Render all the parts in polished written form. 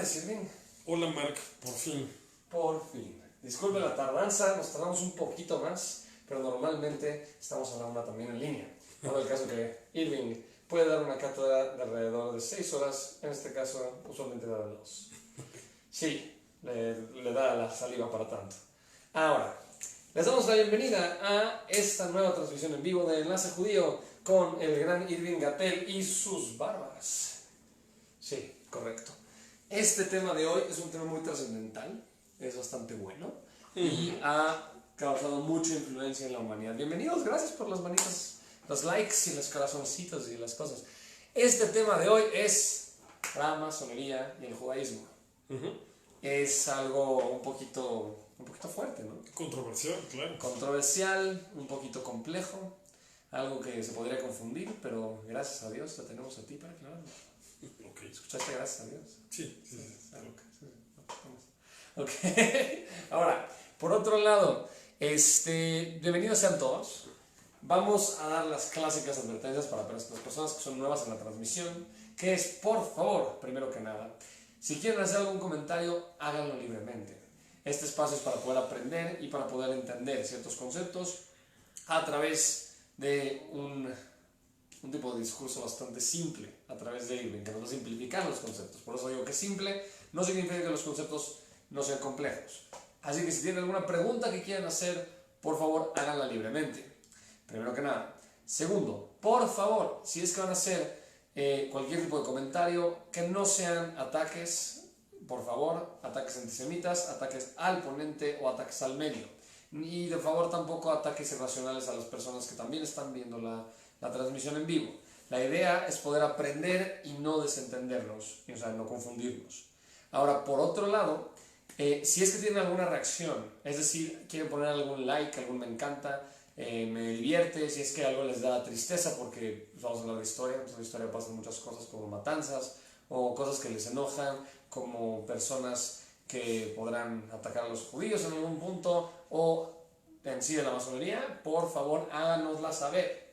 tardes, Irving. Hola Mark, por fin. Por fin. Disculpe la tardanza, nos tardamos un poquito más, pero normalmente estamos a la una también en línea. Dado el caso que Irving puede dar una cátedra de alrededor de 6 horas, en este caso usualmente da de 2. Sí, le da la saliva para tanto. Ahora, les damos la bienvenida a esta nueva transmisión en vivo de Enlace Judío con el gran Irving Gatel y sus barbas. Sí, correcto. Este tema de hoy es un tema muy trascendental, es bastante bueno y ha causado mucha influencia en la humanidad. Bienvenidos, gracias por las manitas, los likes y los corazoncitos y las cosas. Este tema de hoy es la masonería y el judaísmo. Es algo un poquito fuerte, ¿no? Controversial, claro. Controversial, un poquito complejo, algo que se podría confundir, pero gracias a Dios la tenemos a ti para aclararlo. Okay. ¿Escuchaste gracias a Dios? Sí. Ok. Ahora, por otro lado, bienvenidos sean todos. Vamos a dar las clásicas advertencias para las personas que son nuevas en la transmisión, que es, por favor, primero que nada, si quieren hacer algún comentario, háganlo libremente. Este espacio es para poder aprender y para poder entender ciertos conceptos a través de un tipo de discurso bastante simple, a través de Irving, que nos va a simplificar los conceptos. Por eso digo que simple no significa que los conceptos no sean complejos. Así que si tienen alguna pregunta que quieran hacer, por favor, háganla libremente. Primero que nada. Segundo, por favor, si es que van a hacer cualquier tipo de comentario, que no sean ataques, por favor, ataques antisemitas, ataques al ponente o ataques al medio. Y de favor tampoco ataques irracionales a las personas que también están viendo la transmisión en vivo. La idea es poder aprender y no desentendernos, o sea, no confundirnos. Ahora, por otro lado, si es que tienen alguna reacción, es decir, quieren poner algún like, algún me encanta, me divierte, si es que algo les da tristeza porque vamos a hablar de historia, en la historia pasan muchas cosas como matanzas o cosas que les enojan, como personas que podrán atacar a los judíos en algún punto o en sí de la masonería, por favor háganosla saber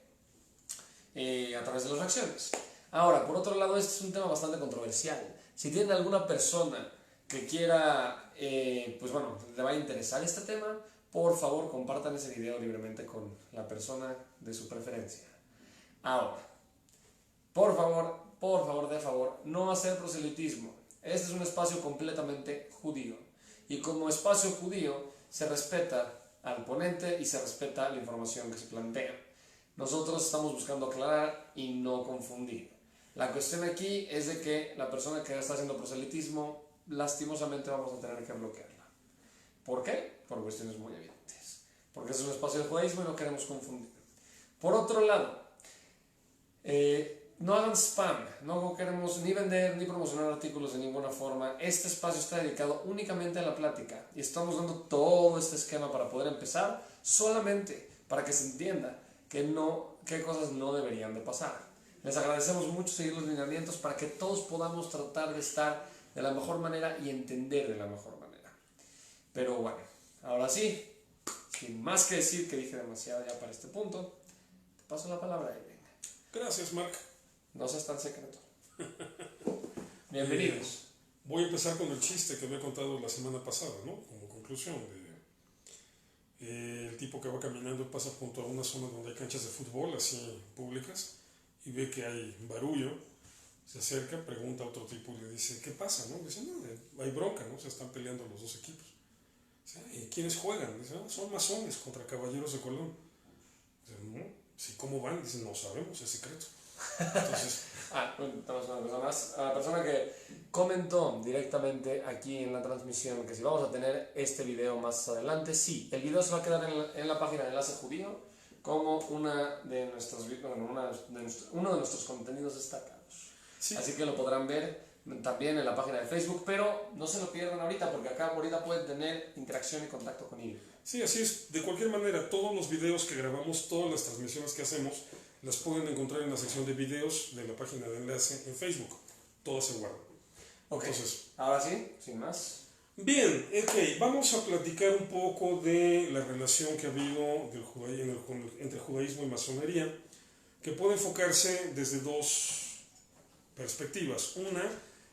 a través de las reacciones. Ahora, por otro lado, este es un tema bastante controversial. Si tienen alguna persona que quiera, pues bueno, le va a interesar este tema, por favor compartan ese video libremente con la persona de su preferencia. Ahora, por favor, de favor, no hacer proselitismo. Este es un espacio completamente judío. Y como espacio judío, se respeta al ponente y se respeta la información que se plantea. Nosotros estamos buscando aclarar y no confundir. La cuestión aquí es de que la persona que está haciendo proselitismo, lastimosamente vamos a tener que bloquearla. ¿Por qué? Por cuestiones muy evidentes. Porque es un espacio de judaísmo y no queremos confundir. Por otro lado, no hagan spam, no queremos ni vender ni promocionar artículos de ninguna forma. Este espacio está dedicado únicamente a la plática y estamos dando todo este esquema para poder empezar solamente para que se entienda qué cosas no deberían de pasar. Les agradecemos mucho seguir los lineamientos para que todos podamos tratar de estar de la mejor manera y entender de la mejor manera. Pero bueno, ahora sí, sin más que decir que dije demasiado ya para este punto, te paso la palabra, Irving. Gracias, Mark. No seas tan secreto. Bienvenidos. Voy a empezar con el chiste que había contado la semana pasada, ¿no? Como conclusión el tipo que va caminando y pasa junto a una zona donde hay canchas de fútbol así públicas y ve que hay barullo, se acerca, pregunta a otro tipo y le dice, ¿qué pasa? ¿No? Dice, no, hay bronca, ¿no? Se están peleando los dos equipos. Dice, ¿y quiénes juegan? Dice, no, son masones contra caballeros de Colón. Dice, no, sí, ¿cómo van? Dice, no sabemos, es secreto. Entonces, a la persona que comentó directamente aquí en la transmisión que si vamos a tener este video más adelante, sí, el video se va a quedar en la página de Enlace Judío como uno de nuestros contenidos destacados. Sí. Así que lo podrán ver también en la página de Facebook, pero no se lo pierdan ahorita porque acá ahorita pueden tener interacción y contacto con ellos. Sí, así es. De cualquier manera, todos los videos que grabamos, todas las transmisiones que hacemos, las pueden encontrar en la sección de videos de la página de Enlace en Facebook. Todas se guardan. Ok, entonces, ahora sí, sin más. Bien, ok, vamos a platicar un poco de la relación que ha habido entre judaísmo y masonería, que puede enfocarse desde dos perspectivas. Una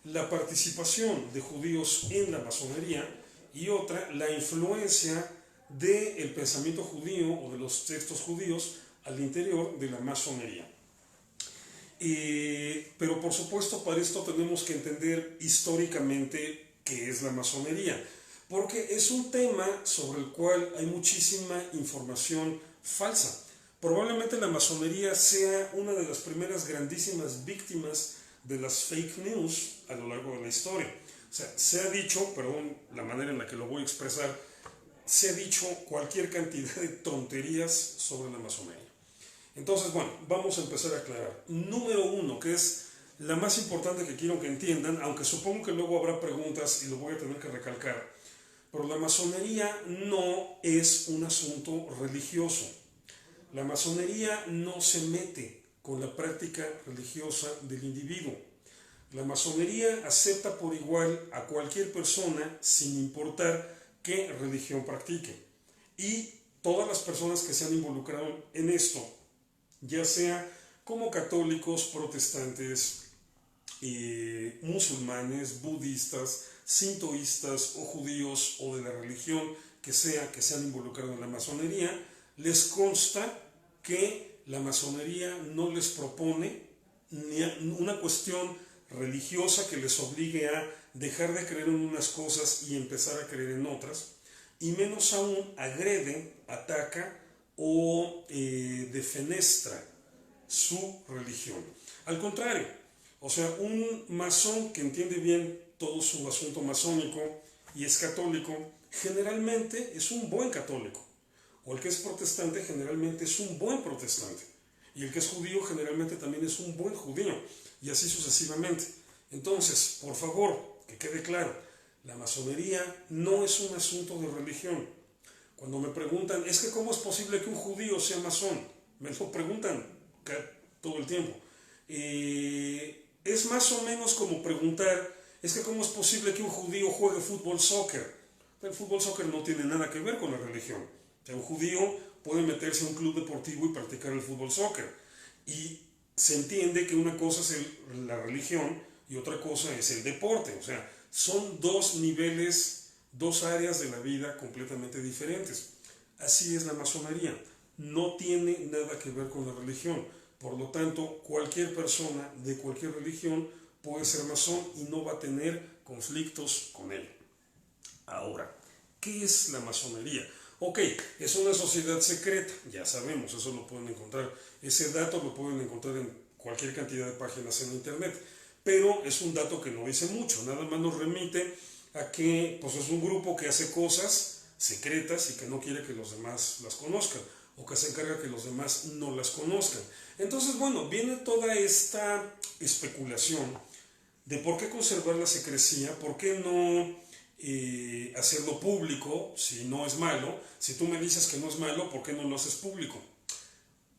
la participación de judíos en la masonería y otra, la influencia del pensamiento judío o de los textos judíos al interior de la masonería. Pero por supuesto para esto tenemos que entender históricamente qué es la masonería, porque es un tema sobre el cual hay muchísima información falsa. Probablemente la masonería sea una de las primeras grandísimas víctimas de las fake news a lo largo de la historia. O sea, se ha dicho, perdón la manera en la que lo voy a expresar, se ha dicho cualquier cantidad de tonterías sobre la masonería. Entonces, bueno, vamos a empezar a aclarar. Número uno, que es la más importante que quiero que entiendan, aunque supongo que luego habrá preguntas y lo voy a tener que recalcar, pero la masonería no es un asunto religioso. La masonería no se mete con la práctica religiosa del individuo. La masonería acepta por igual a cualquier persona sin importar qué religión practique. Y todas las personas que se han involucrado en esto, ya sea como católicos, protestantes, musulmanes, budistas, sintoístas o judíos o de la religión que sea que se han involucrado en la masonería, les consta que la masonería no les propone ni una cuestión religiosa que les obligue a dejar de creer en unas cosas y empezar a creer en otras, y menos aún agrede, ataca o defenestra su religión. Al contrario, o sea, un masón que entiende bien todo su asunto masónico y es católico, generalmente es un buen católico. O el que es protestante generalmente es un buen protestante. Y el que es judío generalmente también es un buen judío. Y así sucesivamente. Entonces, por favor, que quede claro, la masonería no es un asunto de religión. Cuando me preguntan, es que ¿cómo es posible que un judío sea masón? Me lo preguntan todo el tiempo. Es más o menos como preguntar, es que ¿cómo es posible que un judío juegue fútbol soccer? El fútbol soccer no tiene nada que ver con la religión. O sea, un judío puede meterse a un club deportivo y practicar el fútbol soccer. Y se entiende que una cosa es la religión y otra cosa es el deporte. O sea, son dos niveles, dos áreas de la vida completamente diferentes. Así es la masonería. No tiene nada que ver con la religión. Por lo tanto, cualquier persona de cualquier religión puede ser masón y no va a tener conflictos con él. Ahora, ¿qué es la masonería? Ok, es una sociedad secreta, ya sabemos, eso lo pueden encontrar. Ese dato lo pueden encontrar en cualquier cantidad de páginas en internet. Pero es un dato que no dice mucho, nada más nos remite a que pues, es un grupo que hace cosas secretas y que no quiere que los demás las conozcan, o que se encarga que los demás no las conozcan. Entonces, bueno, viene toda esta especulación de por qué conservar la secrecía, por qué no hacerlo público si no es malo. Si tú me dices que no es malo, ¿por qué no lo haces público?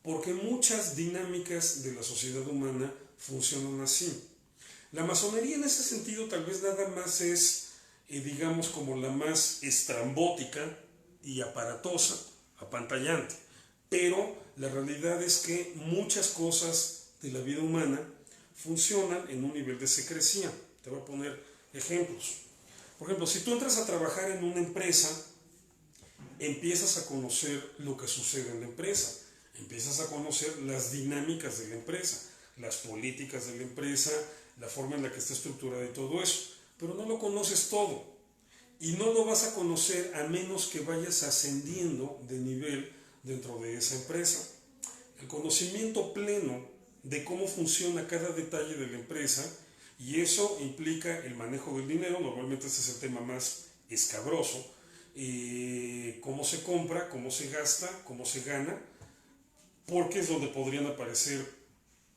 Porque muchas dinámicas de la sociedad humana funcionan así. La masonería en ese sentido tal vez nada más es, digamos, como la más estrambótica y aparatosa, apantallante. Pero la realidad es que muchas cosas de la vida humana funcionan en un nivel de secrecía. Te voy a poner ejemplos. Por ejemplo, si tú entras a trabajar en una empresa, empiezas a conocer lo que sucede en la empresa, empiezas a conocer las dinámicas de la empresa, las políticas de la empresa, la forma en la que está estructurada y todo eso, pero no lo conoces todo y no lo vas a conocer a menos que vayas ascendiendo de nivel dentro de esa empresa. El conocimiento pleno de cómo funciona cada detalle de la empresa, y eso implica el manejo del dinero, normalmente este es el tema más escabroso, cómo se compra, cómo se gasta, cómo se gana, porque es donde podrían aparecer,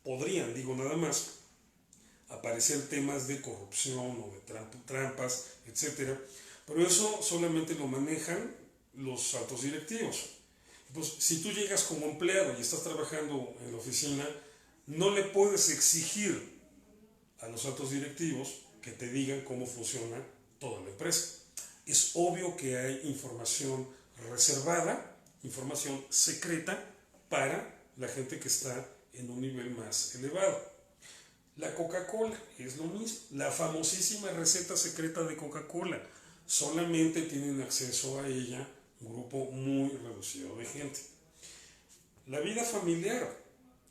digo nada más, aparecer temas de corrupción o de trampas, etc. Pero eso solamente lo manejan los altos directivos. Pues, si tú llegas como empleado y estás trabajando en la oficina, no le puedes exigir a los altos directivos que te digan cómo funciona toda la empresa. Es obvio que hay información reservada, información secreta para la gente que está en un nivel más elevado. La Coca-Cola es lo mismo. La famosísima receta secreta de Coca-Cola. Solamente tienen acceso a ella un grupo muy reducido de gente. La vida familiar.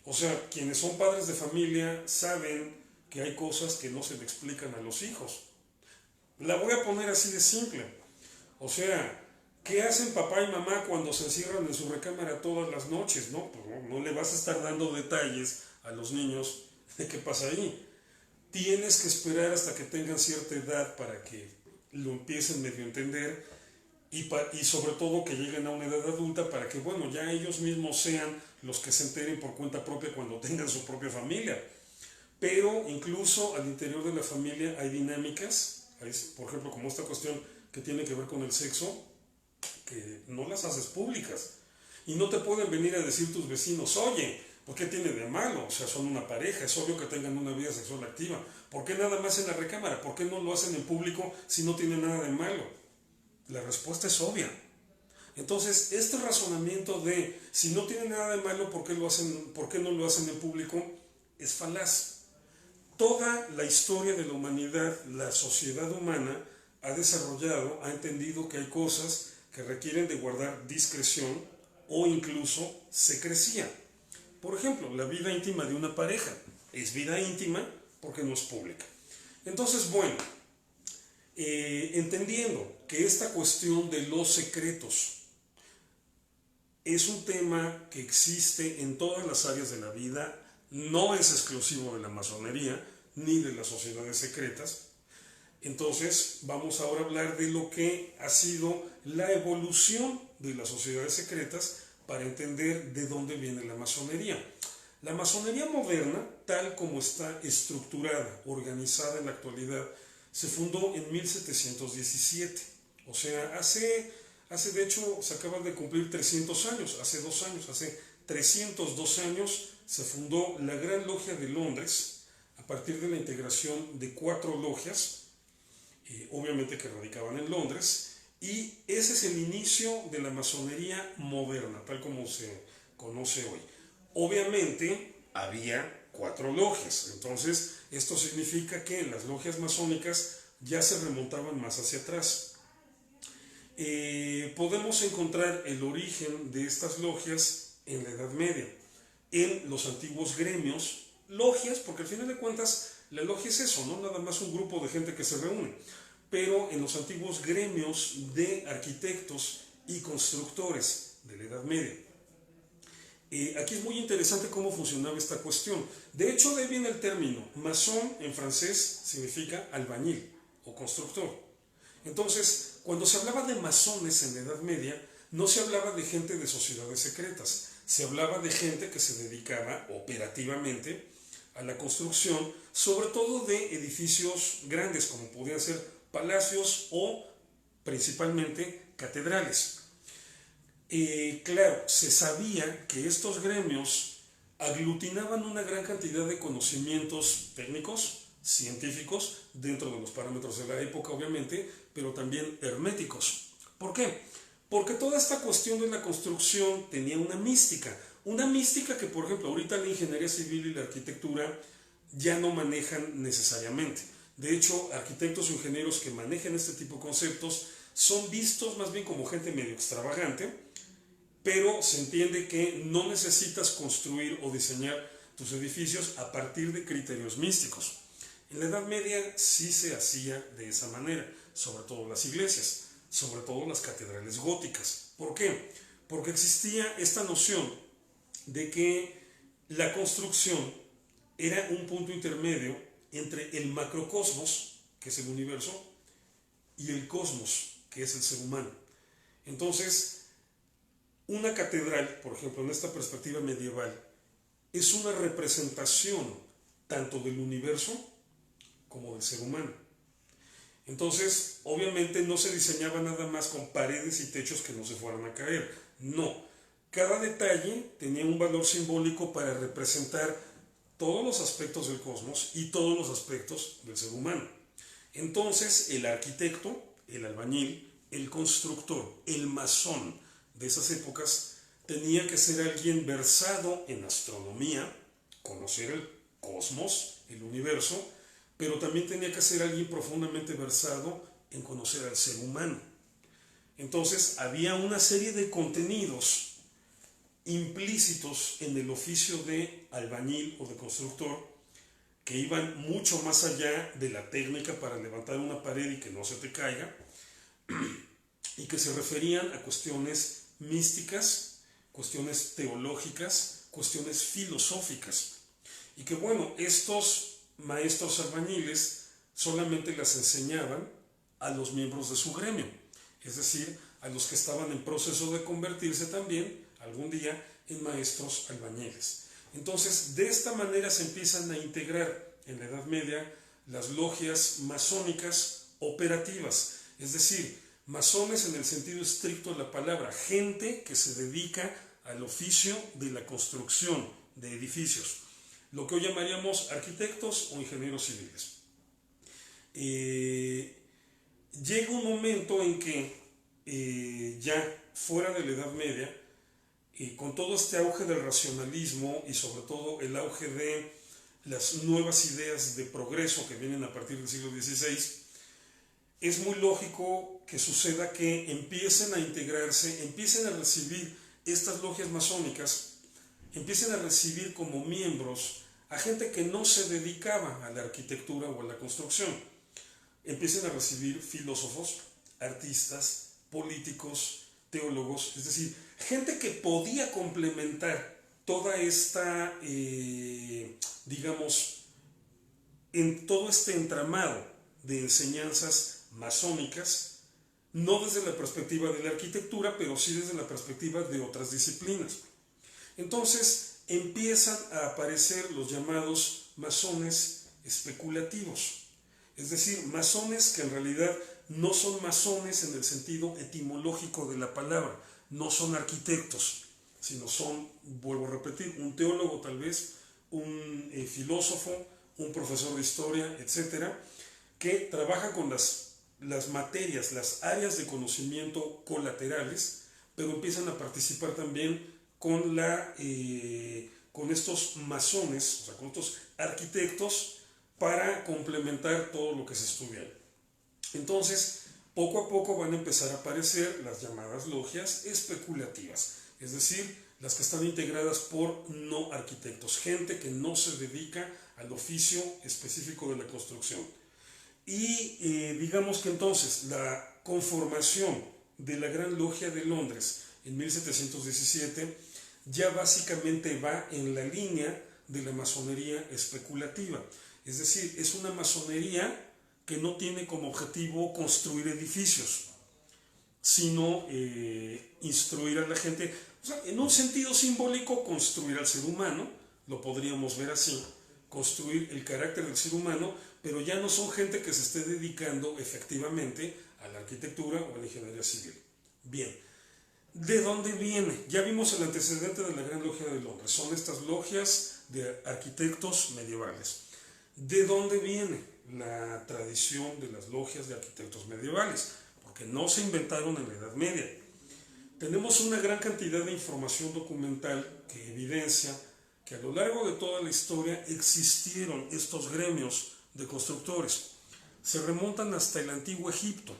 O sea, quienes son padres de familia saben que hay cosas que no se le explican a los hijos. La voy a poner así de simple. O sea, ¿qué hacen papá y mamá cuando se encierran en su recámara todas las noches? No, pues no le vas a estar dando detalles a los niños de qué pasa ahí. Tienes que esperar hasta que tengan cierta edad para que lo empiecen medio a entender y sobre todo que lleguen a una edad adulta para que, bueno, ya ellos mismos sean los que se enteren por cuenta propia cuando tengan su propia familia. Pero incluso al interior de la familia hay dinámicas, por ejemplo, como esta cuestión que tiene que ver con el sexo, que no las haces públicas. Y no te pueden venir a decir tus vecinos, oye, ¿por qué tiene de malo? O sea, son una pareja, es obvio que tengan una vida sexual activa. ¿Por qué nada más en la recámara? ¿Por qué no lo hacen en público si no tiene nada de malo? La respuesta es obvia. Entonces, este razonamiento de si no tiene nada de malo, ¿por qué no lo hacen en público? Es falaz. Toda la historia de la humanidad, la sociedad humana, ha entendido que hay cosas que requieren de guardar discreción o incluso secrecía. Por ejemplo, la vida íntima de una pareja es vida íntima porque no es pública. Entonces, bueno, entendiendo que esta cuestión de los secretos es un tema que existe en todas las áreas de la vida, no es exclusivo de la masonería ni de las sociedades secretas. Entonces vamos ahora a hablar de lo que ha sido la evolución de las sociedades secretas para entender de dónde viene la masonería. La masonería moderna, tal como está estructurada, organizada en la actualidad, se fundó en 1717. O sea, hace de hecho, se acaban de cumplir 300 años, hace 2 años, hace 302 años se fundó la Gran Logia de Londres a partir de la integración de 4 logias, obviamente que radicaban en Londres, y ese es el inicio de la masonería moderna, tal como se conoce hoy. Obviamente había 4 logias, entonces esto significa que las logias masónicas ya se remontaban más hacia atrás. Podemos encontrar el origen de estas logias en la Edad Media, en los antiguos gremios, logias, porque al final de cuentas la logia es eso, no nada más un grupo de gente que se reúne, pero en los antiguos gremios de arquitectos y constructores de la Edad Media. Aquí es muy interesante cómo funcionaba esta cuestión. De hecho, de ahí viene el término. Masón en francés significa albañil o constructor. Entonces, cuando se hablaba de masones en la Edad Media, no se hablaba de gente de sociedades secretas, se hablaba de gente que se dedicaba operativamente a la construcción, sobre todo de edificios grandes, como podían ser palacios o principalmente catedrales. Claro, se sabía que estos gremios aglutinaban una gran cantidad de conocimientos técnicos, científicos, dentro de los parámetros de la época obviamente, pero también herméticos. ¿Por qué? Porque toda esta cuestión de la construcción tenía una mística que, por ejemplo, ahorita la ingeniería civil y la arquitectura ya no manejan necesariamente. De hecho, arquitectos o ingenieros que manejan este tipo de conceptos son vistos más bien como gente medio extravagante, pero se entiende que no necesitas construir o diseñar tus edificios a partir de criterios místicos. En la Edad Media sí se hacía de esa manera, sobre todo las iglesias, sobre todo las catedrales góticas. ¿Por qué? Porque existía esta noción de que la construcción era un punto intermedio entre el macrocosmos, que es el universo, y el cosmos, que es el ser humano. Entonces, una catedral, por ejemplo, en esta perspectiva medieval, es una representación tanto del universo como del ser humano. Entonces, obviamente no se diseñaba nada más con paredes y techos que no se fueran a caer. No. Cada detalle tenía un valor simbólico para representar todos los aspectos del cosmos y todos los aspectos del ser humano. Entonces, el arquitecto, el albañil, el constructor, el masón de esas épocas tenía que ser alguien versado en astronomía, conocer el cosmos, el universo, pero también tenía que ser alguien profundamente versado en conocer al ser humano. Entonces había una serie de contenidos implícitos en el oficio de albañil o de constructor que iban mucho más allá de la técnica para levantar una pared y que no se te caiga, y que se referían a cuestiones místicas, cuestiones teológicas, cuestiones filosóficas. Y que bueno, estos maestros albañiles solamente las enseñaban a los miembros de su gremio, es decir, a los que estaban en proceso de convertirse también algún día en maestros albañiles. Entonces, de esta manera se empiezan a integrar en la Edad Media las logias masónicas operativas, es decir, masones en el sentido estricto de la palabra, gente que se dedica al oficio de la construcción de edificios, lo que hoy llamaríamos arquitectos o ingenieros civiles. Llega un momento en que ya fuera de la Edad Media, con todo este auge del racionalismo y sobre todo el auge de las nuevas ideas de progreso que vienen a partir del siglo XVI, es muy lógico que suceda que empiecen a integrarse, empiecen a recibir estas logias masónicas, empiecen a recibir como miembros a gente que no se dedicaba a la arquitectura o a la construcción. Empiecen a recibir filósofos, artistas, políticos, teólogos, es decir, gente que podía complementar toda esta, digamos, en todo este entramado de enseñanzas masónicas, no desde la perspectiva de la arquitectura, pero sí desde la perspectiva de otras disciplinas. Entonces empiezan a aparecer los llamados masones especulativos, es decir, masones que en realidad no son masones en el sentido etimológico de la palabra, no son arquitectos, sino son, vuelvo a repetir, un teólogo tal vez, un filósofo, un profesor de historia, etcétera, que trabaja con las materias, las áreas de conocimiento colaterales, pero empiezan a participar también con estos masones, o sea, con estos arquitectos, para complementar todo lo que se estudia. Entonces, poco a poco van a empezar a aparecer las llamadas logias especulativas, es decir, las que están integradas por no arquitectos, gente que no se dedica al oficio específico de la construcción. Y digamos que entonces la conformación de la Gran Logia de Londres en 1717 ya básicamente va en la línea de la masonería especulativa. Es decir, es una masonería que no tiene como objetivo construir edificios, sino instruir a la gente, o sea, en un sentido simbólico, construir al ser humano, lo podríamos ver así, construir el carácter del ser humano, pero ya no son gente que se esté dedicando efectivamente a la arquitectura o a la ingeniería civil. Bien, ¿de dónde viene? Ya vimos el antecedente de la Gran Logia de Londres, son estas logias de arquitectos medievales. ¿De dónde viene la tradición de las logias de arquitectos medievales? Porque no se inventaron en la Edad Media. Tenemos una gran cantidad de información documental que evidencia que a lo largo de toda la historia existieron estos gremios de constructores. Se remontan hasta el antiguo Egipto.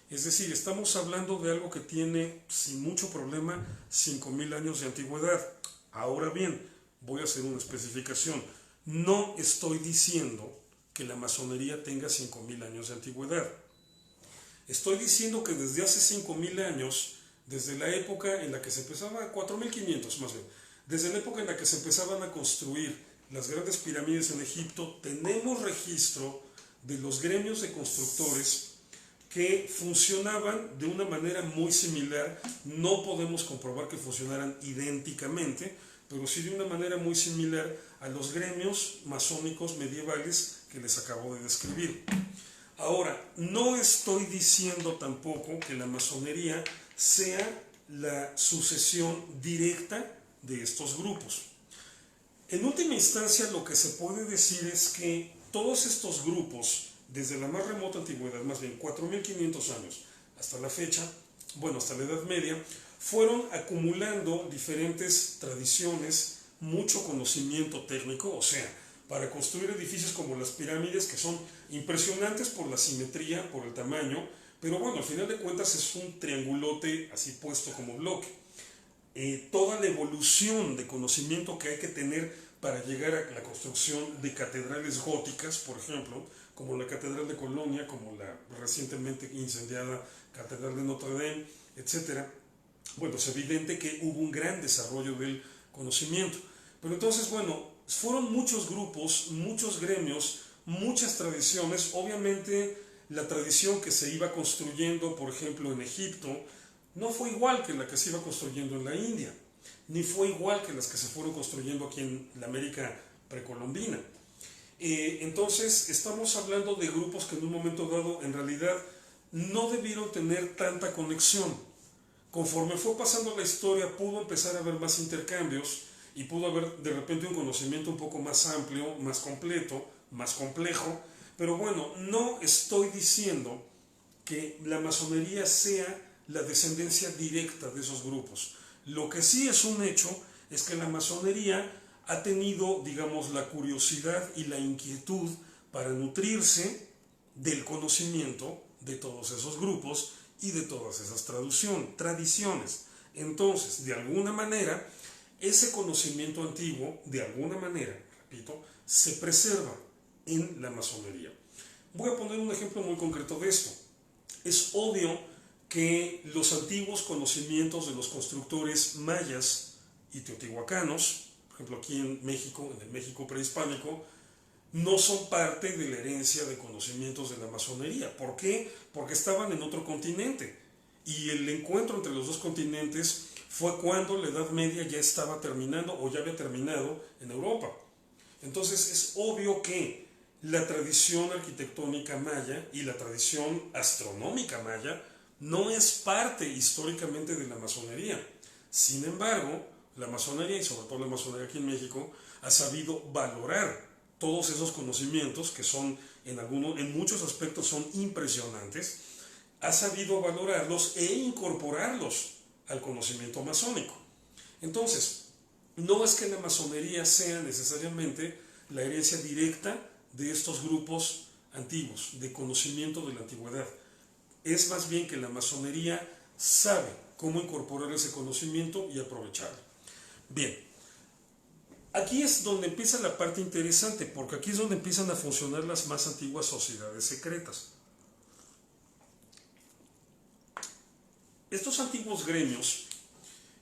Es decir, estamos hablando de algo que tiene, sin mucho problema, 5.000 años de antigüedad. Ahora bien, voy a hacer una especificación. No estoy diciendo que la masonería tenga 5.000 años de antigüedad. Estoy diciendo que desde hace 5.000 años, desde la época en la que se empezaba, 4.500 más bien, desde la época en la que se empezaban a construir las grandes pirámides en Egipto, tenemos registro de los gremios de constructores que funcionaban de una manera muy similar. No podemos comprobar que funcionaran idénticamente, pero sí de una manera muy similar a los gremios masónicos medievales que les acabo de describir. Ahora, no estoy diciendo tampoco que la masonería sea la sucesión directa de estos grupos. En última instancia, lo que se puede decir es que todos estos grupos, desde la más remota antigüedad, más bien 4.500 años, hasta la fecha, bueno, hasta la Edad Media, fueron acumulando diferentes tradiciones, mucho conocimiento técnico, o sea, para construir edificios como las pirámides, que son impresionantes por la simetría, por el tamaño, pero bueno, al final de cuentas es un triangulote así puesto como bloque. Toda la evolución de conocimiento que hay que tener para llegar a la construcción de catedrales góticas, por ejemplo, como la Catedral de Colonia, como la recientemente incendiada Catedral de Notre Dame, etc. Bueno, es evidente que hubo un gran desarrollo del conocimiento. Pero entonces, bueno, fueron muchos grupos, muchos gremios, muchas tradiciones. Obviamente, la tradición que se iba construyendo, por ejemplo, en Egipto, no fue igual que la que se iba construyendo en la India, ni fue igual que las que se fueron construyendo aquí en la América precolombina. Entonces, estamos hablando de grupos que en un momento dado, en realidad, no debieron tener tanta conexión. Conforme fue pasando la historia, pudo empezar a haber más intercambios y pudo haber de repente un conocimiento un poco más amplio, más completo, más complejo. Pero bueno, no estoy diciendo que la masonería sea la descendencia directa de esos grupos. Lo que sí es un hecho es que la masonería ha tenido, digamos, la curiosidad y la inquietud para nutrirse del conocimiento de todos esos grupos y de todas esas tradiciones. Entonces, de alguna manera, ese conocimiento antiguo, de alguna manera, repito, se preserva en la masonería. Voy a poner un ejemplo muy concreto de esto. Es obvio que los antiguos conocimientos de los constructores mayas y teotihuacanos, por ejemplo aquí en México, en el México prehispánico, no son parte de la herencia de conocimientos de la masonería. ¿Por qué? Porque estaban en otro continente. Y el encuentro entre los dos continentes fue cuando la Edad Media ya estaba terminando o ya había terminado en Europa. Entonces es obvio que la tradición arquitectónica maya y la tradición astronómica maya no es parte históricamente de la masonería. Sin embargo, la masonería, y sobre todo la masonería aquí en México, ha sabido valorar todos esos conocimientos que son, en muchos aspectos son impresionantes, ha sabido valorarlos e incorporarlos al conocimiento masónico. Entonces, no es que la masonería sea necesariamente la herencia directa de estos grupos antiguos, de conocimiento de la antigüedad. Es más bien que la masonería sabe cómo incorporar ese conocimiento y aprovecharlo. Bien, aquí es donde empieza la parte interesante, porque aquí es donde empiezan a funcionar las más antiguas sociedades secretas. Estos antiguos gremios,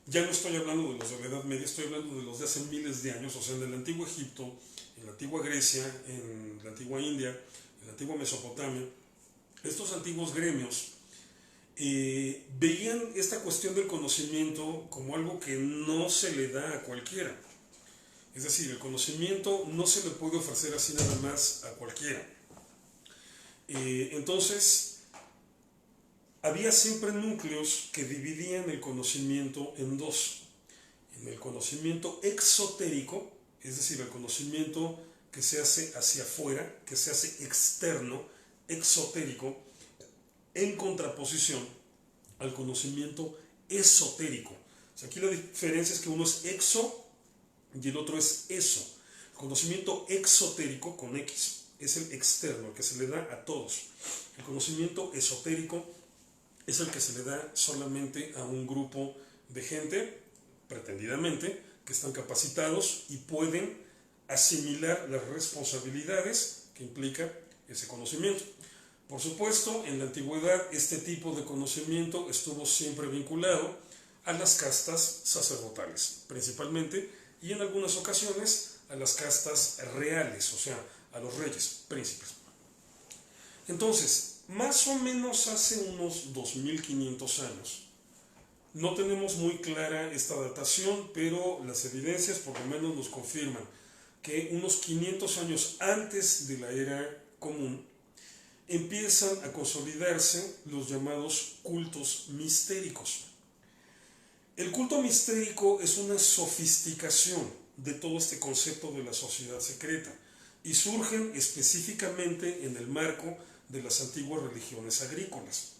ya no estoy hablando de los de la Edad Media, estoy hablando de los de hace miles de años, o sea, en el antiguo Egipto, en la antigua Grecia, en la antigua India, en la antigua Mesopotamia. Estos antiguos gremios veían esta cuestión del conocimiento como algo que no se le da a cualquiera. Es decir, el conocimiento no se le puede ofrecer así nada más a cualquiera. Entonces, había siempre núcleos que dividían el conocimiento en dos. En el conocimiento exotérico, es decir, el conocimiento que se hace hacia afuera, que se hace externo, exotérico, en contraposición al conocimiento esotérico. O sea, aquí la diferencia es que uno es exo y el otro es eso. El conocimiento exotérico, con X, es el externo, el que se le da a todos. El conocimiento esotérico es el que se le da solamente a un grupo de gente, pretendidamente, que están capacitados y pueden asimilar las responsabilidades que implica ese conocimiento. Por supuesto, en la antigüedad este tipo de conocimiento estuvo siempre vinculado a las castas sacerdotales, principalmente, y en algunas ocasiones a las castas reales, o sea, a los reyes, príncipes. Entonces, más o menos hace unos 2500 años, no tenemos muy clara esta datación, pero las evidencias por lo menos nos confirman que unos 500 años antes de la era común, empiezan a consolidarse los llamados cultos mistéricos. El culto mistérico es una sofisticación de todo este concepto de la sociedad secreta y surgen específicamente en el marco de las antiguas religiones agrícolas.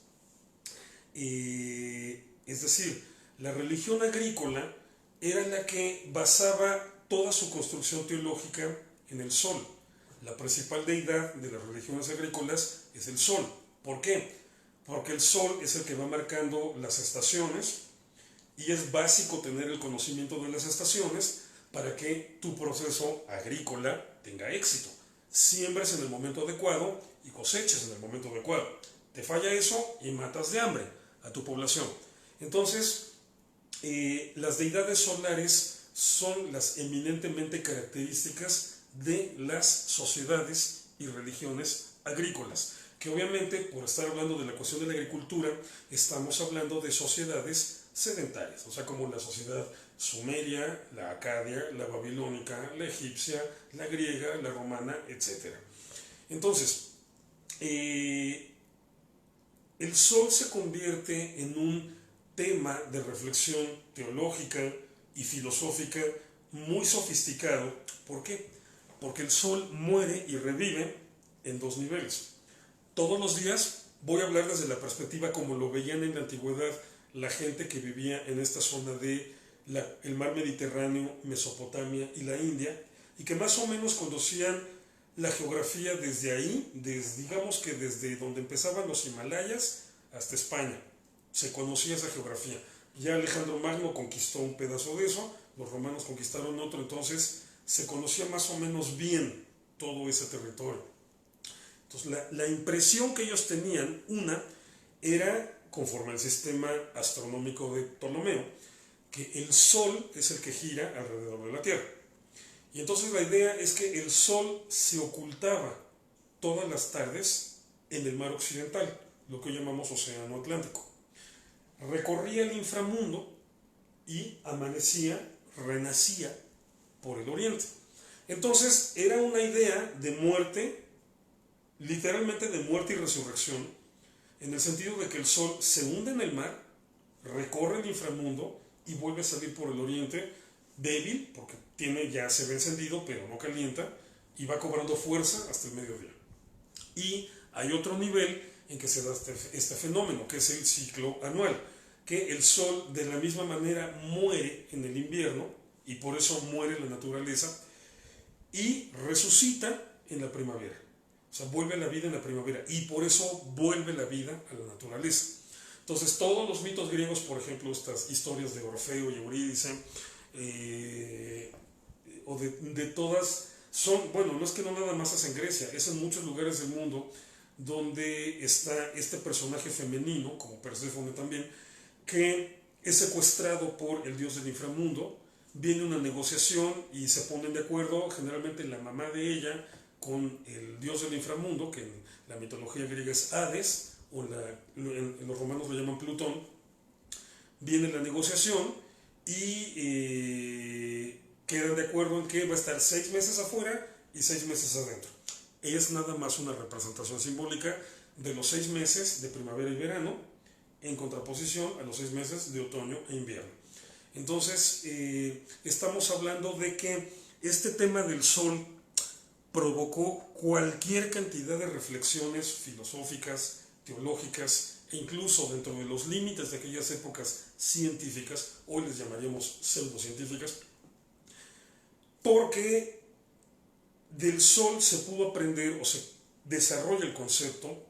Es decir, la religión agrícola era la que basaba toda su construcción teológica en el sol. La principal deidad de las religiones agrícolas es el sol. ¿Por qué? Porque el sol es el que va marcando las estaciones y es básico tener el conocimiento de las estaciones para que tu proceso agrícola tenga éxito. Siembres en el momento adecuado y coseches en el momento adecuado. Te falla eso y matas de hambre a tu población. Entonces, las deidades solares son las eminentemente características de las sociedades y religiones agrícolas, que obviamente, por estar hablando de la cuestión de la agricultura, estamos hablando de sociedades sedentarias, o sea, como la sociedad sumeria, la acadia, la babilónica, la egipcia, la griega, la romana, etc. Entonces, el sol se convierte en un tema de reflexión teológica y filosófica muy sofisticado. ¿Por qué? Porque el sol muere y revive en dos niveles. Todos los días voy a hablar desde la perspectiva como lo veían en la antigüedad la gente que vivía en esta zona de el mar Mediterráneo, Mesopotamia y la India, y que más o menos conocían la geografía desde ahí, digamos que desde donde empezaban los Himalayas hasta España. Se conocía esa geografía. Ya Alejandro Magno conquistó un pedazo de eso, los romanos conquistaron otro, entonces se conocía más o menos bien todo ese territorio. Entonces la impresión que ellos tenían, era conforme al sistema astronómico de Ptolomeo, que el Sol es el que gira alrededor de la Tierra. Y entonces la idea es que el Sol se ocultaba todas las tardes en el mar occidental, lo que llamamos Océano Atlántico. Recorría el inframundo y amanecía, renacía por el oriente. Entonces era una idea de muerte, literalmente de muerte y resurrección, en el sentido de que el sol se hunde en el mar, recorre el inframundo y vuelve a salir por el oriente, débil, porque ya se ve encendido, pero no calienta, y va cobrando fuerza hasta el mediodía. Y hay otro nivel en que se da este fenómeno, que es el ciclo anual, que el sol de la misma manera muere en el invierno, y por eso muere la naturaleza, y resucita en la primavera. O sea, vuelve a la vida en la primavera, y por eso vuelve la vida a la naturaleza. Entonces, todos los mitos griegos, por ejemplo, estas historias de Orfeo y Eurídice, o de todas, son, bueno, no es que no nada más es en Grecia, es en muchos lugares del mundo donde está este personaje femenino, como Perséfone también, que es secuestrado por el dios del inframundo, viene una negociación y se ponen de acuerdo, generalmente la mamá de ella, con el dios del inframundo, que en la mitología griega es Hades, o en los romanos lo llaman Plutón. Viene la negociación y quedan de acuerdo en que va a estar 6 meses afuera y 6 meses adentro. Es nada más una representación simbólica de los 6 meses de primavera y verano, en contraposición a los 6 meses de otoño e invierno. Entonces, estamos hablando de que este tema del sol provocó cualquier cantidad de reflexiones filosóficas, teológicas, e incluso dentro de los límites de aquellas épocas científicas, hoy les llamaríamos pseudocientíficas, porque del sol se pudo aprender o se desarrolla el concepto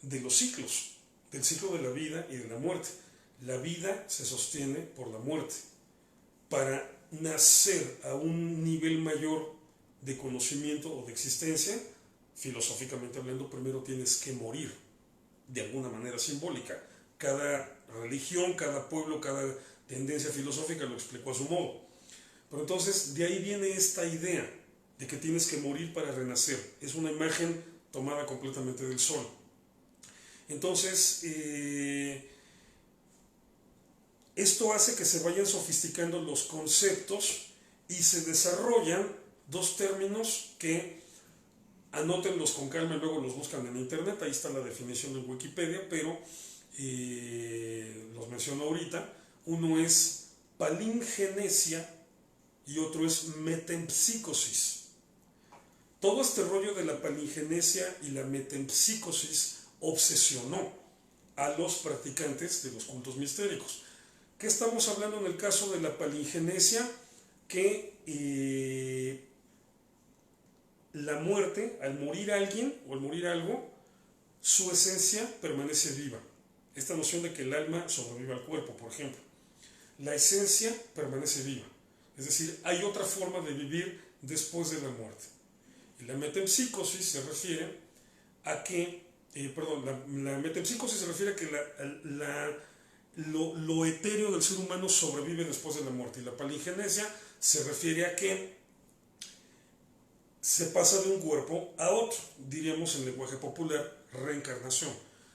de los ciclos, del ciclo de la vida y de la muerte. La vida se sostiene por la muerte. Para nacer a un nivel mayor de conocimiento o de existencia, filosóficamente hablando, primero tienes que morir, de alguna manera simbólica. Cada religión, cada pueblo, cada tendencia filosófica lo explicó a su modo. Pero entonces, de ahí viene esta idea de que tienes que morir para renacer. Es una imagen tomada completamente del sol. Entonces, esto hace que se vayan sofisticando los conceptos y se desarrollan dos términos que anótenlos con calma y luego los buscan en internet. Ahí está la definición en Wikipedia, pero los menciono ahorita. Uno es palingenesia y otro es metempsicosis. Todo este rollo de la palingenesia y la metempsicosis obsesionó a los practicantes de los cultos mistéricos. ¿Qué estamos hablando en el caso de la palingenesia? Que la muerte, al morir alguien o al morir algo, su esencia permanece viva. Esta noción de que el alma sobrevive al cuerpo, por ejemplo. La esencia permanece viva. Es decir, hay otra forma de vivir después de la muerte. Y la metempsicosis se refiere a que, la metempsicosis se refiere a que lo etéreo del ser humano sobrevive después de la muerte. Y la palingenesia se refiere a que se pasa de un cuerpo a otro, diríamos en lenguaje popular, reencarnación.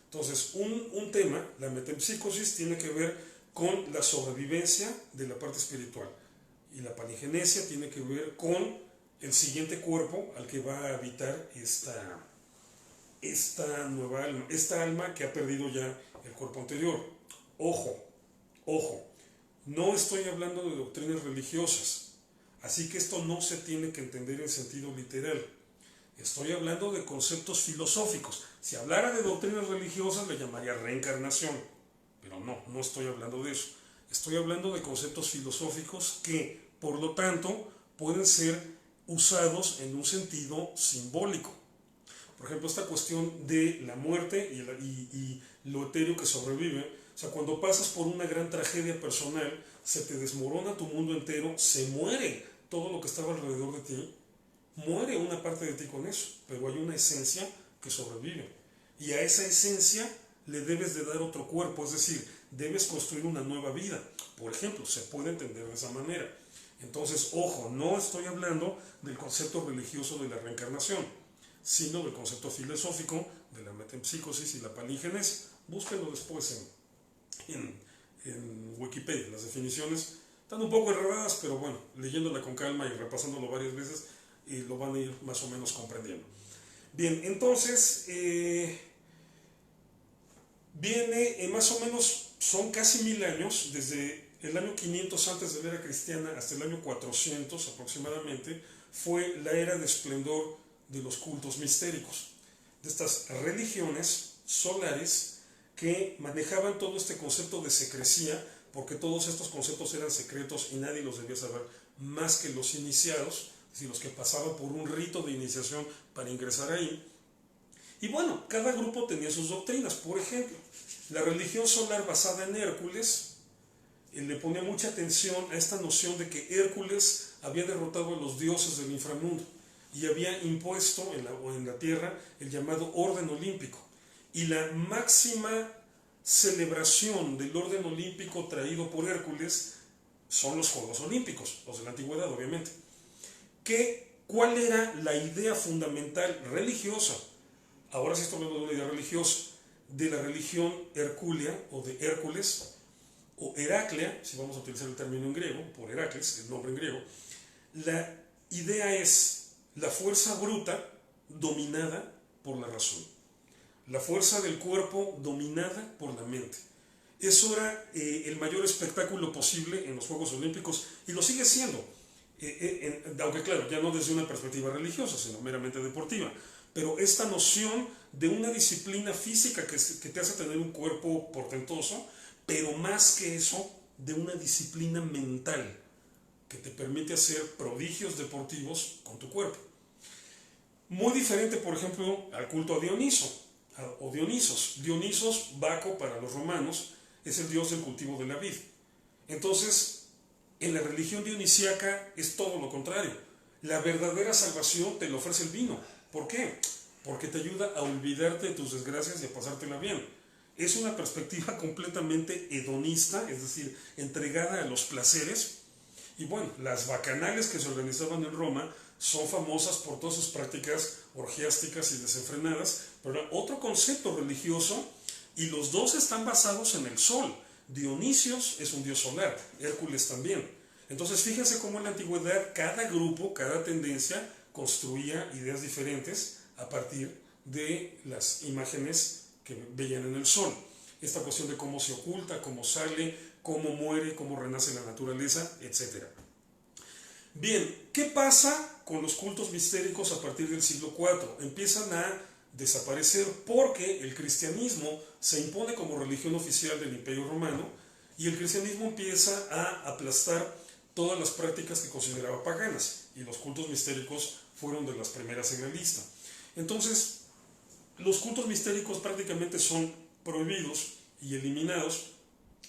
Entonces, un tema, la metempsicosis, tiene que ver con la sobrevivencia de la parte espiritual. Y la palingenesia tiene que ver con el siguiente cuerpo al que va a habitar esta nueva alma, esta alma que ha perdido ya el cuerpo anterior. Ojo, no estoy hablando de doctrinas religiosas, así que esto no se tiene que entender en sentido literal. Estoy hablando de conceptos filosóficos. Si hablara de doctrinas religiosas le llamaría reencarnación, pero no estoy hablando de eso. Estoy hablando de conceptos filosóficos que, por lo tanto, pueden ser usados en un sentido simbólico. Por ejemplo, esta cuestión de la muerte y lo etéreo que sobrevive. O sea, cuando pasas por una gran tragedia personal, se te desmorona tu mundo entero, se muere todo lo que estaba alrededor de ti, muere una parte de ti con eso, pero hay una esencia que sobrevive. Y a esa esencia le debes de dar otro cuerpo, es decir, debes construir una nueva vida. Por ejemplo, se puede entender de esa manera. Entonces, ojo, no estoy hablando del concepto religioso de la reencarnación, sino del concepto filosófico de la metempsicosis y la palingenesia. Búsquenlo después en Wikipedia. Las definiciones están un poco enredadas, pero bueno, leyéndola con calma y repasándolo varias veces, lo van a ir más o menos comprendiendo. Bien, entonces, viene más o menos, son casi 1000 años, desde el año 500 antes de la era cristiana hasta el año 400 aproximadamente, fue la era de esplendor de los cultos mistéricos, de estas religiones solares que manejaban todo este concepto de secrecía, porque todos estos conceptos eran secretos y nadie los debía saber más que los iniciados, es decir, los que pasaban por un rito de iniciación para ingresar ahí. Y bueno, cada grupo tenía sus doctrinas. Por ejemplo, la religión solar basada en Hércules le ponía mucha atención a esta noción de que Hércules había derrotado a los dioses del inframundo y había impuesto en la tierra el llamado orden olímpico. Y la máxima celebración del orden olímpico traído por Hércules son los Juegos Olímpicos, los de la antigüedad obviamente. ¿Cuál era la idea fundamental religiosa? Ahora sí estoy hablando de una idea religiosa, de la religión hercúlea o de Hércules, o Heraclea, si vamos a utilizar el término en griego, por Heracles, el nombre en griego. La idea es la fuerza bruta dominada por la razón, la fuerza del cuerpo dominada por la mente. Eso era el mayor espectáculo posible en los Juegos Olímpicos y lo sigue siendo, aunque claro, ya no desde una perspectiva religiosa, sino meramente deportiva. Pero esta noción de una disciplina física que te hace tener un cuerpo portentoso, pero más que eso, de una disciplina mental que te permite hacer prodigios deportivos con tu cuerpo. Muy diferente, por ejemplo, al culto a Dioniso o Dionisos. Dionisos, Baco para los romanos, es el dios del cultivo de la vid. Entonces, en la religión dionisíaca es todo lo contrario. La verdadera salvación te la ofrece el vino. ¿Por qué? Porque te ayuda a olvidarte de tus desgracias y a pasártela bien. Es una perspectiva completamente hedonista, es decir, entregada a los placeres. Y bueno, las bacanales que se organizaban en Roma son famosas por todas sus prácticas orgiásticas y desenfrenadas, pero era otro concepto religioso y los dos están basados en el sol. Dionisios es un dios solar, Hércules también. Entonces fíjense cómo en la antigüedad cada grupo, cada tendencia construía ideas diferentes a partir de las imágenes que veían en el sol. Esta cuestión de cómo se oculta, cómo sale, cómo muere, cómo renace la naturaleza, etc. Bien, ¿qué pasa con los cultos mistéricos a partir del siglo IV? Empiezan a desaparecer porque el cristianismo se impone como religión oficial del Imperio Romano y el cristianismo empieza a aplastar todas las prácticas que consideraba paganas, y los cultos mistéricos fueron de las primeras en la lista. Entonces, los cultos mistéricos prácticamente son prohibidos y eliminados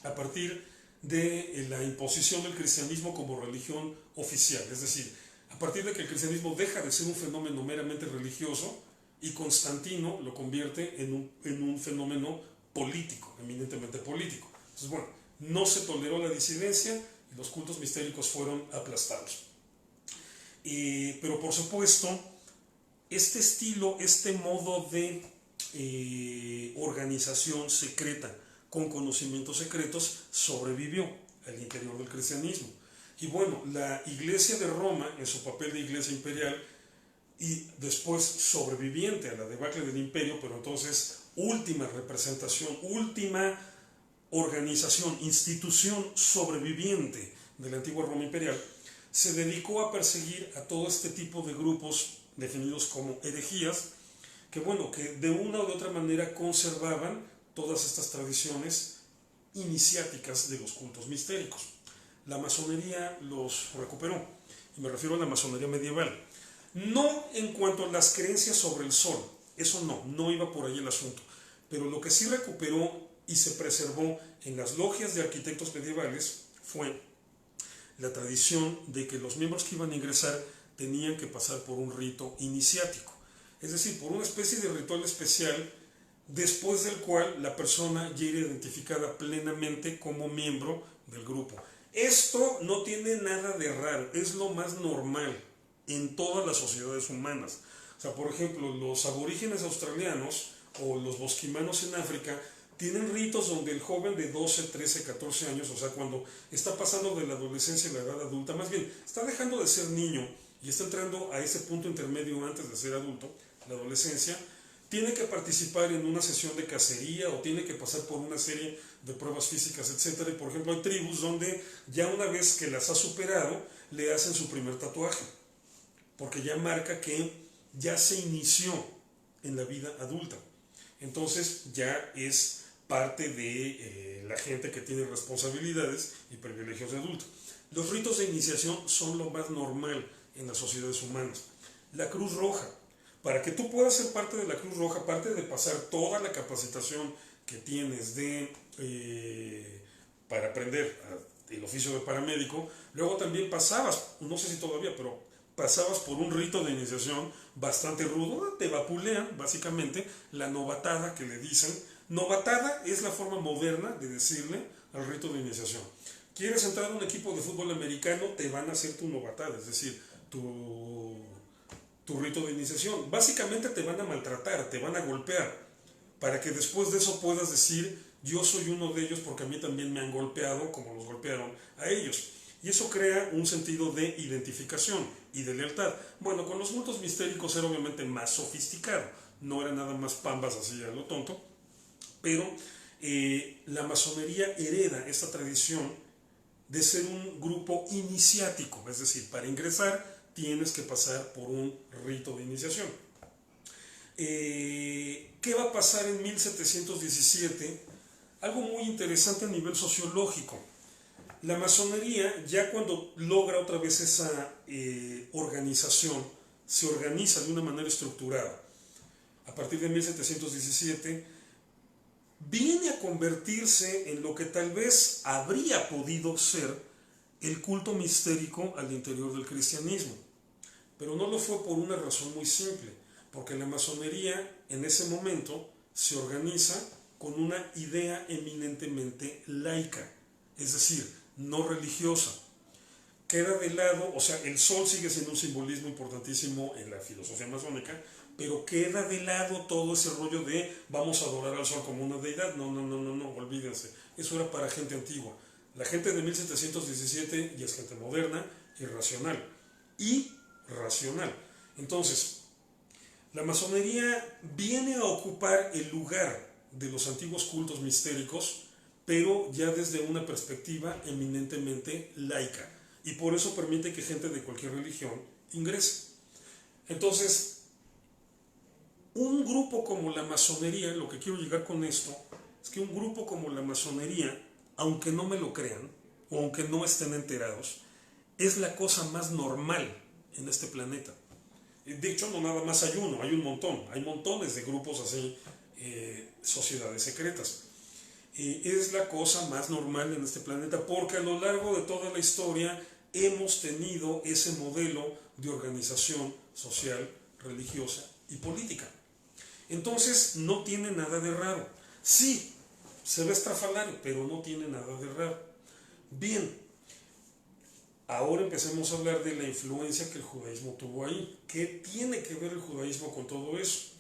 a partir de la imposición del cristianismo como religión oficial, es decir, a partir de que el cristianismo deja de ser un fenómeno meramente religioso y Constantino lo convierte en un fenómeno político, eminentemente político. Entonces, bueno, no se toleró la disidencia y los cultos mistéricos fueron aplastados. Pero por supuesto, este estilo, este modo de organización secreta con conocimientos secretos sobrevivió al interior del cristianismo. Y bueno, la Iglesia de Roma, en su papel de Iglesia imperial, y después sobreviviente a la debacle del imperio, pero entonces última representación, última organización, institución sobreviviente de la antigua Roma imperial, se dedicó a perseguir a todo este tipo de grupos definidos como herejías, que bueno, que de una o de otra manera conservaban todas estas tradiciones iniciáticas de los cultos mistéricos. La masonería los recuperó, y me refiero a la masonería medieval. No en cuanto a las creencias sobre el sol, eso no iba por ahí el asunto, pero lo que sí recuperó y se preservó en las logias de arquitectos medievales fue la tradición de que los miembros que iban a ingresar tenían que pasar por un rito iniciático, es decir, por una especie de ritual especial después del cual la persona ya era identificada plenamente como miembro del grupo. Esto no tiene nada de raro, es lo más normal en todas las sociedades humanas. O sea, por ejemplo, los aborígenes australianos o los bosquimanos en África tienen ritos donde el joven de 12, 13, 14 años, o sea, cuando está pasando de la adolescencia a la edad adulta, más bien, está dejando de ser niño y está entrando a ese punto intermedio antes de ser adulto, la adolescencia, tiene que participar en una sesión de cacería o tiene que pasar por una serie de pruebas físicas, etc. Y, por ejemplo, hay tribus donde ya una vez que las ha superado, le hacen su primer tatuaje, porque ya marca que ya se inició en la vida adulta. Entonces ya es parte de la gente que tiene responsabilidades y privilegios de adulto. Los ritos de iniciación son lo más normal en las sociedades humanas. La Cruz Roja. Para que tú puedas ser parte de la Cruz Roja, aparte de pasar toda la capacitación que tienes para aprender el oficio de paramédico, luego también pasabas, no sé si todavía, pero pasabas por un rito de iniciación bastante rudo, te vapulean básicamente la novatada que le dicen. Novatada es la forma moderna de decirle al rito de iniciación. ¿Quieres entrar a un equipo de fútbol americano? Te van a hacer tu novatada, es decir, tu rito de iniciación. Básicamente te van a maltratar, te van a golpear, para que después de eso puedas decir, yo soy uno de ellos porque a mí también me han golpeado como los golpearon a ellos. Y eso crea un sentido de identificación y de lealtad. Bueno, con los cultos mistéricos era obviamente más sofisticado, no era nada más pambas así a lo tonto, pero la masonería hereda esta tradición de ser un grupo iniciático, es decir, para ingresar tienes que pasar por un rito de iniciación. ¿Qué va a pasar en 1717? Algo muy interesante a nivel sociológico. La masonería, ya cuando logra otra vez esa organización, se organiza de una manera estructurada. A partir de 1717, viene a convertirse en lo que tal vez habría podido ser el culto mistérico al interior del cristianismo. Pero no lo fue por una razón muy simple, porque la masonería en ese momento se organiza con una idea eminentemente laica, es decir, no religiosa. Queda de lado, o sea, el sol sigue siendo un simbolismo importantísimo en la filosofía masónica, pero queda de lado todo ese rollo de vamos a adorar al sol como una deidad. No, olvídense, eso era para gente antigua. La gente de 1717 ya es gente moderna, irracional y racional. Entonces, la masonería viene a ocupar el lugar de los antiguos cultos mistéricos, pero ya desde una perspectiva eminentemente laica, y por eso permite que gente de cualquier religión ingrese. Entonces, un grupo como la masonería, lo que quiero llegar con esto, es que un grupo como la masonería, aunque no me lo crean, o aunque no estén enterados, es la cosa más normal en este planeta. De hecho, no nada más hay uno, hay un montón, hay montones de grupos así, sociedades secretas. Es la cosa más normal en este planeta porque a lo largo de toda la historia hemos tenido ese modelo de organización social, religiosa y política. Entonces no tiene nada de raro. Sí, se ve estrafalario, pero no tiene nada de raro. Bien, ahora empecemos a hablar de la influencia que el judaísmo tuvo ahí. ¿Qué tiene que ver el judaísmo con todo eso?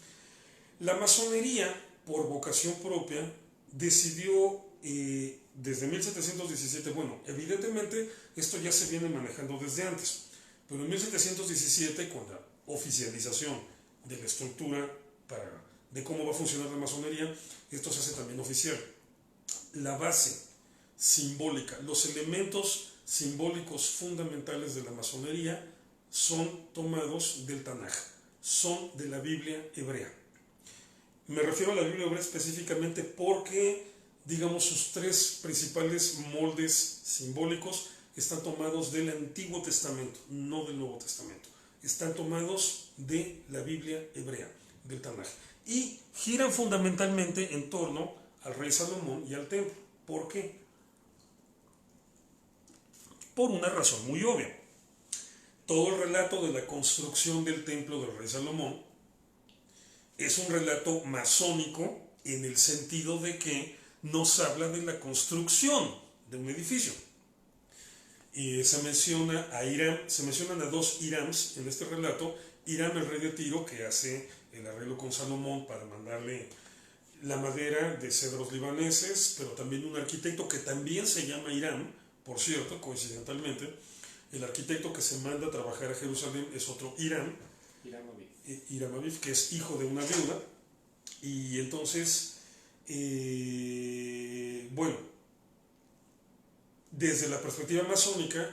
La masonería, por vocación propia, decidió desde 1717, bueno, evidentemente esto ya se viene manejando desde antes, pero en 1717, con la oficialización de la estructura de cómo va a funcionar la masonería, esto se hace también oficial. La base simbólica, los elementos simbólicos fundamentales de la masonería son tomados del Tanaj, son de la Biblia hebrea. Me refiero a la Biblia hebrea específicamente porque, digamos, sus tres principales moldes simbólicos están tomados del Antiguo Testamento, no del Nuevo Testamento. Están tomados de la Biblia hebrea, del Tanaj. Y giran fundamentalmente en torno al rey Salomón y al templo. ¿Por qué? Por una razón muy obvia. Todo el relato de la construcción del templo del rey Salomón es un relato masónico en el sentido de que nos habla de la construcción de un edificio. Y se menciona a Hiram, se mencionan a dos Hirams en este relato. Hiram, el rey de Tiro, que hace el arreglo con Salomón para mandarle la madera de cedros libaneses, pero también un arquitecto que también se llama Hiram, por cierto, coincidentalmente. El arquitecto que se manda a trabajar a Jerusalén es otro Hiram, Hiram Aviv, que es hijo de una viuda. Y entonces, bueno, desde la perspectiva masónica,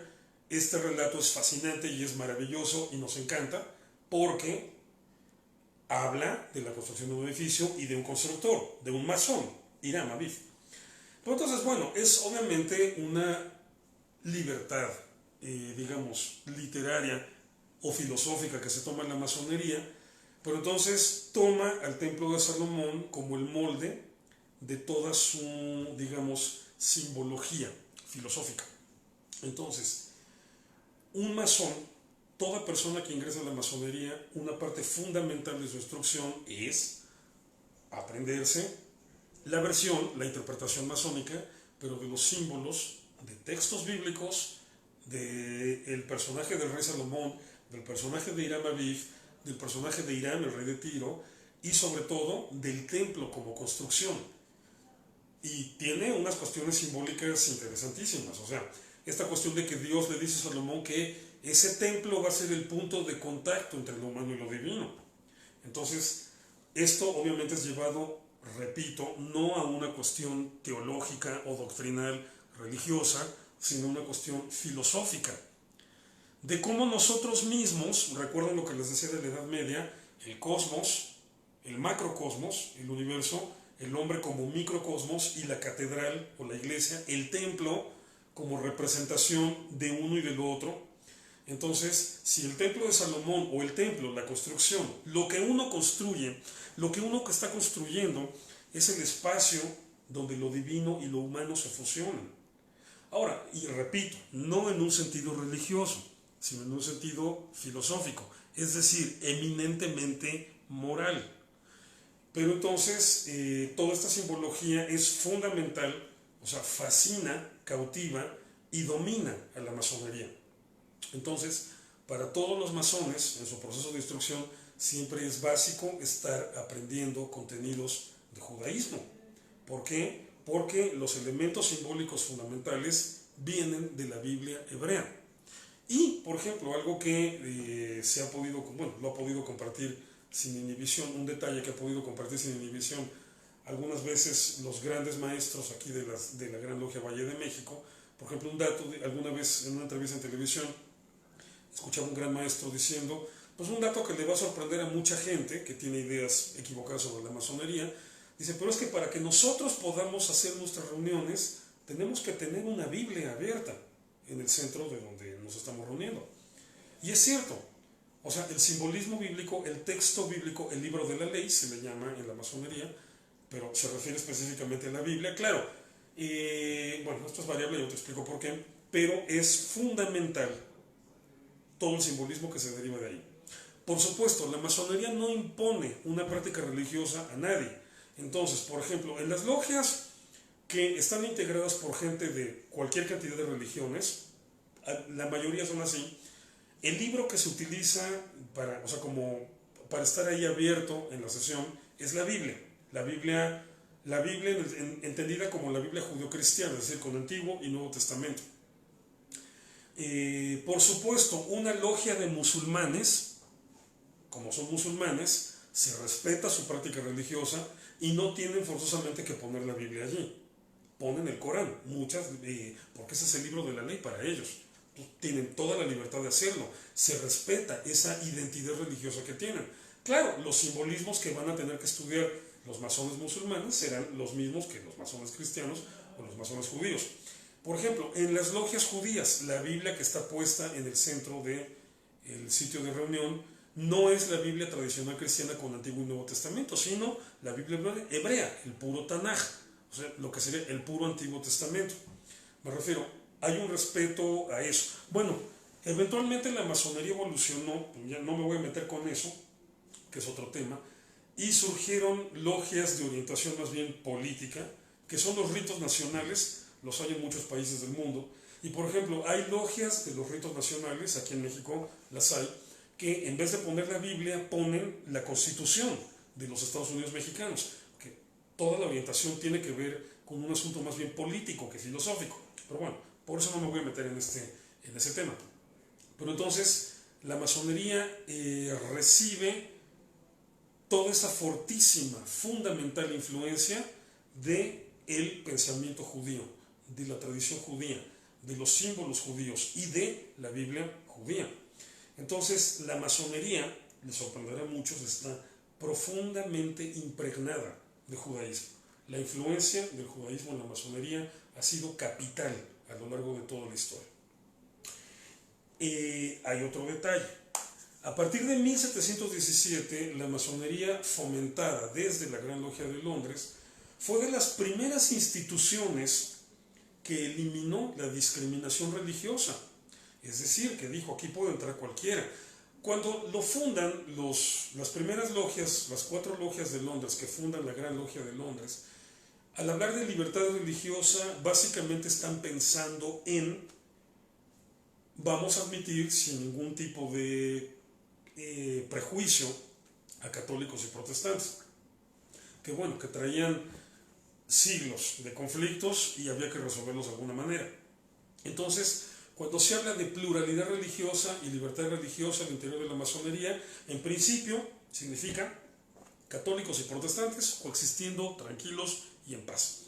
este relato es fascinante y es maravilloso y nos encanta porque habla de la construcción de un edificio y de un constructor, de un masón, Hiram Aviv. Pero entonces, bueno, es obviamente una libertad, digamos, literaria o filosófica que se toma en la masonería, pero entonces toma al templo de Salomón como el molde de toda su, digamos, simbología filosófica. Entonces, un masón, toda persona que ingresa a la masonería, una parte fundamental de su instrucción es aprenderse la versión, la interpretación masónica, pero de los símbolos, de textos bíblicos, del personaje del rey Salomón, del personaje de Hiram Aviv, del personaje de Hiram, el rey de Tiro, y sobre todo del templo como construcción. Y tiene unas cuestiones simbólicas interesantísimas. O sea, esta cuestión de que Dios le dice a Salomón que ese templo va a ser el punto de contacto entre lo humano y lo divino. Entonces, esto obviamente es llevado, repito, no a una cuestión teológica o doctrinal religiosa, sino una cuestión filosófica. De cómo nosotros mismos, recuerden lo que les decía de la Edad Media, el cosmos, el macrocosmos, el universo, el hombre como microcosmos y la catedral o la iglesia, el templo como representación de uno y del otro. Entonces, si el templo de Salomón o el templo, la construcción, lo que uno construye, lo que uno está construyendo es el espacio donde lo divino y lo humano se fusionan. Ahora, y repito, no en un sentido religioso, sino en un sentido filosófico, es decir, eminentemente moral. Pero entonces, toda esta simbología es fundamental, o sea, fascina, cautiva y domina a la masonería. Entonces, para todos los masones, en su proceso de instrucción, siempre es básico estar aprendiendo contenidos de judaísmo. ¿Por qué? Porque los elementos simbólicos fundamentales vienen de la Biblia hebrea. Y, por ejemplo, algo que se ha podido, bueno, lo ha podido compartir sin inhibición, un detalle que ha podido compartir sin inhibición algunas veces los grandes maestros aquí de la Gran Logia Valle de México. Por ejemplo, un dato, alguna vez en una entrevista en televisión, escuchaba un gran maestro diciendo, pues un dato que le va a sorprender a mucha gente que tiene ideas equivocadas sobre la masonería. Dice, pero es que para que nosotros podamos hacer nuestras reuniones, tenemos que tener una Biblia abierta. en el centro de donde nos estamos reuniendo. Y es cierto, o sea, el simbolismo bíblico, el texto bíblico, el libro de la ley, se le llama en la masonería, pero se refiere específicamente a la Biblia, claro. Bueno, esto es variable, yo te explico por qué, pero es fundamental todo el simbolismo que se deriva de ahí. Por supuesto, la masonería no impone una práctica religiosa a nadie. Entonces, por ejemplo, en las logias que están integradas por gente de cualquier cantidad de religiones, la mayoría son así, el libro que se utiliza para, o sea, como para estar ahí abierto en la sesión es la Biblia. La Biblia entendida como la Biblia judeocristiana, es decir, con Antiguo y Nuevo Testamento. Por supuesto, una logia de musulmanes, como son musulmanes, se respeta su práctica religiosa y no tienen forzosamente que poner la Biblia allí. Ponen el Corán, porque ese es el libro de la ley para ellos. Tienen toda la libertad de hacerlo. Se respeta esa identidad religiosa que tienen. Claro, los simbolismos que van a tener que estudiar los masones musulmanes serán los mismos que los masones cristianos o los masones judíos. Por ejemplo, en las logias judías, la Biblia que está puesta en el centro del sitio de reunión no es la Biblia tradicional cristiana con Antiguo y Nuevo Testamento, sino la Biblia hebrea, el puro Tanaj, o sea, lo que sería el puro Antiguo Testamento. Me refiero, hay un respeto a eso. Bueno, eventualmente la masonería evolucionó, ya no me voy a meter con eso, que es otro tema, y surgieron logias de orientación más bien política, que son los ritos nacionales, los hay en muchos países del mundo, y por ejemplo, hay logias de los ritos nacionales, aquí en México las hay, que en vez de poner la Biblia, ponen la Constitución de los Estados Unidos mexicanos, que toda la orientación tiene que ver con un asunto más bien político que filosófico, pero bueno, por eso no me voy a meter en ese tema. Pero entonces, la masonería recibe toda esa fortísima, fundamental influencia del pensamiento judío, de la tradición judía, de los símbolos judíos y de la Biblia judía. Entonces, la masonería, les sorprenderá a muchos, está profundamente impregnada de judaísmo. La influencia del judaísmo en la masonería ha sido capital a lo largo de toda la historia. Hay otro detalle. A partir de 1717, la masonería, fomentada desde la Gran Logia de Londres, fue de las primeras instituciones que eliminó la discriminación religiosa. Es decir, que dijo, aquí puede entrar cualquiera. Cuando lo fundan, las primeras logias, las 4 logias de Londres que fundan la Gran Logia de Londres, al hablar de libertad religiosa, básicamente están pensando en vamos a admitir sin ningún tipo de prejuicio a católicos y protestantes, que bueno, que traían siglos de conflictos y había que resolverlos de alguna manera. Entonces, cuando se habla de pluralidad religiosa y libertad religiosa al interior de la masonería, en principio significa católicos y protestantes coexistiendo tranquilos y en paz.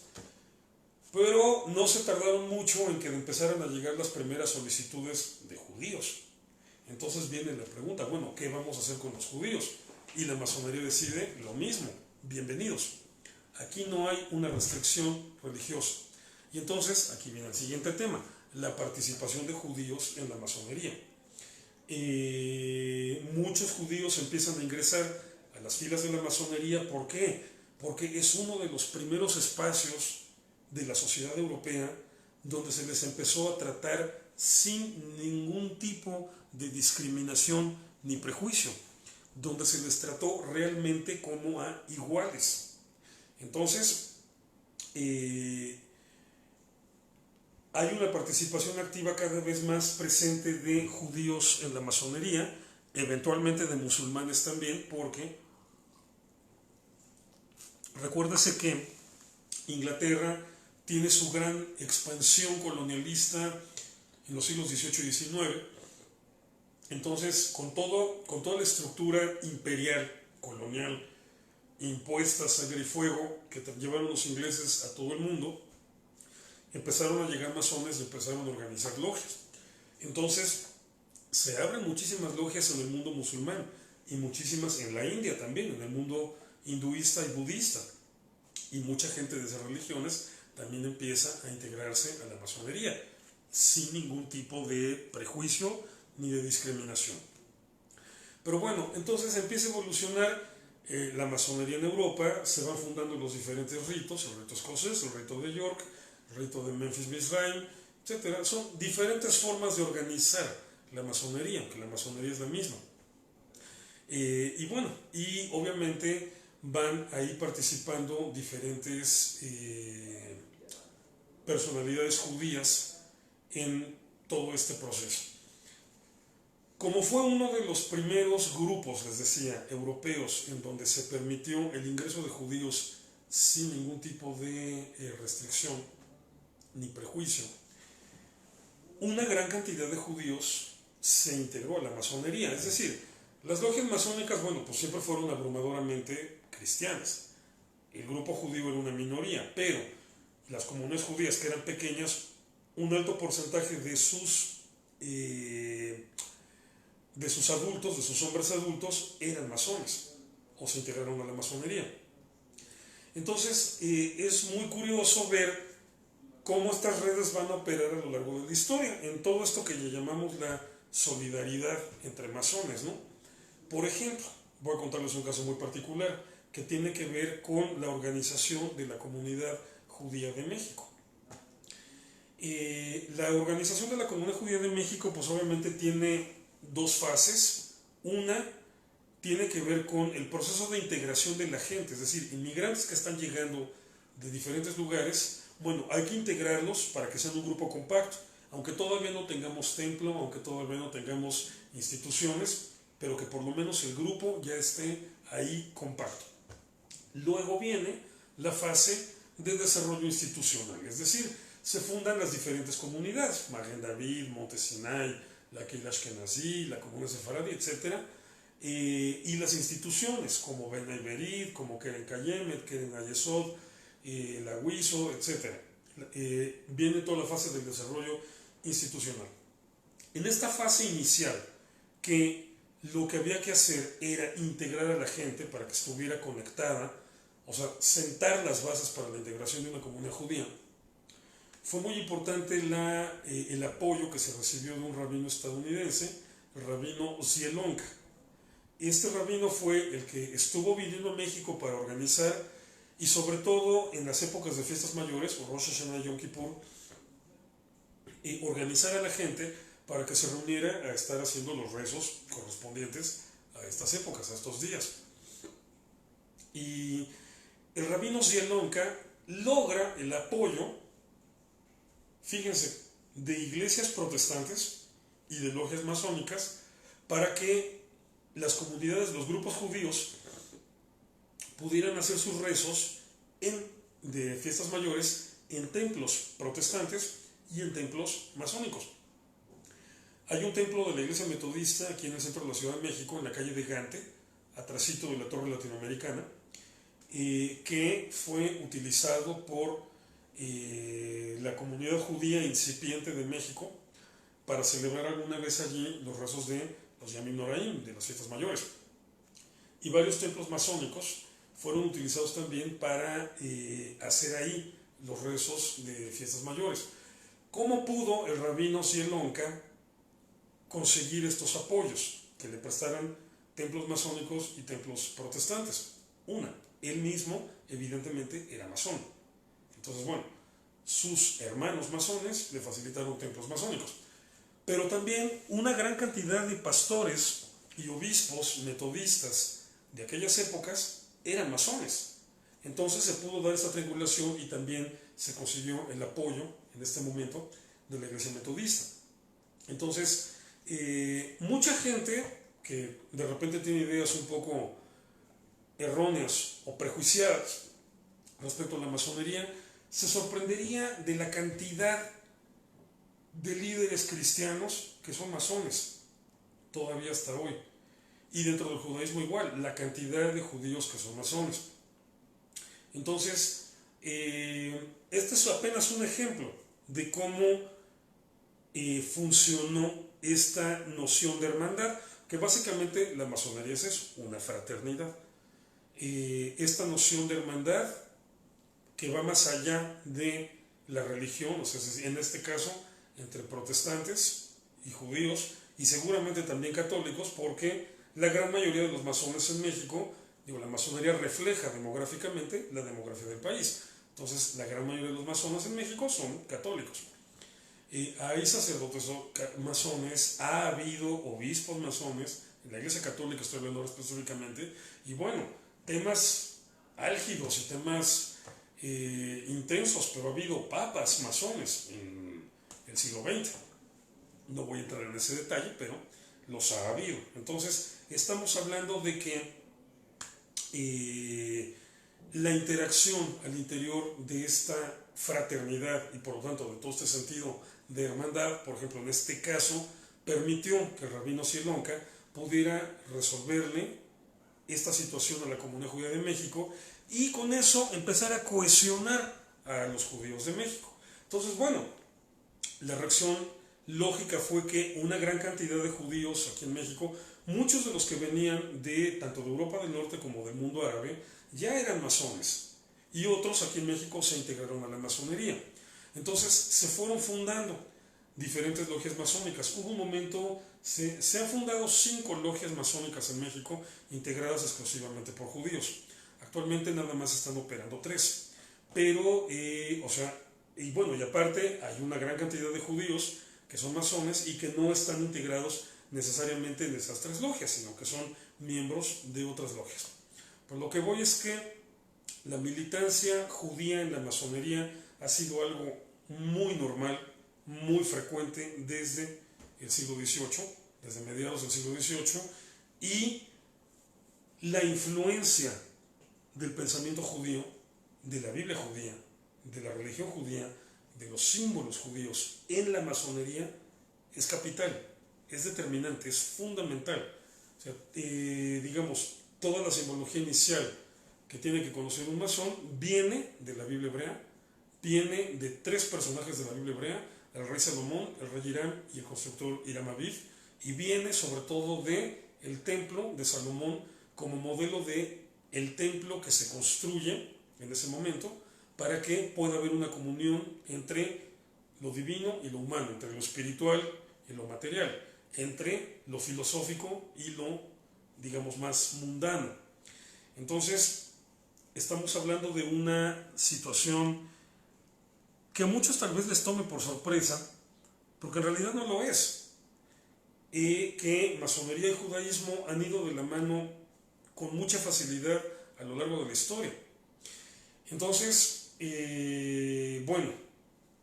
Pero no se tardaron mucho en que empezaran a llegar las primeras solicitudes de judíos. Entonces viene la pregunta, bueno, ¿qué vamos a hacer con los judíos? Y la masonería decide lo mismo, bienvenidos. Aquí no hay una restricción religiosa. Y entonces, aquí viene el siguiente tema, la participación de judíos en la masonería. Muchos judíos empiezan a ingresar a las filas de la masonería. ¿Por qué? Porque es uno de los primeros espacios de la sociedad europea donde se les empezó a tratar sin ningún tipo de discriminación ni prejuicio, donde se les trató realmente como a iguales. Entonces, hay una participación activa cada vez más presente de judíos en la masonería, eventualmente de musulmanes también, porque recuérdese que Inglaterra tiene su gran expansión colonialista en los siglos XVIII y XIX. Entonces, con toda la estructura imperial, colonial, impuesta, sangre y fuego, que llevaron los ingleses a todo el mundo, empezaron a llegar masones y empezaron a organizar logias. Entonces, se abren muchísimas logias en el mundo musulmán y muchísimas en la India también, en el mundo hinduista y budista. Y mucha gente de esas religiones también empieza a integrarse a la masonería. sin ningún tipo de prejuicio ni de discriminación. Pero bueno, entonces empieza a evolucionar la masonería en Europa, se van fundando los diferentes ritos, el rito escocés, el rito de York, el rito de Memphis Misraim, etc. Son diferentes formas de organizar la masonería, aunque la masonería es la misma. Y bueno, y obviamente van ahí participando diferentes personalidades judías en todo este proceso. Como fue uno de los primeros grupos, les decía, europeos, en donde se permitió el ingreso de judíos sin ningún tipo de restricción ni prejuicio, una gran cantidad de judíos se integró a la masonería. Es decir, las logias masónicas, bueno, pues siempre fueron abrumadoramente cristianas. El grupo judío era una minoría, pero las comunidades judías, que eran pequeñas, un alto porcentaje de sus adultos, de sus hombres adultos, eran masones o se integraron a la masonería. Entonces es muy curioso ver cómo estas redes van a operar a lo largo de la historia, en todo esto que ya llamamos la solidaridad entre masones, ¿no? Por ejemplo, voy a contarles un caso muy particular que tiene que ver con la organización de la comunidad judía de México. La organización de la comunidad judía de México, pues obviamente tiene dos fases. Una tiene que ver con el proceso de integración de la gente, es decir, inmigrantes que están llegando de diferentes lugares. Bueno, hay que integrarlos para que sean un grupo compacto, aunque todavía no tengamos templo, aunque todavía no tengamos instituciones, pero que por lo menos el grupo ya esté ahí compacto. Luego viene la fase de desarrollo institucional, es decir, se fundan las diferentes comunidades, Magen David, Monte Sinai, la Keilah Ashkenazí, la Comunidad Sefaradí, etc. Y las instituciones como Bnei Berit, como Keren Kayemet, Keren Hayesod, la WISO, etc. Viene toda la fase del desarrollo institucional. En esta fase inicial, que lo que había que hacer era integrar a la gente para que estuviera conectada, o sea, sentar las bases para la integración de una comunidad judía, fue muy importante el apoyo que se recibió de un rabino estadounidense, el rabino Ziel Onka. Este rabino fue el que estuvo viniendo a México para organizar, y sobre todo en las épocas de fiestas mayores, o Rosh Hashanah y Yom Kippur, organizar a la gente para que se reuniera a estar haciendo los rezos correspondientes a estas épocas, a estos días. Y el rabino Ziel Onka logra el apoyo, fíjense, de iglesias protestantes y de logias masónicas para que las comunidades, los grupos judíos pudieran hacer sus rezos de fiestas mayores en templos protestantes y en templos masónicos. Hay un templo de la iglesia metodista aquí en el centro de la Ciudad de México, en la calle de Gante, atrásito de la Torre Latinoamericana, que fue utilizado por la comunidad judía incipiente de México para celebrar alguna vez allí los rezos de los Yamim Noraim, de las fiestas mayores. Y varios templos masónicos fueron utilizados también para hacer ahí los rezos de fiestas mayores. ¿Cómo pudo el rabino Ziel Onka conseguir estos apoyos que le prestaran templos masónicos y templos protestantes? Una, él mismo evidentemente era masón. Entonces, bueno, sus hermanos masones le facilitaron templos masónicos. Pero también una gran cantidad de pastores y obispos metodistas de aquellas épocas eran masones. Entonces se pudo dar esta triangulación y también se consiguió el apoyo en este momento de la iglesia metodista. Entonces, mucha gente que de repente tiene ideas un poco erróneas o prejuiciadas respecto a la masonería, se sorprendería de la cantidad de líderes cristianos que son masones, todavía hasta hoy. Y dentro del judaísmo igual, la cantidad de judíos que son masones. Entonces, este es apenas un ejemplo de cómo funcionó esta noción de hermandad, que básicamente la masonería es eso, una fraternidad. Esta noción de hermandad que va más allá de la religión, o sea, en este caso entre protestantes y judíos, y seguramente también católicos, porque la gran mayoría de los masones en México, la masonería refleja demográficamente la demografía del país. Entonces, la gran mayoría de los masones en México son católicos. Hay sacerdotes masones, ha habido obispos masones, en la Iglesia Católica estoy hablando específicamente, y bueno, temas álgidos y temas intensos, pero ha habido papas masones en el siglo XX. No voy a entrar en ese detalle, pero los ha habido. Entonces, estamos hablando de que la interacción al interior de esta fraternidad y por lo tanto de todo este sentido de hermandad, por ejemplo en este caso, permitió que el rabino Cielonka pudiera resolverle esta situación a la comunidad judía de México y con eso empezar a cohesionar a los judíos de México. Entonces, bueno, la reacción lógica fue que una gran cantidad de judíos aquí en México, muchos de los que venían de tanto de Europa del Norte como del mundo árabe, ya eran masones y otros aquí en México se integraron a la masonería. Entonces se fueron fundando diferentes logias masónicas. Hubo un momento, se han fundado 5 logias masónicas en México integradas exclusivamente por judíos. Actualmente nada más están operando 3. Pero, y bueno, y aparte hay una gran cantidad de judíos que son masones y que no están integrados necesariamente en esas 3 logias, sino que son miembros de otras logias. Por lo que voy es que la militancia judía en la masonería ha sido algo muy normal, muy frecuente desde el siglo XVIII, desde mediados del siglo XVIII, y la influencia del pensamiento judío, de la Biblia judía, de la religión judía, de los símbolos judíos en la masonería es capital, es determinante, es fundamental. O sea, digamos, toda la simbología inicial que tiene que conocer un masón viene de la Biblia hebrea, viene de 3 personajes de la Biblia hebrea, el rey Salomón, el rey Hiram y el constructor Hiram Aviv, y viene sobre todo de el templo de Salomón como modelo de el templo que se construye en ese momento para que pueda haber una comunión entre lo divino y lo humano, entre lo espiritual y lo material, entre lo filosófico y lo, digamos, más mundano. Entonces, estamos hablando de una situación que a muchos tal vez les tome por sorpresa, porque en realidad no lo es, que masonería y judaísmo han ido de la mano con mucha facilidad a lo largo de la historia. Entonces, bueno,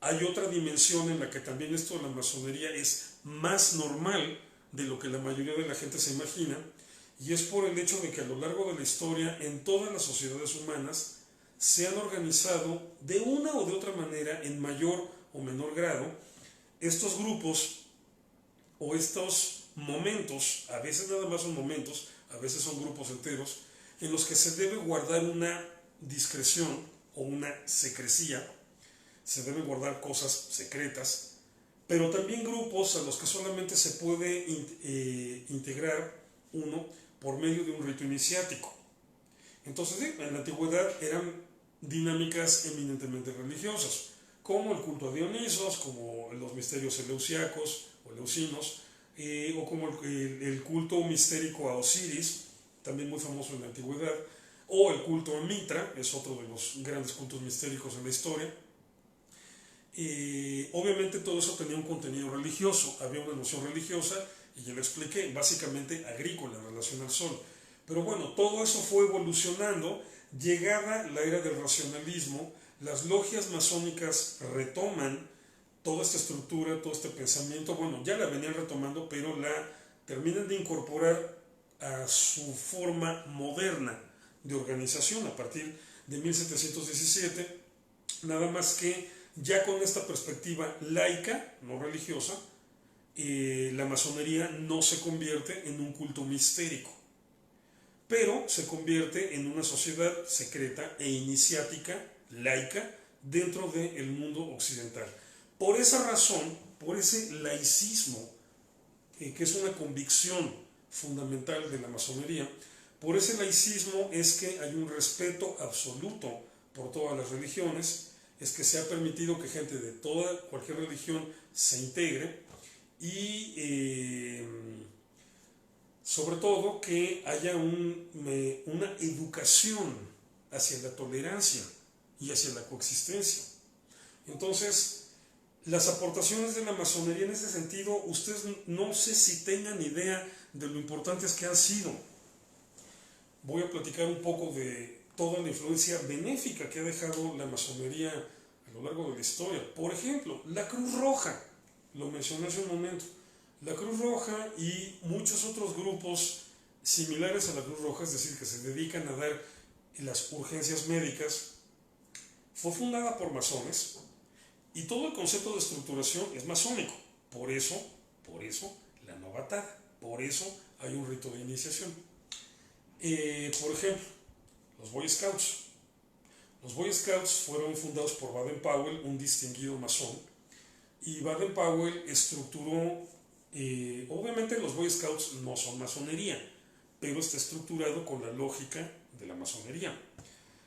hay otra dimensión en la que también esto de la masonería es más normal de lo que la mayoría de la gente se imagina, y es por el hecho de que a lo largo de la historia, en todas las sociedades humanas, se han organizado de una o de otra manera, en mayor o menor grado, estos grupos o estos momentos, a veces nada más son momentos, a veces son grupos enteros, en los que se debe guardar una discreción o una secrecía, se deben guardar cosas secretas, pero también grupos a los que solamente se puede integrar uno por medio de un rito iniciático. Entonces, en la antigüedad eran dinámicas eminentemente religiosas, como el culto a Dionisos, como los misterios eleusiacos o eleusinos, o como el culto mistérico a Osiris, también muy famoso en la antigüedad, o el culto a Mitra, es otro de los grandes cultos mistéricos en la historia. Obviamente todo eso tenía un contenido religioso, había una noción religiosa, y ya lo expliqué, básicamente agrícola en relación al sol. Pero bueno, todo eso fue evolucionando. Llegada la era del racionalismo, las logias masónicas retoman toda esta estructura, todo este pensamiento. Bueno, ya la venían retomando, pero la terminan de incorporar a su forma moderna de organización a partir de 1717, nada más que ya con esta perspectiva laica, no religiosa, la masonería no se convierte en un culto mistérico, pero se convierte en una sociedad secreta e iniciática, laica, dentro del mundo occidental. Por esa razón, por ese laicismo, que es una convicción fundamental de la masonería, por ese laicismo es que hay un respeto absoluto por todas las religiones, es que se ha permitido que gente de toda, cualquier religión se integre y sobre todo que haya una educación hacia la tolerancia y hacia la coexistencia. Entonces, las aportaciones de la masonería en ese sentido, ustedes no sé si tengan idea de lo importantes que han sido. Voy a platicar un poco de toda la influencia benéfica que ha dejado la masonería a lo largo de la historia. Por ejemplo, la Cruz Roja, lo mencioné hace un momento. La Cruz Roja y muchos otros grupos similares a la Cruz Roja, es decir, que se dedican a dar las urgencias médicas, fue fundada por masones y todo el concepto de estructuración es masónico. Por eso, la novatada, por eso hay un rito de iniciación. Por ejemplo, los Boy Scouts. Los Boy Scouts fueron fundados por Baden-Powell, un distinguido masón, y Baden-Powell estructuró, obviamente los Boy Scouts no son masonería, pero está estructurado con la lógica de la masonería.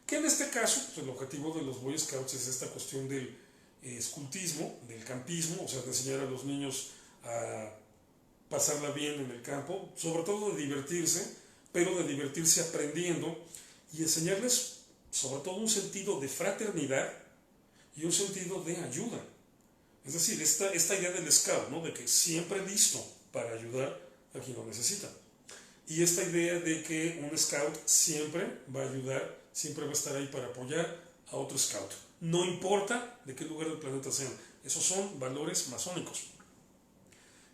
Que en este caso, pues el objetivo de los Boy Scouts es esta cuestión del escultismo, del campismo, o sea, de enseñar a los niños a pasarla bien en el campo, sobre todo de divertirse, pero de divertirse aprendiendo y enseñarles sobre todo un sentido de fraternidad y un sentido de ayuda. Es decir, esta idea del scout, ¿no? De que siempre listo para ayudar a quien lo necesita. Y esta idea de que un scout siempre va a ayudar, siempre va a estar ahí para apoyar a otro scout. No importa de qué lugar del planeta sean. Esos son valores masónicos.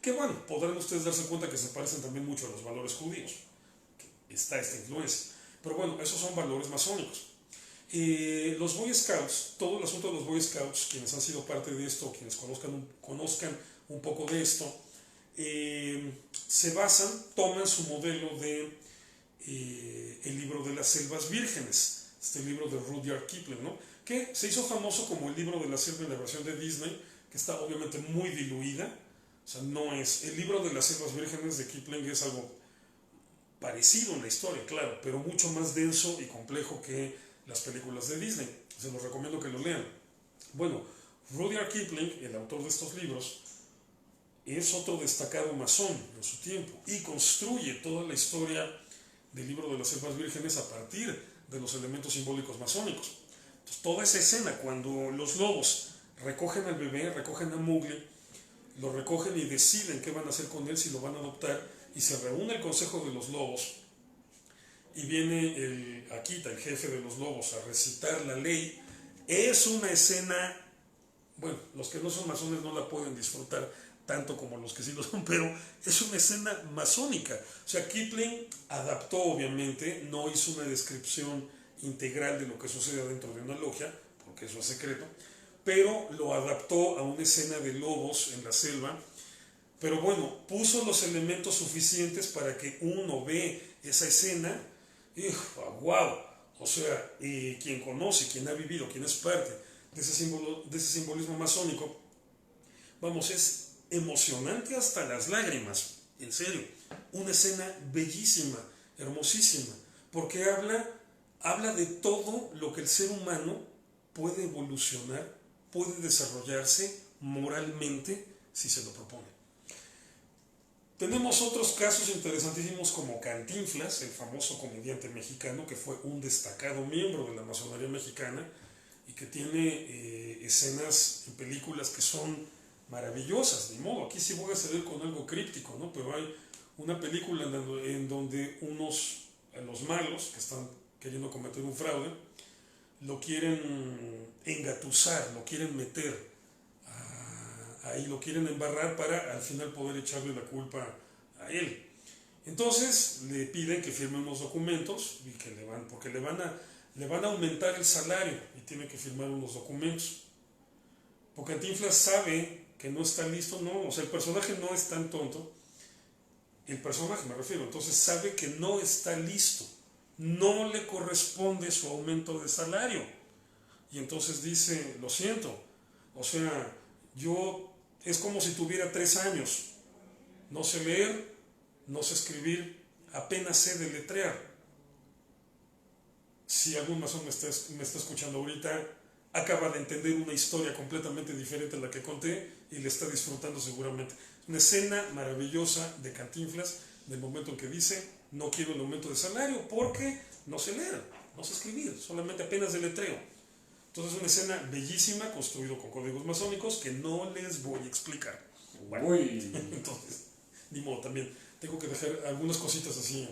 Que bueno, podrán ustedes darse cuenta que se parecen también mucho a los valores judíos. Está esta influencia. Pero bueno, esos son valores masónicos. Los Boy Scouts, todo el asunto de los Boy Scouts, quienes han sido parte de esto, quienes conozcan un poco de esto, se basan, toman su modelo de el libro de las selvas vírgenes, este libro de Rudyard Kipling, ¿no? Que se hizo famoso como el libro de la selva en la versión de Disney, que está obviamente muy diluida. O sea, no es el libro de las selvas vírgenes de Kipling, es algo parecido en la historia, claro, pero mucho más denso y complejo que las películas de Disney. Se los recomiendo que lo lean. Bueno, Rudyard Kipling, el autor de estos libros, es otro destacado masón en su tiempo y construye toda la historia del libro de las selvas vírgenes a partir de los elementos simbólicos masónicos. Entonces, toda esa escena, cuando los lobos recogen al bebé, recogen a Mowgli, lo recogen y deciden qué van a hacer con él, si lo van a adoptar, y se reúne el consejo de los lobos, y viene el Akita, el jefe de los lobos, a recitar la ley. Es una escena, bueno, los que no son masones no la pueden disfrutar tanto como los que sí lo son, pero es una escena masónica. O sea, Kipling adaptó, obviamente, no hizo una descripción integral de lo que sucede dentro de una logia, porque eso es secreto, pero lo adaptó a una escena de lobos en la selva. Pero bueno, puso los elementos suficientes para que uno ve esa escena y wow, o sea, quien conoce, quien ha vivido, quien es parte de ese simbolismo masónico, vamos, es emocionante hasta las lágrimas, en serio, una escena bellísima, hermosísima, porque habla de todo lo que el ser humano puede evolucionar, puede desarrollarse moralmente si se lo propone. Tenemos otros casos interesantísimos como Cantinflas, el famoso comediante mexicano que fue un destacado miembro de la masonería mexicana y que tiene escenas en películas que son maravillosas. Ni modo, aquí sí voy a salir con algo críptico, ¿no? Pero hay una película en donde los malos que están queriendo cometer un fraude lo quieren engatusar, lo quieren meter ahí, lo quieren embarrar para al final poder echarle la culpa a él. Entonces le piden que firme unos documentos y que porque le van a aumentar el salario y tiene que firmar unos documentos. Porque Cantinflas sabe que no está listo, no, o sea, el personaje no es tan tonto, el personaje me refiero, entonces sabe que no está listo, no le corresponde su aumento de salario. Y entonces dice, lo siento, o sea, es como si tuviera 3 años, no sé leer, no sé escribir, apenas sé deletrear. Si algún masón me está escuchando ahorita, acaba de entender una historia completamente diferente a la que conté y le está disfrutando seguramente. Una escena maravillosa de Cantinflas, del momento en que dice, no quiero el aumento de salario porque no sé leer, no sé escribir, solamente apenas deletreo. Entonces es una escena bellísima, construido con códigos masónicos que no les voy a explicar. Bueno, Uy. entonces, ni modo, también tengo que dejar algunas cositas así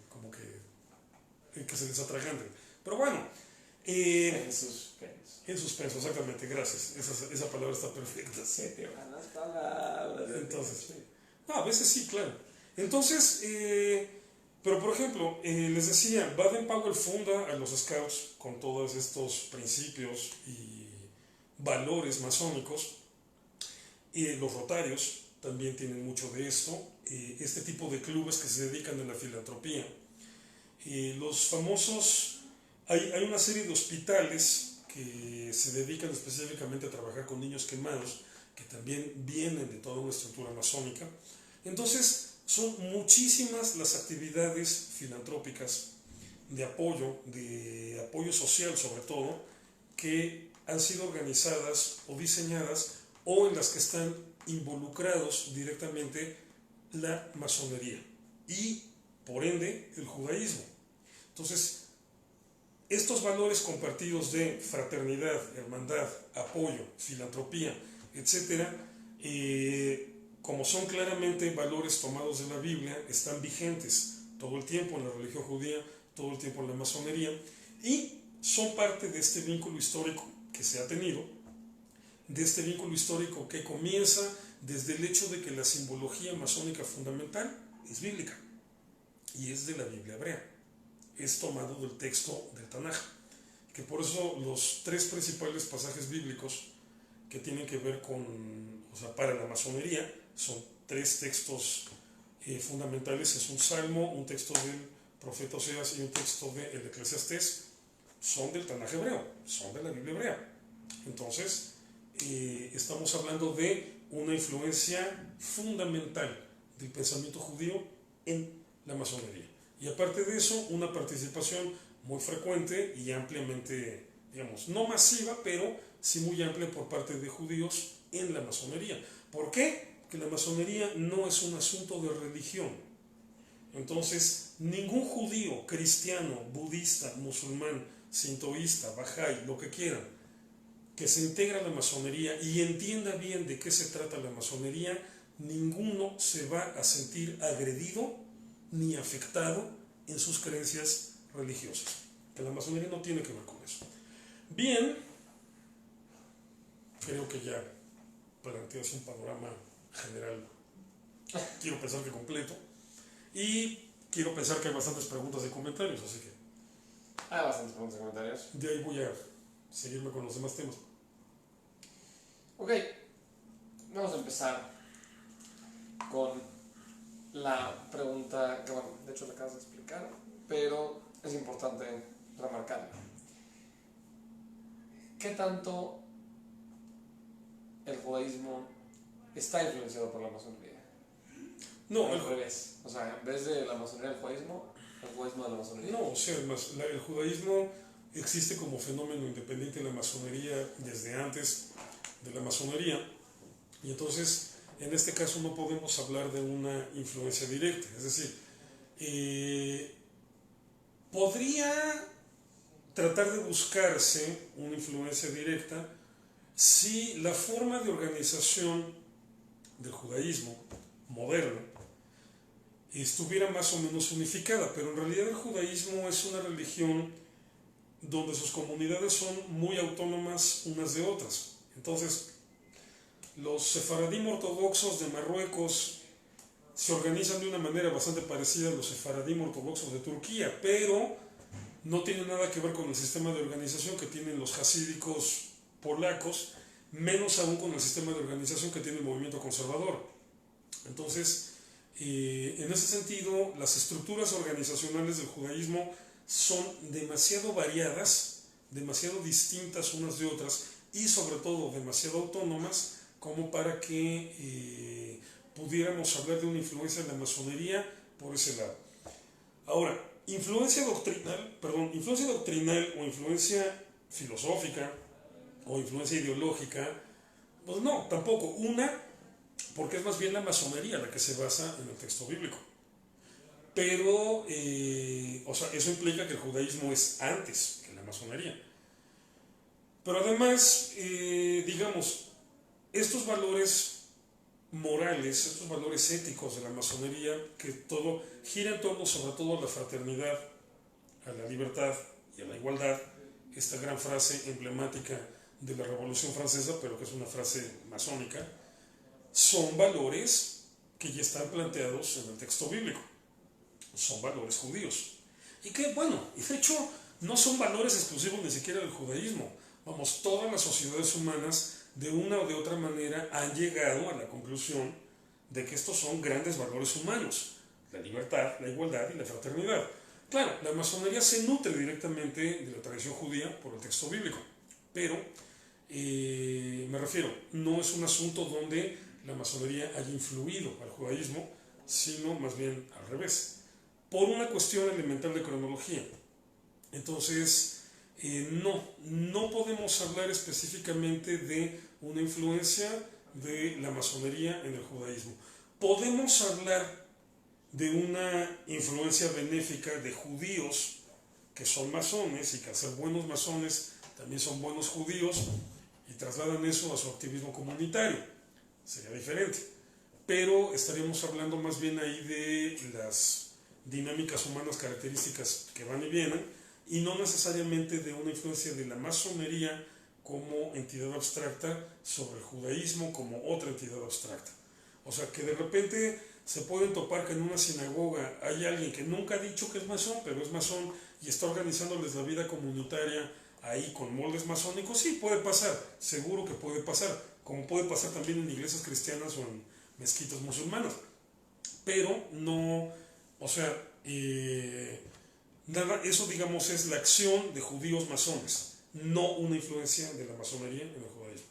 como que se les atraganten. Pero bueno, En suspenso. en suspenso, exactamente, gracias. Esa palabra está perfecta. Se te van las palabras. Entonces, no, a veces sí, claro. Entonces, pero por ejemplo, les decía, Baden-Powell funda a los Scouts con todos estos principios y valores masónicos. Los Rotarios también tienen mucho de esto. Este tipo de clubes que se dedican a la filantropía. Los famosos, hay una serie de hospitales que se dedican específicamente a trabajar con niños quemados, que también vienen de toda una estructura masónica. Entonces, son muchísimas las actividades filantrópicas de apoyo social sobre todo, que han sido organizadas o diseñadas o en las que están involucrados directamente la masonería y, por ende, el judaísmo. Entonces, estos valores compartidos de fraternidad, hermandad, apoyo, filantropía, etc., como son claramente valores tomados de la Biblia, están vigentes todo el tiempo en la religión judía, todo el tiempo en la masonería, y son parte de este vínculo histórico que se ha tenido, de este vínculo histórico que comienza desde el hecho de que la simbología masónica fundamental es bíblica, y es de la Biblia hebrea. Es tomado del texto del Tanaj, que por eso los tres principales pasajes bíblicos que tienen que ver para la masonería, son tres textos fundamentales, es un salmo, un texto del profeta Oseas y un texto del Eclesiastés, son del Tanaj hebreo, son de la Biblia hebrea. Entonces, estamos hablando de una influencia fundamental del pensamiento judío en la masonería. Y aparte de eso, una participación muy frecuente y ampliamente, digamos, no masiva, pero sí muy amplia por parte de judíos en la masonería. ¿Por qué? Porque la masonería no es un asunto de religión. Entonces, ningún judío, cristiano, budista, musulmán, sintoísta, bahá'í, lo que quieran, que se integra a la masonería y entienda bien de qué se trata la masonería, ninguno se va a sentir agredido ni afectado en sus creencias religiosas. Que la masonería no tiene que ver con eso. Bien, creo que ya planteé un panorama general, quiero pensar que completo, y quiero pensar que hay bastantes preguntas y comentarios, así que Hay bastantes preguntas y comentarios. de ahí voy a seguirme con los demás temas. Ok, vamos a empezar con la pregunta que, bueno, de hecho la acabas de explicar, pero es importante remarcarla. ¿Qué tanto el judaísmo está influenciado por la masonería? No, Al revés. O sea, en vez de la masonería del judaísmo, el judaísmo de la masonería. no, o sea, el judaísmo existe como fenómeno independiente de la masonería desde antes de la masonería, y entonces en este caso no podemos hablar de una influencia directa, es decir, podría tratar de buscarse una influencia directa si la forma de organización del judaísmo moderno estuviera más o menos unificada, pero en realidad el judaísmo es una religión donde sus comunidades son muy autónomas unas de otras. Entonces, los sefaradim ortodoxos de Marruecos se organizan de una manera bastante parecida a los sefaradim ortodoxos de Turquía, pero no tiene nada que ver con el sistema de organización que tienen los hasídicos polacos, menos aún con el sistema de organización que tiene el movimiento conservador. Entonces, en ese sentido, las estructuras organizacionales del judaísmo son demasiado variadas, demasiado distintas unas de otras y sobre todo demasiado autónomas como para que pudiéramos hablar de una influencia de la masonería por ese lado. Ahora, influencia doctrinal o influencia filosófica o influencia ideológica, pues no, tampoco. Una, porque es más bien la masonería la que se basa en el texto bíblico. Pero, o sea, eso implica que el judaísmo es antes que la masonería. Pero además, digamos, estos valores morales, estos valores éticos de la masonería, que todo gira en torno sobre todo a la fraternidad, a la libertad y a la igualdad, esta gran frase emblemática de la Revolución Francesa, pero que es una frase masónica, son valores que ya están planteados en el texto bíblico, son valores judíos. Y que, bueno, y de hecho no son valores exclusivos ni siquiera del judaísmo. Vamos, todas las sociedades humanas de una o de otra manera han llegado a la conclusión de que estos son grandes valores humanos: la libertad, la igualdad y la fraternidad. Claro, la masonería se nutre directamente de la tradición judía por el texto bíblico, pero me refiero, no es un asunto donde la masonería haya influido al judaísmo, sino más bien al revés, por una cuestión elemental de cronología. Entonces, no podemos hablar específicamente de una influencia de la masonería en el judaísmo. Podemos hablar de una influencia benéfica de judíos que son masones y que al ser buenos masones también son buenos judíos y trasladan eso a su activismo comunitario. Sería diferente. Pero estaríamos hablando más bien ahí de las dinámicas humanas características que van y vienen, y no necesariamente de una influencia de la masonería como entidad abstracta sobre el judaísmo como otra entidad abstracta. O sea, que de repente se pueden topar que en una sinagoga hay alguien que nunca ha dicho que es masón, pero es masón y está organizándoles la vida comunitaria ahí con moldes masónicos. Sí, puede pasar, seguro que puede pasar, como puede pasar también en iglesias cristianas o en mezquitas musulmanas. Pero no, o sea, nada, eso digamos es la acción de judíos masones, no una influencia de la masonería en el judaísmo.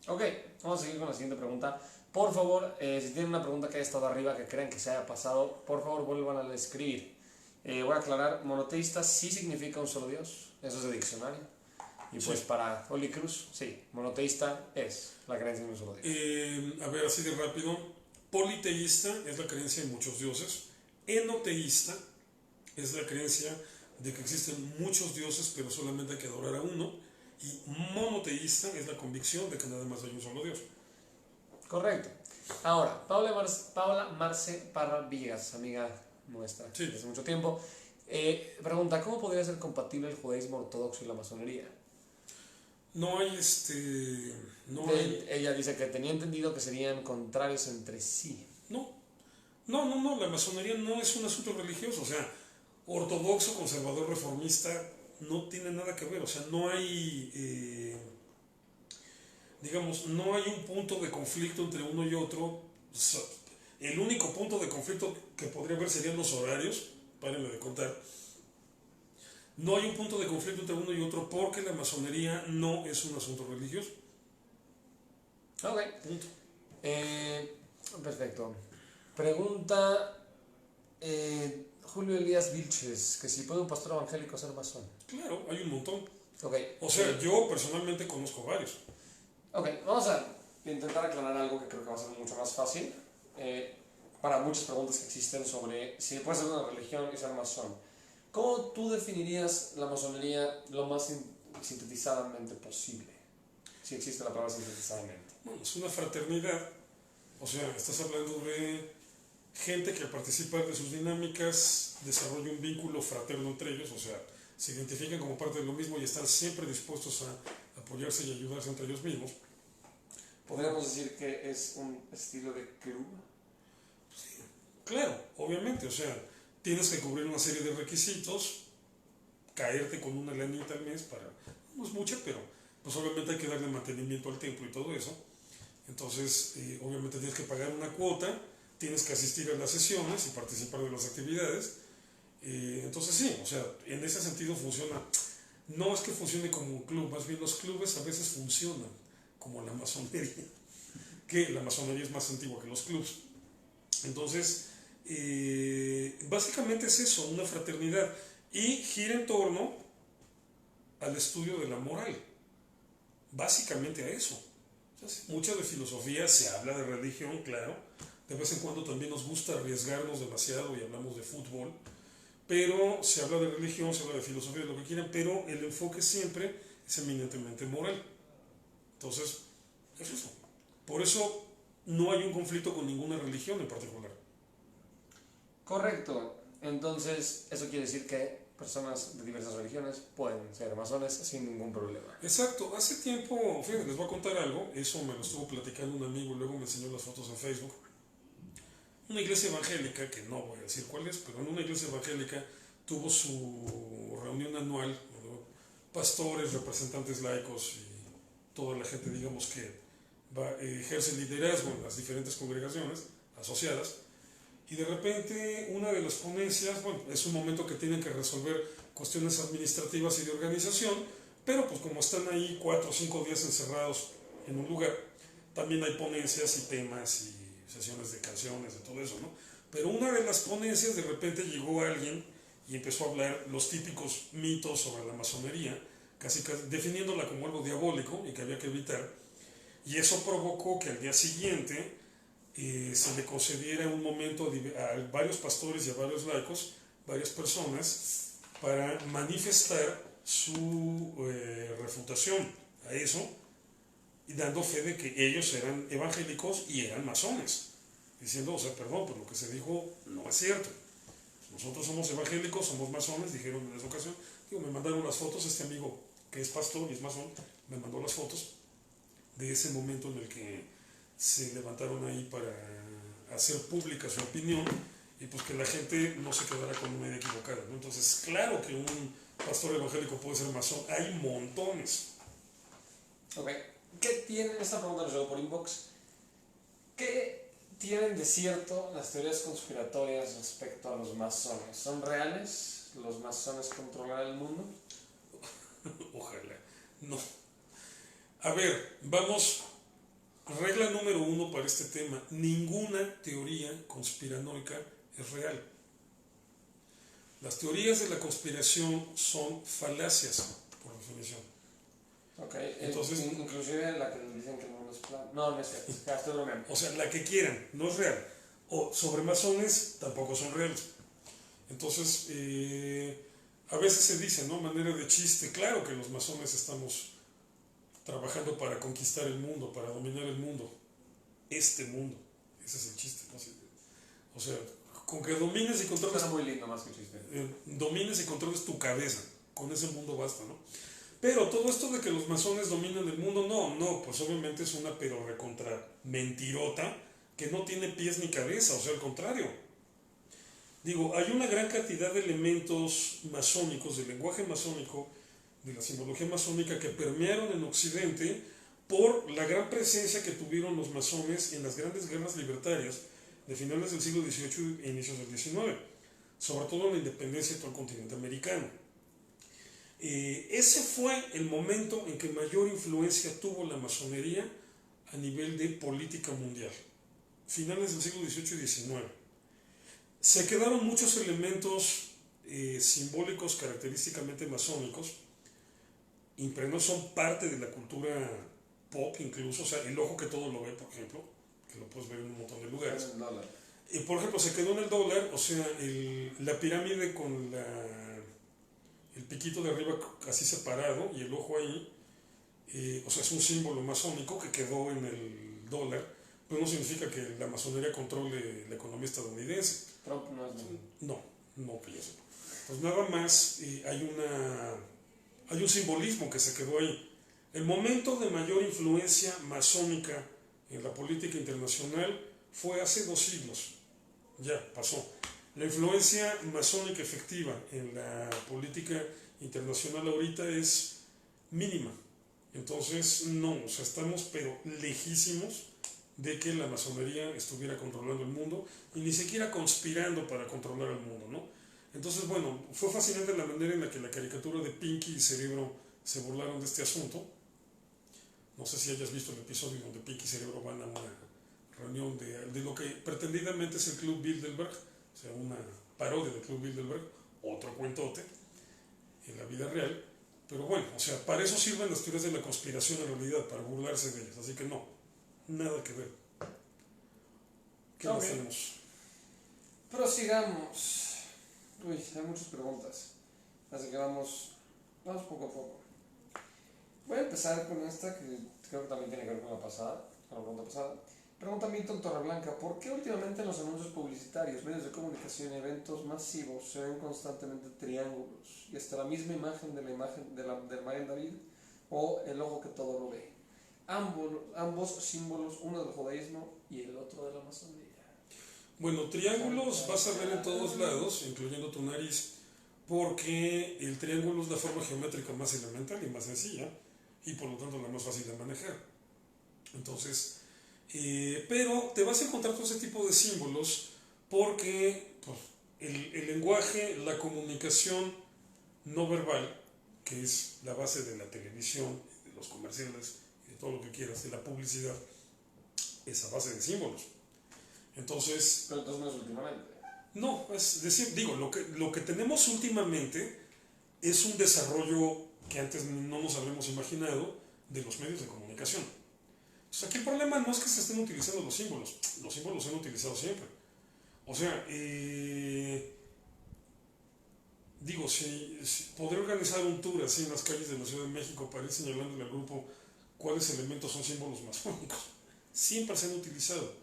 Ok, vamos a seguir con la siguiente pregunta. Por favor, si tienen una pregunta que haya estado arriba que crean que se haya pasado, por favor vuelvan a escribir. Voy a aclarar, monoteísta sí significa un solo Dios, eso es de diccionario. Y pues sí, para Oli Cruz, sí, monoteísta es la creencia en un solo Dios. A ver, así de rápido, politeísta es la creencia en muchos dioses, enoteísta es la creencia de que existen muchos dioses pero solamente hay que adorar a uno, y monoteísta es la convicción de que nada más hay un solo Dios. Correcto. Ahora, Paula Marce Parra Villegas, amiga nuestra sí, desde mucho tiempo, pregunta, ¿cómo podría ser compatible el judaísmo ortodoxo y la masonería? No hay Ella dice que tenía entendido que serían contrarios entre sí. No, la masonería no es un asunto religioso, o sea, ortodoxo, conservador, reformista, no tiene nada que ver, o sea, no hay, digamos, no hay un punto de conflicto entre uno y otro. O sea, el único punto de conflicto que podría haber serían los horarios, párenme de contar. No hay un punto de conflicto entre uno y otro porque la masonería no es un asunto religioso. Ok. Punto. Perfecto. Pregunta Julio Elías Vilches, que si puede un pastor evangélico ser masón. Claro, hay un montón. Okay. O sea, yo personalmente conozco varios. Ok, vamos a intentar aclarar algo que creo que va a ser mucho más fácil para muchas preguntas que existen sobre si puede ser una religión y ser masón. ¿Cómo tú definirías la masonería lo más sintetizadamente posible? Si existe la palabra sintetizadamente. Bueno, es una fraternidad. O sea, estás hablando de gente que al participar de sus dinámicas desarrolla un vínculo fraterno entre ellos, o sea, se identifican como parte de lo mismo y están siempre dispuestos a apoyarse y ayudarse entre ellos mismos. ¿Podríamos decir que es un estilo de club? Sí, claro, obviamente, o sea, tienes que cubrir una serie de requisitos, caerte con una lanita al mes para, no es mucha, pero pues obviamente hay que darle mantenimiento al templo y todo eso. Entonces, obviamente tienes que pagar una cuota, tienes que asistir a las sesiones y participar de las actividades. Entonces sí, o sea, en ese sentido funciona. No es que funcione como un club, más bien los clubes a veces funcionan como la masonería, que la masonería es más antigua que los clubes. Entonces, Básicamente es eso, una fraternidad. Y gira en torno al estudio de la moral. Básicamente a eso. Mucha de filosofía, se habla de religión, claro. De vez en cuando también nos gusta arriesgarnos demasiado y hablamos de fútbol. Pero se habla de religión, se habla de filosofía, de lo que quieran, pero el enfoque siempre es eminentemente moral. Entonces, es eso. Por eso no hay un conflicto con ninguna religión en particular. Correcto. Entonces, eso quiere decir que personas de diversas religiones pueden ser masones sin ningún problema. Exacto. Hace tiempo, fíjense, les voy a contar algo. Eso me lo estuvo platicando un amigo y luego me enseñó las fotos en Facebook. Una iglesia evangélica, que no voy a decir cuál es, pero en una iglesia evangélica tuvo su reunión anual, ¿no? Pastores, representantes laicos y toda la gente, digamos, que ejerce liderazgo en las diferentes congregaciones asociadas. Y de repente una de las ponencias, bueno, es un momento que tienen que resolver cuestiones administrativas y de organización, pero pues como están ahí 4 o 5 días encerrados en un lugar, también hay ponencias y temas y sesiones de canciones, de todo eso, ¿no? Pero una de las ponencias de repente llegó alguien y empezó a hablar los típicos mitos sobre la masonería, casi definiéndola como algo diabólico y que había que evitar, y eso provocó que al día siguiente se le concediera un momento a varios pastores y a varios laicos, varias personas, para manifestar su refutación a eso, y dando fe de que ellos eran evangélicos y eran masones, diciendo, o sea, perdón, pero lo que se dijo no es cierto. Nosotros somos evangélicos, somos masones, dijeron en esa ocasión. Digo, me mandaron las fotos, este amigo que es pastor y es masón, me mandó las fotos de ese momento en el que se levantaron ahí para hacer pública su opinión y pues que la gente no se quedara con una idea equivocada, ¿no? Entonces, claro que un pastor evangélico puede ser masón, hay montones. Ok. ¿Qué tienen, esta pregunta nos llegó por inbox, qué tienen de cierto las teorías conspiratorias respecto a los masones? ¿Son reales? ¿Los masones controlarán el mundo? Ojalá, no. A ver, vamos, regla número 1 para este tema, ninguna teoría conspiranoica es real. Las teorías de la conspiración son falacias, por definición. Ok, entonces, inclusive la que dicen que el mundo es plano. No, no es cierto, ya estoy bromeando. O sea, la que quieran, no es real. O sobre masones, tampoco son reales. Entonces, a veces se dice, ¿no? Manera de chiste, claro que los masones estamos trabajando para conquistar el mundo, para dominar el mundo. Este mundo. Ese es el chiste, ¿no? O sea, con que domines y controles... Suena muy lindo más que chiste. Domines y controles tu cabeza. Con ese mundo basta, ¿no? Pero todo esto de que los masones dominan el mundo, no, pues obviamente es una pero recontra mentirota que no tiene pies ni cabeza, o sea, al contrario. Digo, hay una gran cantidad de elementos masónicos, del lenguaje masónico, de la simbología masónica que permearon en Occidente por la gran presencia que tuvieron los masones en las grandes guerras libertarias de finales del siglo XVIII e inicios del XIX, sobre todo en la independencia de todo el continente americano. Ese fue el momento en que mayor influencia tuvo la masonería a nivel de política mundial, finales del siglo XVIII y XIX. Se quedaron muchos elementos simbólicos característicamente masónicos, impregnados, son parte de la cultura pop incluso, o sea, el ojo que todo lo ve, por ejemplo, que lo puedes ver en un montón de lugares. Por ejemplo, se quedó en el dólar, o sea, la pirámide con el piquito de arriba así separado y el ojo ahí, o sea, es un símbolo masónico que quedó en el dólar, pero no significa que la masonería controle la economía estadounidense. Trump no es... No que yo sepa. Pues nada más hay un simbolismo que se quedó ahí. El momento de mayor influencia masónica en la política internacional fue hace 2 siglos. Ya pasó. La influencia masónica efectiva en la política internacional ahorita es mínima. Entonces, no, o sea, estamos pero lejísimos de que la masonería estuviera controlando el mundo y ni siquiera conspirando para controlar el mundo, ¿no? Entonces, bueno, fue fascinante la manera en la que la caricatura de Pinky y Cerebro se burlaron de este asunto. No sé si hayas visto el episodio donde Pinky y Cerebro van a una reunión de lo que pretendidamente es el Club Bilderberg, o sea, una parodia de Club Bilderberg, otro cuentote en la vida real. Pero bueno, o sea, para eso sirven las teorías de la conspiración en realidad, para burlarse de ellas. Así que no, nada que ver. ¿Qué más tenemos? Prosigamos. Uy, hay muchas preguntas. Así que vamos poco a poco. Voy a empezar con esta que creo que también tiene que ver con la pasada, con la pregunta pasada. Pregunta Milton Torreblanca: ¿por qué últimamente en los anuncios publicitarios, medios de comunicación y eventos masivos se ven constantemente triángulos y hasta la misma imagen de del Magen David o el ojo que todo lo ve? Ambos símbolos, uno del judaísmo y el otro de la masonería. Bueno, triángulos vas a ver en todos lados, incluyendo tu nariz, porque el triángulo es la forma geométrica más elemental y más sencilla, y por lo tanto la más fácil de manejar. Entonces, pero te vas a encontrar todo ese tipo de símbolos porque pues, el lenguaje, la comunicación no verbal, que es la base de la televisión, de los comerciales, de todo lo que quieras, de la publicidad, es a base de símbolos. Entonces... Pero entonces no es últimamente. No, es decir, digo, lo que tenemos últimamente es un desarrollo que antes no nos habíamos imaginado de los medios de comunicación. Entonces aquí el problema no es que se estén utilizando los símbolos se han utilizado siempre. O sea, digo, si poder organizar un tour así en las calles de la Ciudad de México para ir señalándole al grupo cuáles elementos son símbolos masónicos, siempre se han utilizado.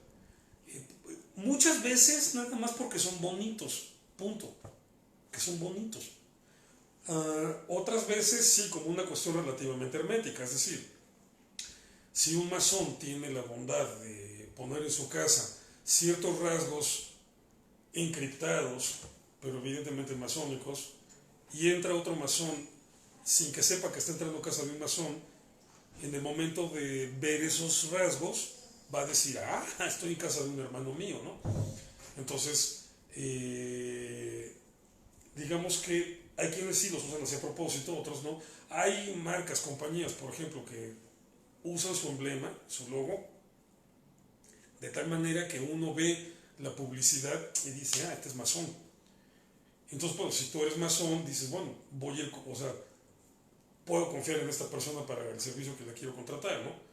Muchas veces nada más porque son bonitos, punto, que son bonitos. Otras veces sí como una cuestión relativamente hermética, es decir, si un masón tiene la bondad de poner en su casa ciertos rasgos encriptados, pero evidentemente masónicos, y entra otro masón sin que sepa que está entrando a casa de un masón, en el momento de ver esos rasgos, va a decir, estoy en casa de un hermano mío, ¿no? Entonces, digamos que hay quienes sí los usan así a propósito, otros no. Hay marcas, compañías, por ejemplo, que usan su emblema, su logo, de tal manera que uno ve la publicidad y dice, este es masón. Entonces, bueno, si tú eres masón, dices, bueno, puedo confiar en esta persona para el servicio que le quiero contratar, ¿no?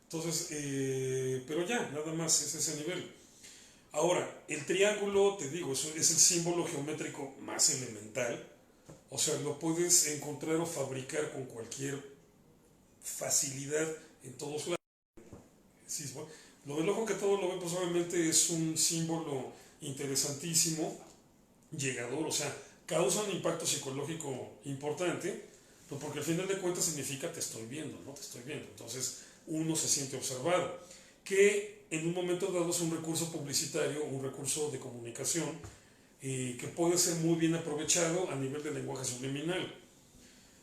Entonces, pero ya, nada más es ese nivel. Ahora, el triángulo, te digo, es el símbolo geométrico más elemental. O sea, lo puedes encontrar o fabricar con cualquier facilidad en todos lados. Sí, bueno, lo del ojo que todo lo ve, pues obviamente es un símbolo interesantísimo, llegador, o sea, causa un impacto psicológico importante, pues porque al final de cuentas significa te estoy viendo, ¿no? Te estoy viendo. Entonces, uno se siente observado, que en un momento dado es un recurso publicitario, un recurso de comunicación que puede ser muy bien aprovechado a nivel de lenguaje subliminal.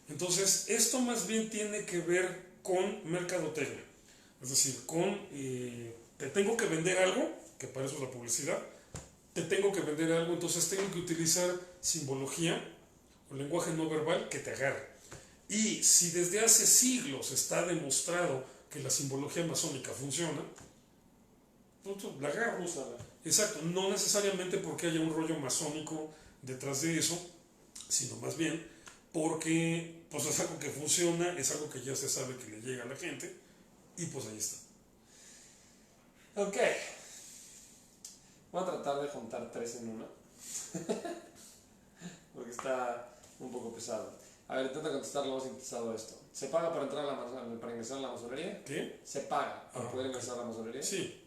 Entonces, esto más bien tiene que ver con mercadotecnia, es decir, con te tengo que vender algo, que para eso es la publicidad, te tengo que vender algo, entonces tengo que utilizar simbología o lenguaje no verbal que te agarre. Y si desde hace siglos está demostrado que la simbología masónica funciona, la agarro. Exacto, no necesariamente porque haya un rollo masónico detrás de eso, sino más bien porque pues es algo que funciona, es algo que ya se sabe que le llega a la gente, y pues ahí está. Ok. Voy a tratar de juntar tres en una. Porque está un poco pesado. A ver, intenta contestar lo más interesado a esto. ¿Se paga para ingresar a la masonería? ¿Qué? ¿Se paga para poder ingresar a la masonería? Sí.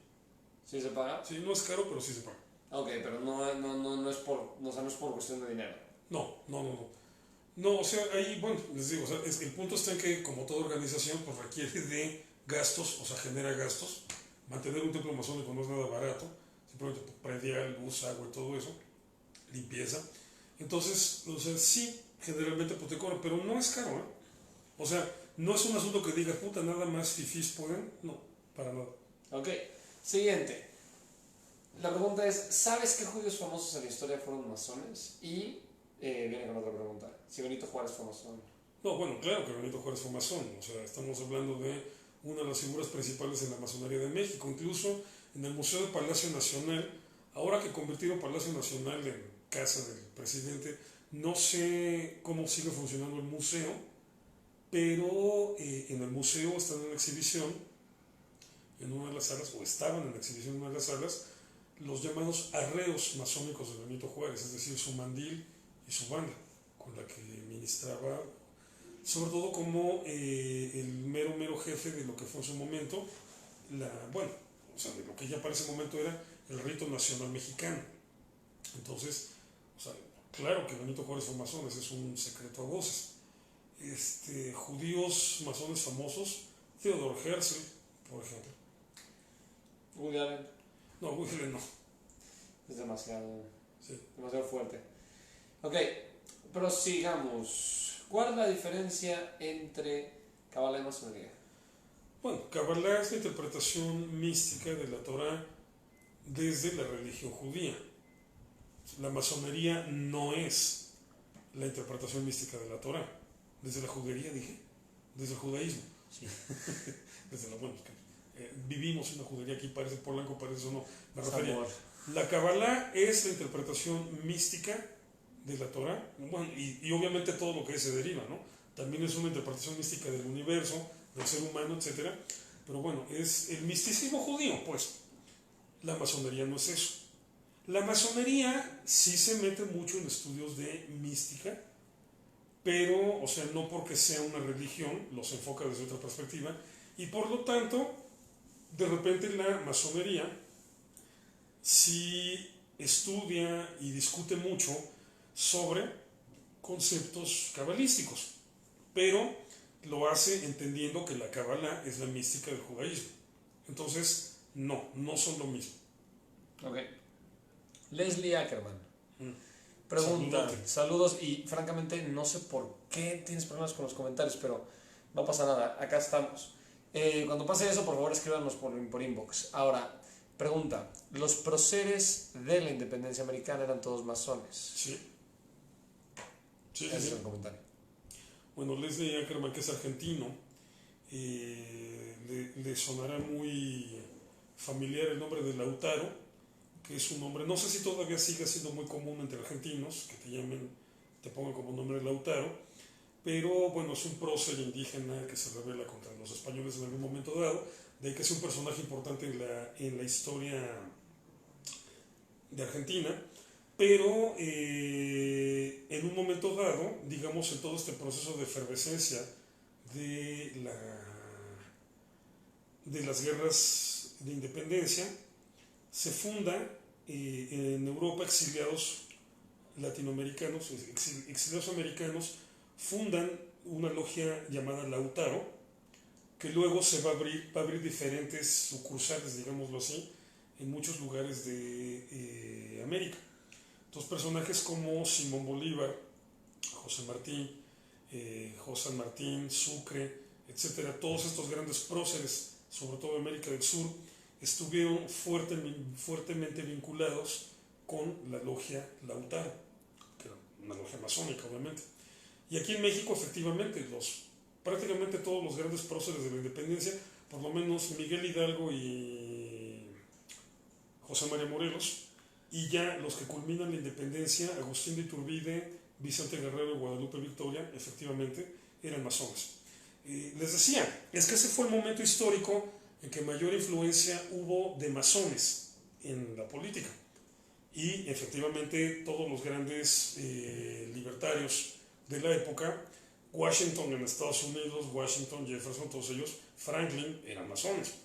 ¿Sí se paga? Sí, no es caro, pero sí se paga. Ok, pero no es por cuestión de dinero. No, o sea, ahí, bueno, les digo, o sea, el punto está en que como toda organización, pues requiere de gastos, o sea, genera gastos. Mantener un templo masónico no es nada barato, simplemente predial, luz, agua y todo eso, limpieza. Entonces, o sea, sí, generalmente pues te cobran, pero no es caro, ¿eh? O sea, no es un asunto que digas, puta, nada más fifís pueden, no, para nada. Ok, siguiente. La pregunta es, ¿sabes qué judíos famosos en la historia fueron masones? Y viene con otra pregunta, si Benito Juárez fue masón. No, bueno, claro que Benito Juárez fue masón, o sea, estamos hablando de una de las figuras principales en la masonería de México. Incluso en el Museo del Palacio Nacional Ahora que convirtieron Palacio Nacional en casa del presidente, no sé cómo sigue funcionando el museo, pero en el museo están en exhibición, en una de las salas, o estaban en exhibición en una de las salas, los llamados arreos masónicos de Benito Juárez, es decir, su mandil y su banda, con la que ministraba, sobre todo como el mero jefe de lo que fue en su momento, bueno, o sea, de lo que ya para ese momento era el rito nacional mexicano. Entonces, o sea, claro que Benito Juárez fue masón, ese es un secreto a voces. Judíos masones famosos, Theodor Herzl, por ejemplo. Woody Allen. No, Woody Allen no. Es demasiado, Sí. demasiado fuerte. Ok, prosigamos. ¿Cuál es la diferencia entre Kabbalah y masonería? Bueno, Kabbalah es la interpretación mística de la Torah desde la religión judía. La masonería no es la interpretación mística de la Torah. Desde la judería, dije. Desde el judaísmo. Sí. Desde la, bueno, vivimos en la judería aquí, parece Polanco, parece eso no. Me Es refería. amor. La Kabbalah es la interpretación mística de la Torah, bueno, y obviamente todo lo que ahí se deriva, ¿no? También es una interpretación mística del universo, del ser humano, etc. Pero bueno, es el misticismo judío, pues. La masonería no es eso. La masonería sí se mete mucho en estudios de mística, pero, o sea, no porque sea una religión, los enfoca desde otra perspectiva, y por lo tanto, de repente la masonería sí estudia y discute mucho sobre conceptos cabalísticos, pero lo hace entendiendo que la Kabbalah es la mística del judaísmo. Entonces, no son lo mismo. Ok. Leslie Ackerman Mm. pregunta, Saludote. saludos, y francamente no sé por qué tienes problemas con los comentarios, pero no pasa nada, acá estamos. Cuando pase eso, por favor escríbanos por inbox. Ahora, pregunta, ¿los próceres de la independencia americana eran todos masones? Sí. Ese es el comentario. Bueno, Leslie Ackerman, que es argentino, le sonará muy familiar el nombre de Lautaro, que es un nombre, no sé si todavía sigue siendo muy común entre argentinos, que te pongan como nombre Lautaro, pero bueno, es un prócer indígena que se rebela contra los españoles en algún momento dado, de ahí que es un personaje importante en la historia de Argentina, pero en un momento dado, digamos, en todo este proceso de efervescencia de, de las guerras de independencia, se fundan en Europa exiliados latinoamericanos, exiliados americanos, fundan una logia llamada Lautaro, que luego se va a abrir diferentes sucursales, digámoslo así, en muchos lugares de América. Entonces personajes como Simón Bolívar, José Martín, Sucre, etcétera, todos estos grandes próceres, sobre todo de América del Sur, estuvieron fuertemente vinculados con la logia Lautaro, que era una logia masónica, obviamente. Y aquí en México, efectivamente, prácticamente todos los grandes próceres de la independencia, por lo menos Miguel Hidalgo y José María Morelos, y ya los que culminan la independencia, Agustín de Iturbide, Vicente Guerrero y Guadalupe Victoria, efectivamente, eran masones. Les decía, es que ese fue el momento histórico en que mayor influencia hubo de masones en la política. Y efectivamente todos los grandes libertarios de la época, Washington en Estados Unidos, Washington, Jefferson, todos ellos, Franklin, eran masones.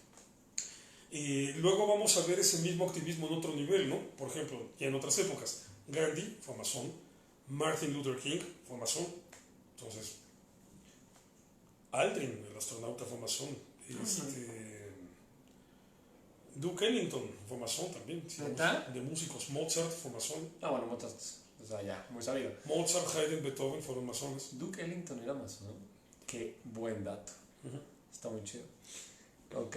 Luego vamos a ver ese mismo activismo en otro nivel, ¿no? Por ejemplo, ya en otras épocas, Gandhi fue masón, Martin Luther King fue masón, entonces, Aldrin, el astronauta, fue masón, Duke Ellington fue masón también, sí, de músicos, Mozart fue masón. Ah, bueno, Mozart, o sea, ya, muy sabido. Mozart, Haydn, Beethoven fueron masones. Duke Ellington era masón, ¿no? Qué buen dato. Está muy chido. Ok.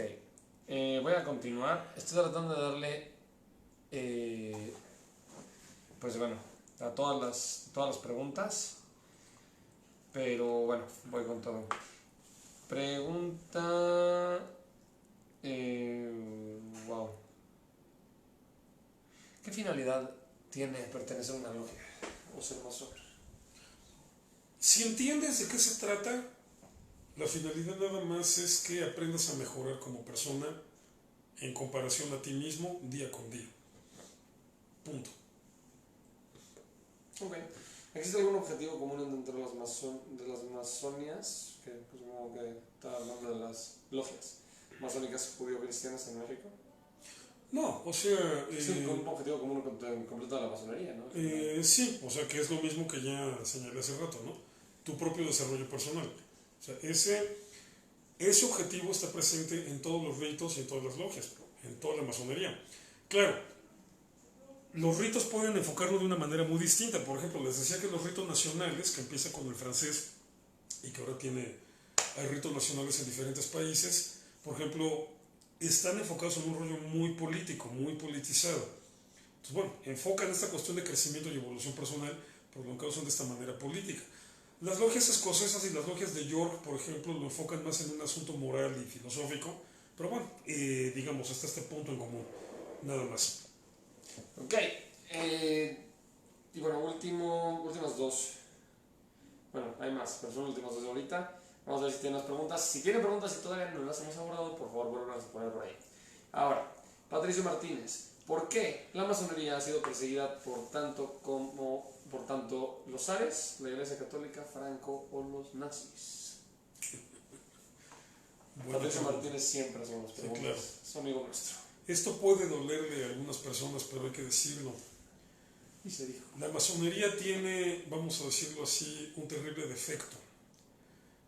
Voy a continuar. Estoy tratando de darle, pues bueno, a todas las preguntas. Pero bueno, voy con todo. Pregunta... wow. ¿Qué finalidad tiene pertenecer a una logia o ser masón? Si entiendes de qué se trata, la finalidad nada más es que aprendas a mejorar como persona en comparación a ti mismo día con día. Punto. Ok. ¿Existe algún objetivo común dentro de las masonías? Que pues, como que está hablando de las logias masónicas judío-cristianas en México. No, o sea... Es un objetivo común completo de la masonería, ¿no? Sí, o sea que es lo mismo que ya señalé hace rato, ¿no? Tu propio desarrollo personal. O sea, ese objetivo está presente en todos los ritos y en todas las logias, en toda la masonería. Claro, los ritos pueden enfocarlo de una manera muy distinta. Por ejemplo, les decía que los ritos nacionales, que empieza con el francés y que ahora hay ritos nacionales en diferentes países, por ejemplo, están enfocados en un rollo muy político, muy politizado. Entonces, bueno, enfocan esta cuestión de crecimiento y evolución personal, pero lo causan de esta manera política. Las logias escocesas y las logias de York, por ejemplo, lo enfocan más en un asunto moral y filosófico, pero bueno, digamos, hasta este punto en común, nada más. Ok, y bueno, últimas dos. Bueno, hay más, pero son las últimas dos de ahorita. Vamos a ver si tienen las preguntas. Si tienen preguntas y todavía no las hemos abordado, por favor, vuelvan a poner por ahí. Ahora, Patricio Martínez, ¿por qué la masonería ha sido perseguida por tanto los zares, la Iglesia Católica, Franco o los nazis? Patricio Martínez siempre hace unas preguntas. Sí, claro. Es amigo nuestro. Esto puede dolerle a algunas personas, pero hay que decirlo. Y se dijo. La masonería tiene, vamos a decirlo así, un terrible defecto.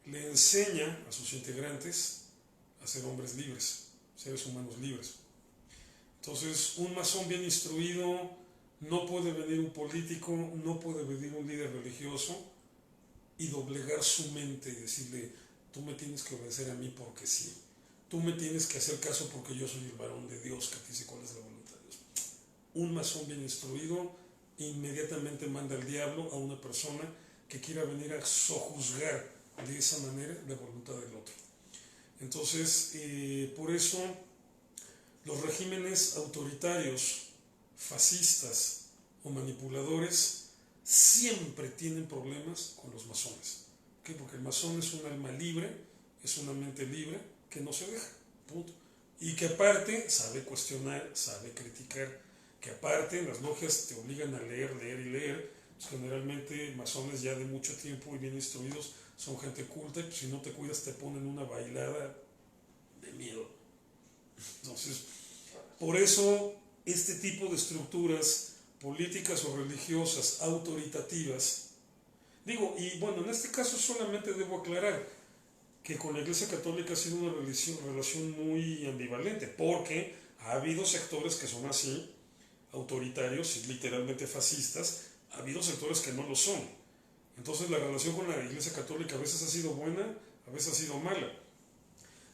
Le enseña a sus integrantes a ser hombres libres, seres humanos libres. Entonces, un masón bien instruido, no puede venir un político, no puede venir un líder religioso y doblegar su mente y decirle, tú me tienes que obedecer a mí porque sí. Tú me tienes que hacer caso porque yo soy el varón de Dios que te dice cuál es la voluntad de Dios. Un masón bien instruido inmediatamente manda al diablo a una persona que quiera venir a sojuzgar de esa manera la voluntad del otro. Entonces, por eso los regímenes autoritarios, fascistas o manipuladores siempre tienen problemas con los masones. ¿Qué? Porque el masón es un alma libre, es una mente libre que no se deja, punto. Y que aparte sabe cuestionar, sabe criticar, que aparte las logias te obligan a leer, leer y leer. Pues generalmente masones ya de mucho tiempo y bien instruidos son gente culta y pues si no te cuidas te ponen una bailada de miedo. Entonces, por eso este tipo de estructuras políticas o religiosas autoritativas, digo, y bueno, en este caso solamente debo aclarar que con la Iglesia Católica ha sido una relación muy ambivalente, porque ha habido sectores que son así, autoritarios y literalmente fascistas, ha habido sectores que no lo son. Entonces la relación con la Iglesia Católica a veces ha sido buena, a veces ha sido mala.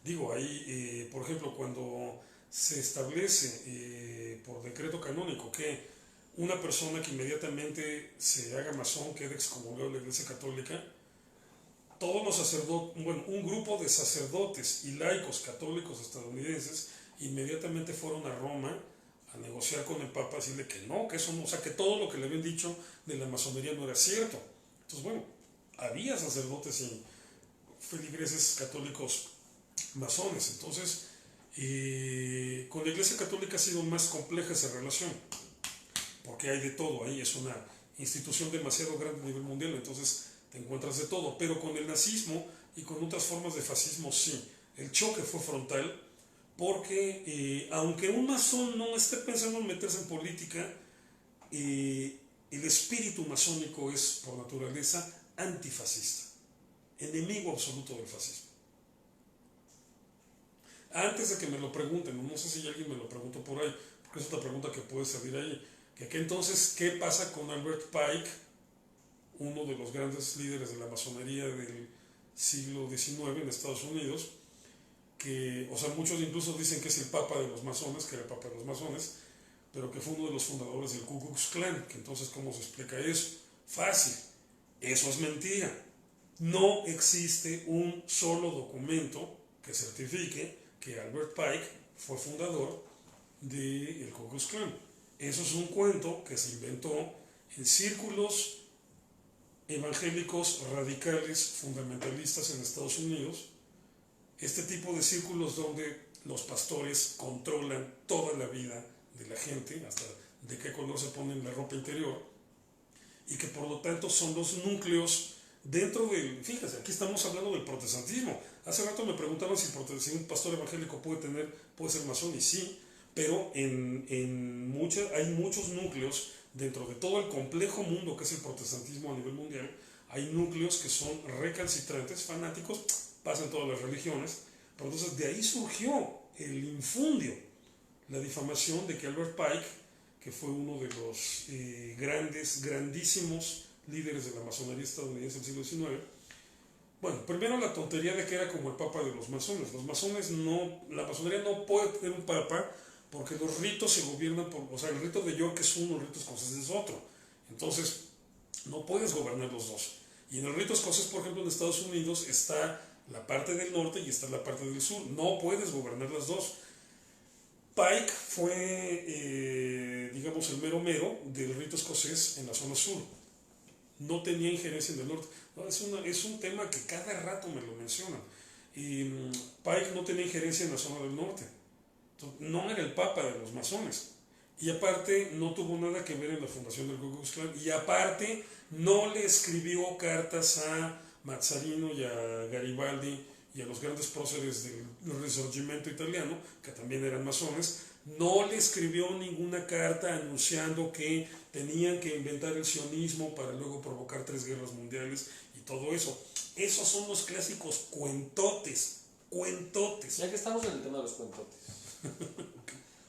Digo, ahí, por ejemplo, cuando se establece por decreto canónico que una persona que inmediatamente se haga masón quede excomulgado de la Iglesia Católica, todos los sacerdotes, bueno, un grupo de sacerdotes y laicos católicos estadounidenses inmediatamente fueron a Roma a negociar con el Papa, a decirle que no, que eso no, o sea, que todo lo que le habían dicho de la masonería no era cierto. Entonces, bueno, había sacerdotes y feligreses católicos masones. Entonces, con la Iglesia Católica ha sido más compleja esa relación, porque hay de todo ahí, es una institución demasiado grande a nivel mundial, entonces te encuentras de todo, pero con el nazismo y con otras formas de fascismo sí, el choque fue frontal, porque aunque un masón no esté pensando en meterse en política, el espíritu masónico es por naturaleza antifascista, enemigo absoluto del fascismo. Antes de que me lo pregunten, no sé si alguien me lo preguntó por ahí, porque es otra pregunta que puede salir ahí, que entonces, ¿qué pasa con Albert Pike, uno de los grandes líderes de la masonería del siglo XIX en Estados Unidos? Que, o sea, muchos incluso dicen que es el papa de los masones, que era el papa de los masones, pero que fue uno de los fundadores del Ku Klux Klan, que entonces, ¿cómo se explica eso? Fácil, eso es mentira. No existe un solo documento que certifique que Albert Pike fue fundador del Ku Klux Klan. Eso es un cuento que se inventó en círculos evangélicos radicales fundamentalistas en Estados Unidos. Este tipo de círculos donde los pastores controlan toda la vida de la gente, hasta de qué color se ponen la ropa interior, y que por lo tanto son los núcleos dentro del... Fíjense, aquí estamos hablando del protestantismo. Hace rato me preguntaban si un pastor evangélico puede ser masón, y sí, pero hay muchos núcleos dentro de todo el complejo mundo que es el protestantismo a nivel mundial. Hay núcleos que son recalcitrantes, fanáticos, pasa en todas las religiones, pero entonces de ahí surgió el infundio, la difamación de que Albert Pike, que fue uno de los grandísimos líderes de la masonería estadounidense del siglo XIX, bueno, primero la tontería de que era como el papa de los masones. Los masones la masonería no puede tener un papa porque los ritos se gobiernan o sea, el rito de York es uno, el rito escocés es otro. Entonces, no puedes gobernar los dos. Y en el rito escocés, por ejemplo, en Estados Unidos está la parte del norte y está la parte del sur. No puedes gobernar las dos. Pike fue, digamos, el mero mero del rito escocés en la zona sur. No tenía injerencia en el norte. No, es un tema que cada rato me lo mencionan. Pike no tenía injerencia en la zona del norte. Entonces, no era el papa de los masones. Y aparte no tuvo nada que ver en la fundación del Ku Klux Klan. Y aparte no le escribió cartas a Mazzarino y a Garibaldi y a los grandes próceres del Risorgimento italiano, que también eran masones. No le escribió ninguna carta anunciando que tenían que inventar el sionismo para luego provocar 3 guerras mundiales y todo eso. Esos son los clásicos cuentotes. Ya que estamos en el tema de los cuentotes,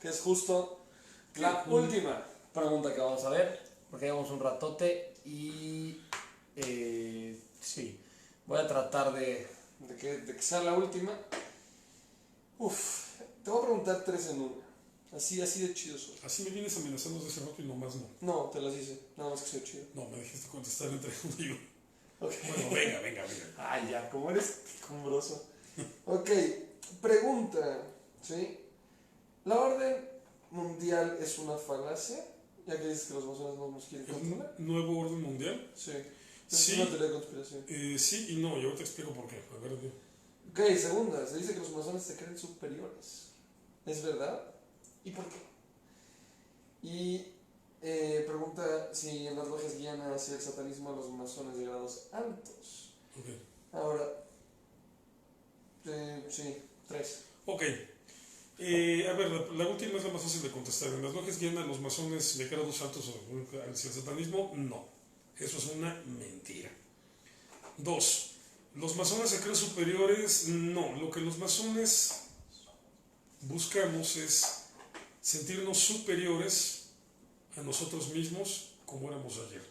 que es justo la última pregunta que vamos a ver, porque llevamos un ratote y sí, voy a tratar de que sea la última. Te voy a preguntar 3 en una. Así de chido soy. Así me vienes amenazando desde hace rato y nomás no. No, te las hice, nada más que soy chido. No, me dijiste contestar entre uno y uno. Okay. Bueno, venga. Ay, ya, como eres quejumbroso. Ok, pregunta, ¿sí? ¿La orden mundial es una falacia? Ya que dices que los masones no nos quieren controlar. ¿El nuevo orden mundial? Sí. Sí. Es una teoría de conspiración. Sí y no, y ahora te explico por qué. A ver, Ok, segunda, se dice que los masones se creen superiores. ¿Es verdad? ¿Y por qué? Y pregunta si en las logias guían hacia el satanismo a los masones de grados altos. Okay. Ahora, sí, 3. Ok. A ver, la última es la más fácil de contestar. ¿En las logias guían a los masones de grados altos hacia el satanismo? No. Eso es una mentira. 2. ¿Los masones se creen superiores? No. Lo que los masones buscamos es sentirnos superiores a nosotros mismos como éramos ayer.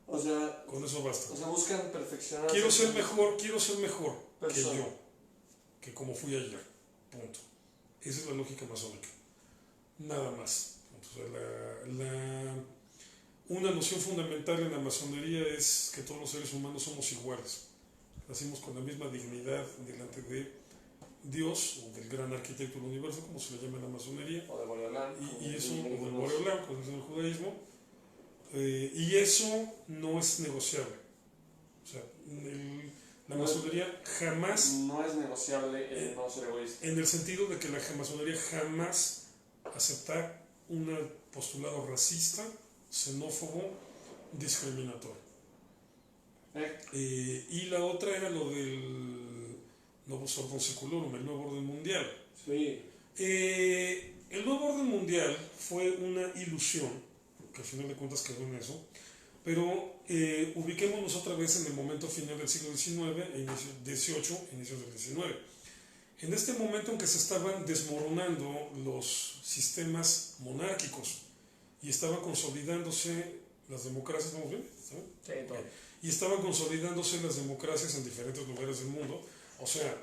O sea, con eso basta. O sea, buscan perfeccionar. Quiero ser mejor que persona. yo, que como fui ayer. Punto. Esa es la lógica masónica. Nada más. O sea, una noción fundamental en la masonería es que todos los seres humanos somos iguales. Nacimos con la misma dignidad delante de Dios, o del gran arquitecto del universo, como se le llama en la masonería, o de Boreolán, y eso, o del Boreolán, como es en el judaísmo, y eso no es negociable. O sea, la masonería jamás... No es negociable no ser egoísta. En el sentido de que la masonería jamás acepta un postulado racista, xenófobo, discriminatorio. Y la otra era lo del Novus Ordo Seclorum, el nuevo orden mundial. Sí. El nuevo orden mundial fue una ilusión, que al final de cuentas quedó en eso, pero ubiquémonos otra vez en el momento final del siglo XIX, inicios del XIX. En este momento en que se estaban desmoronando los sistemas monárquicos y estaban consolidándose las democracias, ¿vamos bien? Sí, todo. Y estaban consolidándose las democracias en diferentes lugares del mundo. O sea,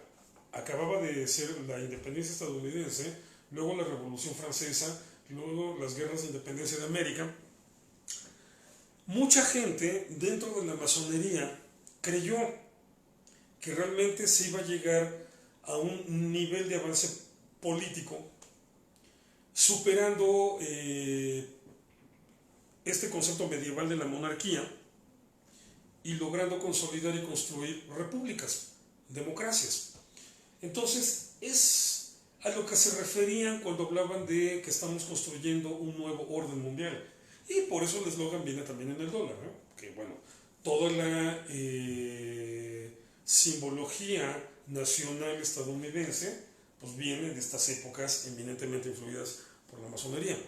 acababa de ser la independencia estadounidense, luego la Revolución Francesa, luego las guerras de independencia de América. Mucha gente dentro de la masonería creyó que realmente se iba a llegar a un nivel de avance político superando este concepto medieval de la monarquía y logrando consolidar y construir repúblicas, democracias. Entonces, es a lo que se referían cuando hablaban de que estamos construyendo un nuevo orden mundial. Y por eso el eslogan viene también en el dólar, ¿no? Que bueno, toda la simbología nacional estadounidense pues viene de estas épocas eminentemente influidas por la masonería.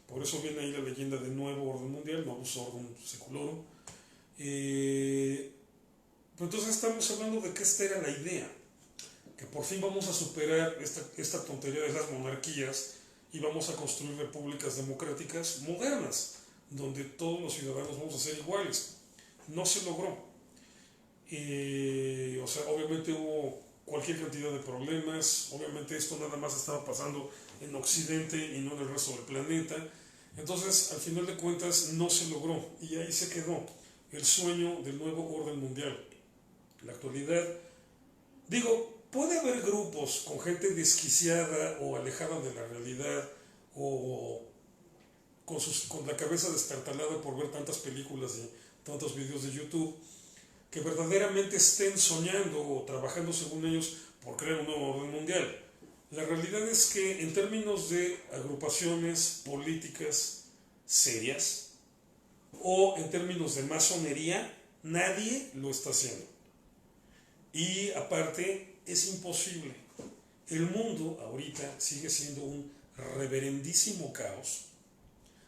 Por eso viene ahí la leyenda de nuevo orden mundial, novus ordum seculorum. Pero entonces estamos hablando de que esta era la idea, que por fin vamos a superar esta tontería de las monarquías y vamos a construir repúblicas democráticas modernas, donde todos los ciudadanos vamos a ser iguales. No se logró. O sea, obviamente hubo cualquier cantidad de problemas, obviamente esto nada más estaba pasando en Occidente y no en el resto del planeta. Entonces, al final de cuentas, no se logró y ahí se quedó el sueño del nuevo orden mundial. En la actualidad, digo, puede haber grupos con gente desquiciada o alejada de la realidad o con la cabeza destartalada por ver tantas películas y tantos videos de YouTube, que verdaderamente estén soñando o trabajando según ellos por crear un nuevo orden mundial. La realidad es que en términos de agrupaciones políticas serias o en términos de masonería, nadie lo está haciendo. Y aparte, es imposible. El mundo ahorita sigue siendo un reverendísimo caos,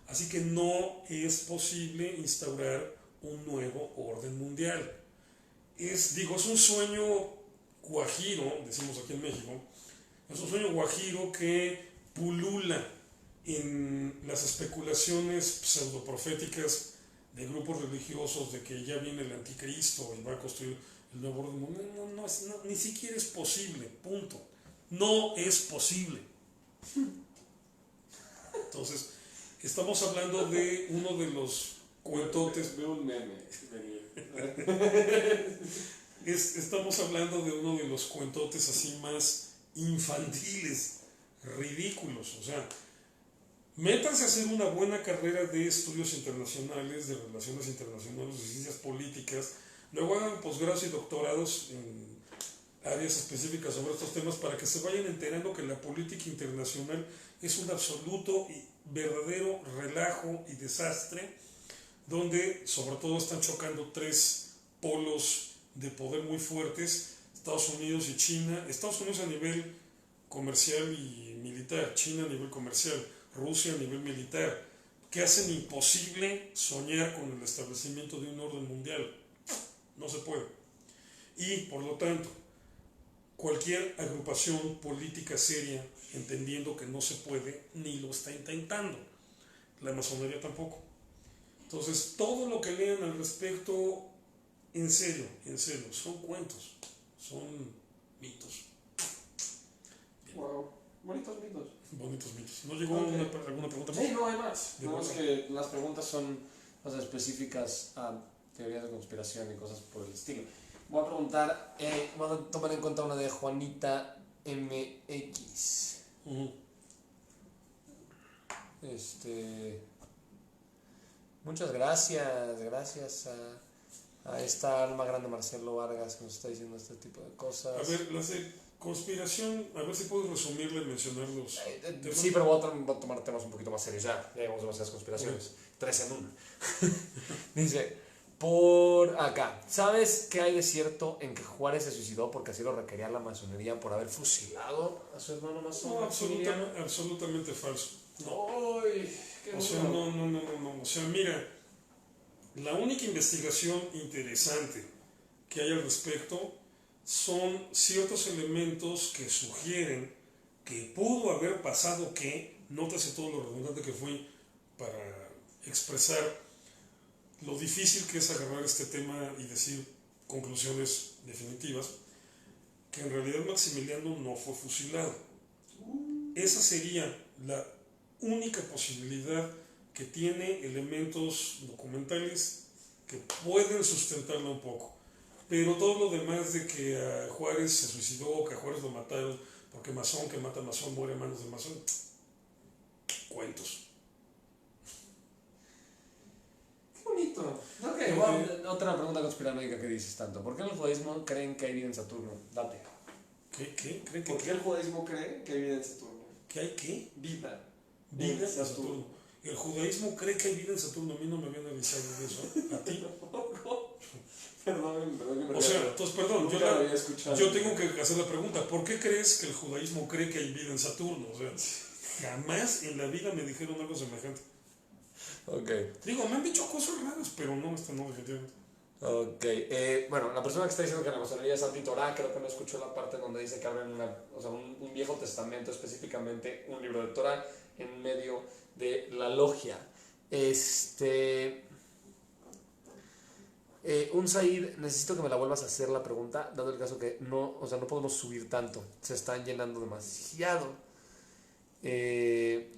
así que no es posible instaurar un nuevo orden mundial. Es un sueño guajiro, decimos aquí en México, es un sueño guajiro que pulula en las especulaciones pseudoproféticas de grupos religiosos de que ya viene el anticristo y va a construir el nuevo orden mundial. No, ni siquiera es posible, punto. No es posible. Entonces, estamos hablando de uno de los cuentotes. Veo un meme. Estamos hablando de uno de los cuentotes así más infantiles, ridículos. O sea, métanse a hacer una buena carrera de estudios internacionales, de relaciones internacionales, de ciencias políticas, luego hagan posgrados y doctorados en áreas específicas sobre estos temas para que se vayan enterando que la política internacional es un absoluto y verdadero relajo y desastre, donde sobre todo están chocando tres polos de poder muy fuertes: Estados Unidos y China. Estados Unidos a nivel comercial y militar, China a nivel comercial, Rusia a nivel militar, que hacen imposible soñar con el establecimiento de un orden mundial. No se puede. Y por lo tanto, cualquier agrupación política seria, entendiendo que no se puede, ni lo está intentando. La masonería tampoco. Entonces, todo lo que lean al respecto, en serio, son cuentos, son mitos. Wow, bonitos mitos. Bonitos mitos. ¿No llegó alguna pregunta más? Sí, no hay más. No, es que las preguntas son cosas específicas a teorías de conspiración y cosas por el estilo. Voy a preguntar, voy a tomar en cuenta una de Juanita MX. Muchas gracias a esta alma grande Marcelo Vargas que nos está diciendo este tipo de cosas. A ver, las de conspiración, a ver si puedes resumirle y mencionarlos. Sí, pero voy a tomar temas un poquito más serios ya. Ya llevamos demasiadas conspiraciones. 3 en 1. Dice, por acá, ¿sabes qué hay de cierto en que Juárez se suicidó porque así lo requería la masonería por haber fusilado a su hermano masón? No, absolutamente falso. No. Ay, o sea, no. O sea, mira, la única investigación interesante que hay al respecto son ciertos elementos que sugieren que pudo haber pasado que, nótese todo lo redundante que fue para expresar lo difícil que es agarrar este tema y decir conclusiones definitivas, que en realidad Maximiliano no fue fusilado. Esa sería la única posibilidad que tiene elementos documentales que pueden sustentarla un poco. Pero todo lo demás de que a Juárez se suicidó, que a Juárez lo mataron, porque masón que mata masón muere a manos de masón, cuentos. Otra pregunta conspiranoica que dices tanto. ¿Por qué en el judaísmo creen que hay vida en Saturno? Date. ¿Qué? ¿Creen ¿Por qué el judaísmo cree que hay vida en Saturno? ¿Que hay qué? Vida. Vida en Saturno. El judaísmo cree que hay vida en Saturno. A mí no me habían avisado de eso. ¿A ti? Perdón. O sea, entonces, perdón, yo tengo que hacer la pregunta. ¿Por qué crees que el judaísmo cree que hay vida en Saturno? O sea, jamás en la vida me dijeron algo semejante. Ok. Digo, me han dicho cosas raras, pero no, esta no, definitivamente. Ok. Bueno, la persona que está diciendo que la masonería es anti-Torah, creo que no escuchó la parte donde dice que abren un Viejo Testamento, específicamente un libro de Torah, en medio de la logia. Un Said, necesito que me la vuelvas a hacer la pregunta, dado el caso que no podemos subir tanto, se están llenando demasiado. Se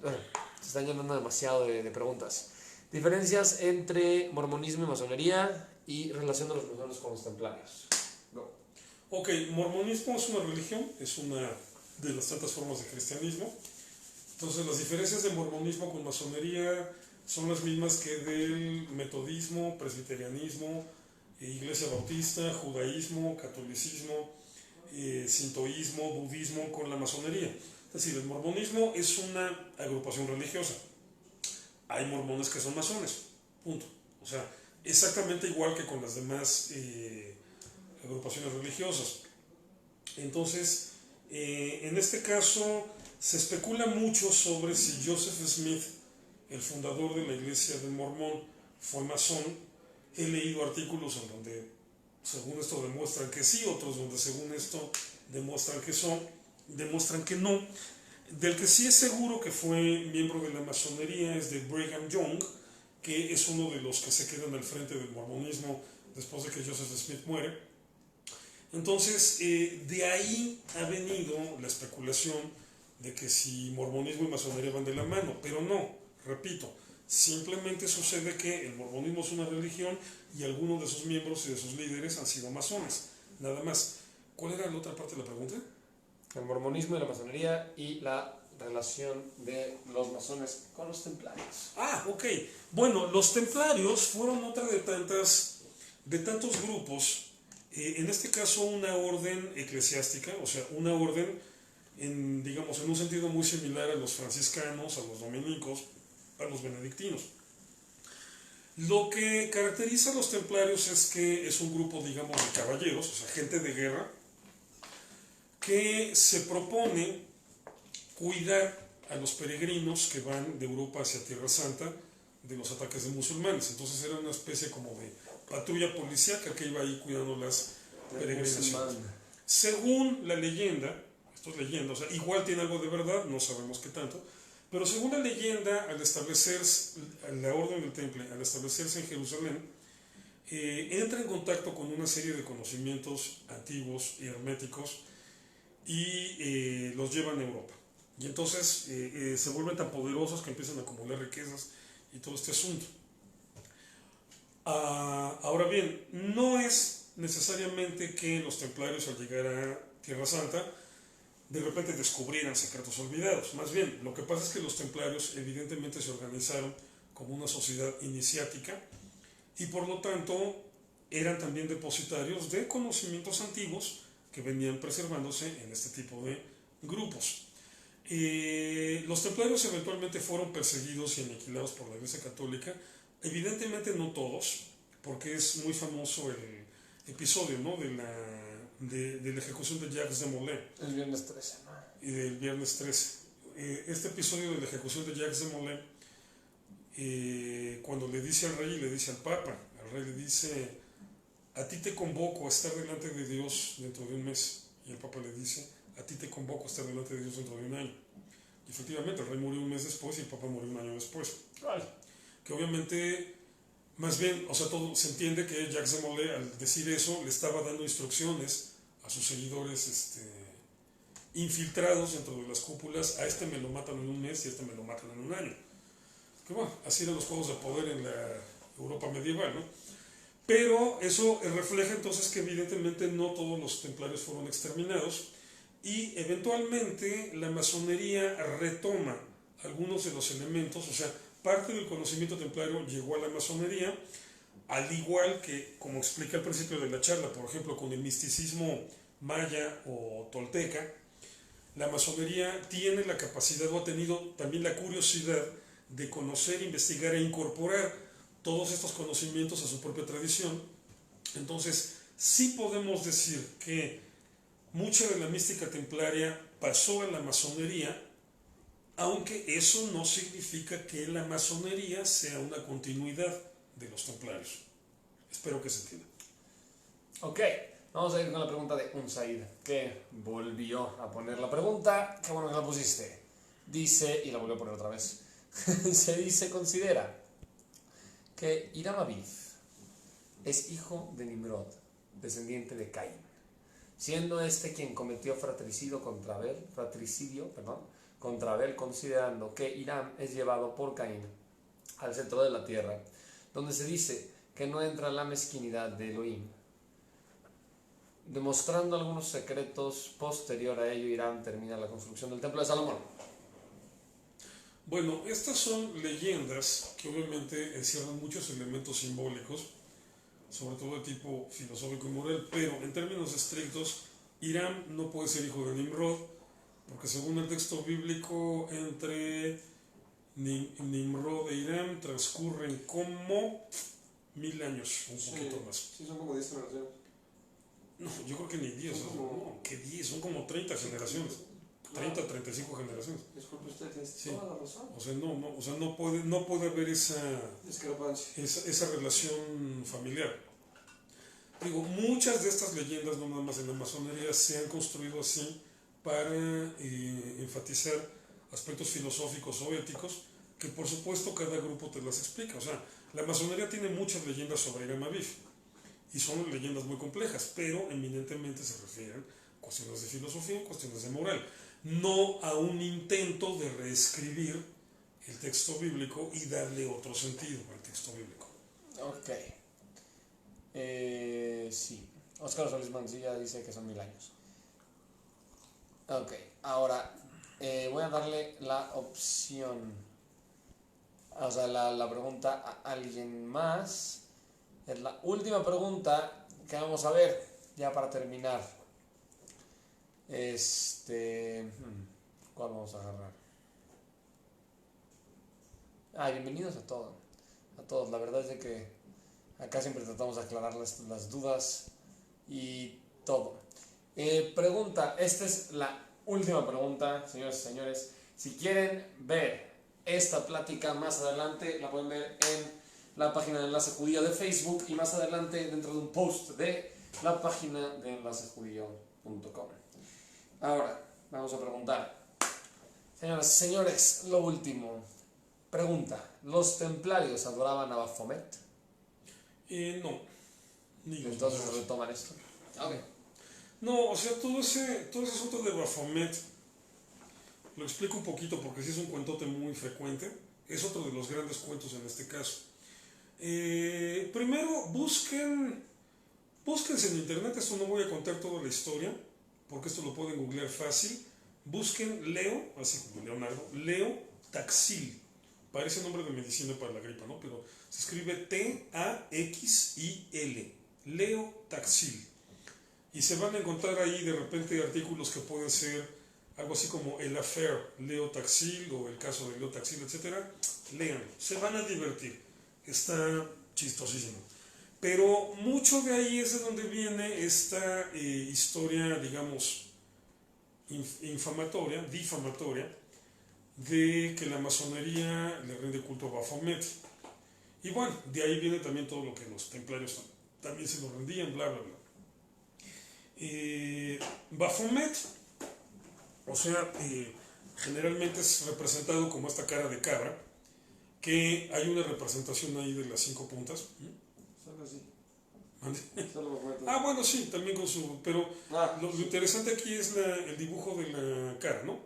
están llenando demasiado de preguntas. Diferencias entre mormonismo y masonería y relación de los masones con los templarios. No. Ok, mormonismo es una religión, es una de las tantas formas de cristianismo. Entonces las diferencias de mormonismo con masonería son las mismas que del metodismo, presbiterianismo, iglesia bautista, judaísmo, catolicismo, sintoísmo, budismo con la masonería. Es decir, el mormonismo es una agrupación religiosa. Hay mormones que son masones, punto. O sea, exactamente igual que con las demás agrupaciones religiosas. Entonces, en este caso, se especula mucho sobre si Joseph Smith, el fundador de la iglesia del Mormón, fue masón. He leído artículos en donde, según esto, demuestran que sí, otros donde, según esto, demuestran que no. Del que sí es seguro que fue miembro de la masonería es de Brigham Young, que es uno de los que se quedan al frente del mormonismo después de que Joseph Smith muere. Entonces, de ahí ha venido la especulación de que si mormonismo y masonería van de la mano, pero no, repito, simplemente sucede que el mormonismo es una religión y algunos de sus miembros y de sus líderes han sido masones, nada más. ¿Cuál era la otra parte de la pregunta? El mormonismo y la masonería y la relación de los masones con los templarios. Ah, ok. Bueno, los templarios fueron otra de tantos grupos, en este caso una orden eclesiástica, o sea, una orden digamos, en un sentido muy similar a los franciscanos, a los dominicos, a los benedictinos. Lo que caracteriza a los templarios es que es un grupo, digamos, de caballeros, o sea, gente de guerra, que se propone cuidar a los peregrinos que van de Europa hacia Tierra Santa de los ataques de musulmanes. Entonces era una especie como de patrulla policíaca que iba ahí cuidando las peregrinaciones. Según la leyenda, esto es leyenda, o sea, igual tiene algo de verdad, no sabemos qué tanto, pero según la leyenda, al establecerse la orden del Temple, al establecerse en Jerusalén, entra en contacto con una serie de conocimientos antiguos y herméticos y los llevan a Europa. Y entonces se vuelven tan poderosos que empiezan a acumular riquezas y todo este asunto. Ahora bien, no es necesariamente que los templarios al llegar a Tierra Santa de repente descubrieran secretos olvidados. Más bien, lo que pasa es que los templarios evidentemente se organizaron como una sociedad iniciática y por lo tanto eran también depositarios de conocimientos antiguos que venían preservándose en este tipo de grupos. Los templarios eventualmente fueron perseguidos y aniquilados por la Iglesia Católica, evidentemente no todos, porque es muy famoso el episodio, ¿no?, de la ejecución de Jacques de Molay. El viernes 13, ¿no? Y del viernes 13. Este episodio de la ejecución de Jacques de Molay, cuando le dice al rey y le dice al papa, al rey le dice: a ti te convoco a estar delante de Dios dentro de un mes. Y el papa le dice: a ti te convoco a estar delante de Dios dentro de un año. Y efectivamente, el rey murió un mes después y el papa murió un año después. Ay. Que obviamente, más bien, o sea, todo se entiende que Jacques de Molay, al decir eso, le estaba dando instrucciones a sus seguidores infiltrados dentro de las cúpulas: a este me lo matan en un mes y a este me lo matan en un año. Que bueno, así eran los juegos de poder en la Europa medieval, ¿no? Pero eso refleja entonces que evidentemente no todos los templarios fueron exterminados y eventualmente la masonería retoma algunos de los elementos, o sea, parte del conocimiento templario llegó a la masonería, al igual que, como expliqué al principio de la charla, por ejemplo, con el misticismo maya o tolteca, la masonería tiene la capacidad o ha tenido también la curiosidad de conocer, investigar e incorporar todos estos conocimientos a su propia tradición. Entonces, sí podemos decir que mucha de la mística templaria pasó a la masonería, aunque eso no significa que la masonería sea una continuidad de los templarios. Espero que se entienda. Ok, vamos a ir con la pregunta de Unsaid, que volvió a poner la pregunta. Qué bueno que la pusiste. Dice, y la volvió a poner otra vez, se considera que Hiram Abiv es hijo de Nimrod, descendiente de Caín, siendo este quien cometió fratricidio contra Abel, considerando que Hiram es llevado por Caín al centro de la tierra, donde se dice que no entra la mezquinidad de Elohim, demostrando algunos secretos. Posterior a ello, Hiram termina la construcción del templo de Salomón. Bueno, estas son leyendas que obviamente encierran muchos elementos simbólicos, sobre todo de tipo filosófico y moral, pero en términos estrictos, Hiram no puede ser hijo de Nimrod, porque según el texto bíblico, entre Nimrod e Hiram transcurren como 1000 años, un poquito más. Sí, son como 10 generaciones. No, yo creo que ni 10, no, que 10, son como 30 generaciones. 30, 35 generaciones. Disculpe usted, tiene Sí. toda la razón. O sea, no puede haber esa Discrepancia. relación familiar. Digo, muchas de estas leyendas, no nada más en la masonería, se han construido así para enfatizar aspectos filosóficos o éticos que por supuesto cada grupo te las explica. O sea, la masonería tiene muchas leyendas sobre Hiram Abiv y son leyendas muy complejas, pero eminentemente se refieren a cuestiones de filosofía, cuestiones de moral, no a un intento de reescribir el texto bíblico y darle otro sentido al texto bíblico. Ok. Sí. Óscar Solís Mancilla dice que son 1000 años. Ok. Ahora, voy a darle la opción, o sea, la pregunta a alguien más. Es la última pregunta que vamos a ver, ya para terminar. ¿Cuál vamos a agarrar? Bienvenidos a todos. A todos. La verdad es de que acá siempre tratamos de aclarar las dudas y todo. Pregunta, esta es la última pregunta, señores y señores. Si quieren ver esta plática más adelante, la pueden ver en la página de Enlace Judío de Facebook y más adelante dentro de un post de la página de enlacejudío.com. Ahora, vamos a preguntar. Señoras y señores, lo último. Pregunta, ¿los templarios adoraban a Baphomet? No. Ni los Entonces dos. retoman esto. Okay. No, o sea, todo ese asunto de Baphomet, lo explico un poquito porque sí es un cuentote muy frecuente, es otro de los grandes cuentos en este caso. Primero, búsquense en internet, esto no voy a contar toda la historia, porque esto lo pueden googlear fácil. Busquen Leo, así como Leonardo, Leo Taxil. Parece nombre de medicina para la gripa, ¿no? Pero se escribe Taxil, Leo Taxil. Y se van a encontrar ahí de repente artículos que pueden ser algo así como El Affair, Leo Taxil, o El caso de Leo Taxil, etc. Lean, se van a divertir. Está chistosísimo. Pero mucho de ahí es de donde viene esta historia, digamos, difamatoria, de que la masonería le rinde culto a Baphomet. Y bueno, de ahí viene también todo lo que los templarios también se lo rendían, bla, bla, bla. Baphomet, o sea, generalmente es representado como esta cara de cabra, que hay una representación ahí de las 5 puntas. Solo así. ¿Mande? Bueno, sí, también con su... Pero lo interesante aquí es el dibujo de la cara, ¿no?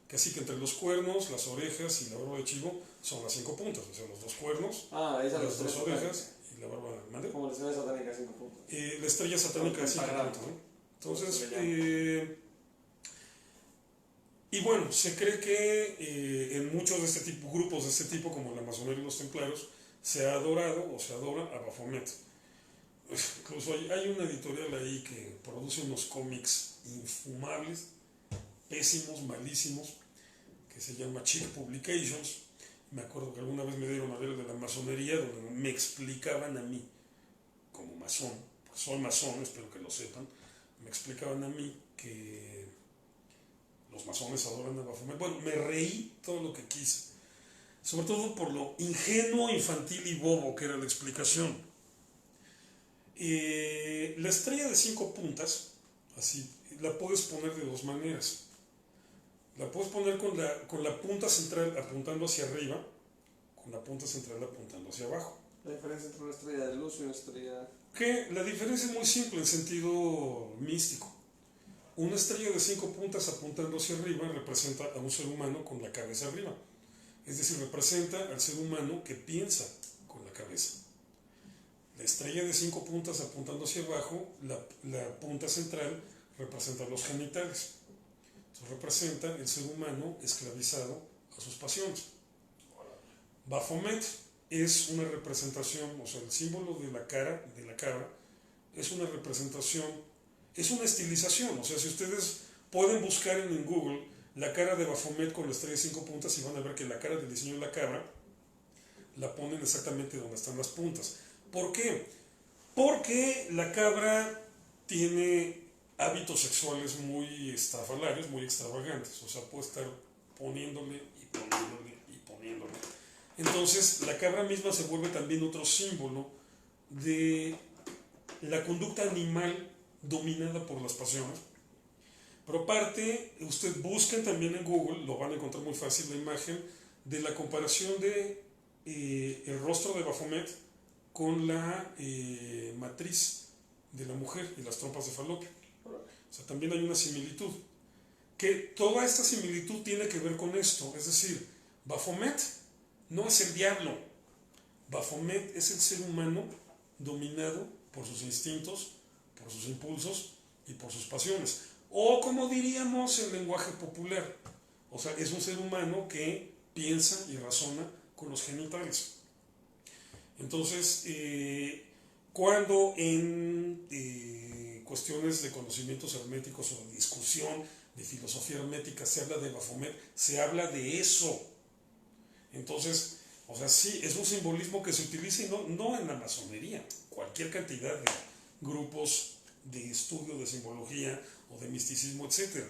Que así que entre los cuernos, las orejas y la barba de chivo son las 5 puntas, o sea, los 2 cuernos, las 2 orejas y la barba... ¿Mande? Como la estrella satánica de 5 puntos. La estrella satánica de 5 puntos, ¿no? Entonces, y bueno, se cree que en muchos de grupos de este tipo, como la masonería y los templarios, se ha adorado o se adora a Baphomet. Incluso hay una editorial ahí que produce unos cómics infumables, pésimos, malísimos, que se llama Chick Publications. Me acuerdo que alguna vez me dieron a ver el de la masonería, donde me explicaban a mí, como masón, porque soy masón, espero que lo sepan, me explicaban a mí que los masones adoran a Baphomet. Bueno, me reí todo lo que quise, sobre todo por lo ingenuo, infantil y bobo que era la explicación. La estrella de 5 puntas, así, la puedes poner de dos maneras. La puedes poner con la punta central apuntando hacia arriba, con la punta central apuntando hacia abajo. La diferencia entre una estrella de luz y una estrella... Que la diferencia es muy simple en sentido místico. Una estrella de 5 puntas apuntando hacia arriba representa a un ser humano con la cabeza arriba. Es decir, representa al ser humano que piensa con la cabeza. La estrella de 5 puntas apuntando hacia abajo, la punta central representa los genitales. Entonces representa el ser humano esclavizado a sus pasiones. Baphomet es una representación, o sea, el símbolo de la cara, de la cabra, es una representación, es una estilización. O sea, si ustedes pueden buscar en Google la cara de Baphomet con la estrella de 5 puntas y van a ver que la cara del diseño de la cabra la ponen exactamente donde están las puntas. ¿Por qué? Porque la cabra tiene hábitos sexuales muy estrafalarios, muy extravagantes. O sea, puede estar poniéndole y poniéndole y poniéndole. Entonces, la cabra misma se vuelve también otro símbolo de la conducta animal dominada por las pasiones. Pero aparte, ustedes busquen también en Google, lo van a encontrar muy fácil, la imagen de la comparación de el rostro de Baphomet con la matriz de la mujer y las trompas de Falopio. O sea, también hay una similitud. Que toda esta similitud tiene que ver con esto. Es decir, Baphomet no es el diablo. Baphomet es el ser humano dominado por sus instintos, por sus impulsos y por sus pasiones. O como diríamos en lenguaje popular, o sea, es un ser humano que piensa y razona con los genitales. Entonces, cuando en cuestiones de conocimientos herméticos o de discusión de filosofía hermética se habla de Baphomet, se habla de eso. Entonces, o sea, sí, es un simbolismo que se utiliza y no en la masonería, cualquier cantidad de grupos de estudio de simbología o de misticismo, etc.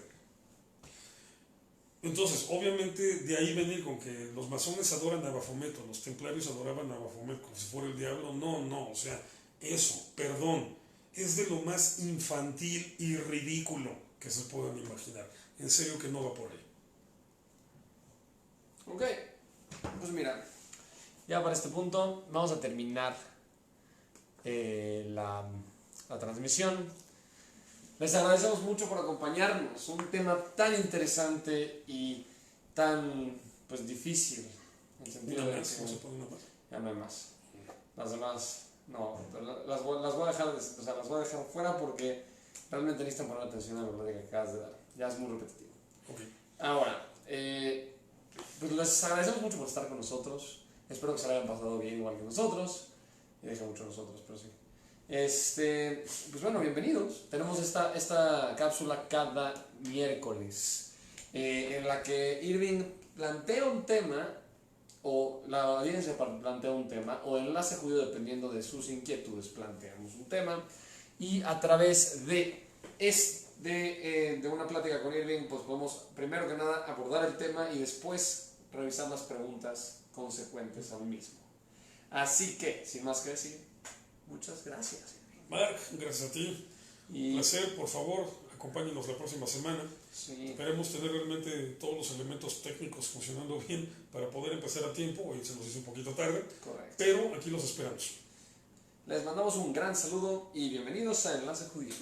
Entonces, obviamente, de ahí venir con que los masones adoran a Baphomet o los templarios adoraban a Baphomet como si fuera el diablo, no, o sea, eso, perdón, es de lo más infantil y ridículo que se puedan imaginar. En serio que no va por ahí. Ok, pues mira, Ya para este punto vamos a terminar la transmisión. Les agradecemos mucho por acompañarnos. Un tema tan interesante y tan pues difícil. En el sentido de que ¿No se puede una más? ya no hay más. Las demás no, las voy a dejar, o sea, las voy a dejar fuera porque realmente necesitan poner atención a la verdad que acabas de dar. Ya es muy repetitivo. Okay. Ahora, pues les agradecemos mucho por estar con nosotros. Espero que se la hayan pasado bien igual que nosotros. Y deja mucho nosotros, pero sí. Pues bueno, bienvenidos. Tenemos esta cápsula cada miércoles en la que Irving plantea un tema o la audiencia plantea un tema o el enlace judío, dependiendo de sus inquietudes, planteamos un tema y a través de una plática con Irving pues podemos primero que nada abordar el tema y después revisar las preguntas consecuentes al mismo. Así que, sin más que decir, muchas gracias. Marc, gracias a ti. Un placer, por favor, acompáñenos la próxima semana. Sí. Esperemos tener realmente todos los elementos técnicos funcionando bien para poder empezar a tiempo. Hoy se nos hizo un poquito tarde. Correcto. Pero aquí los esperamos. Les mandamos un gran saludo y bienvenidos a Enlace Judío.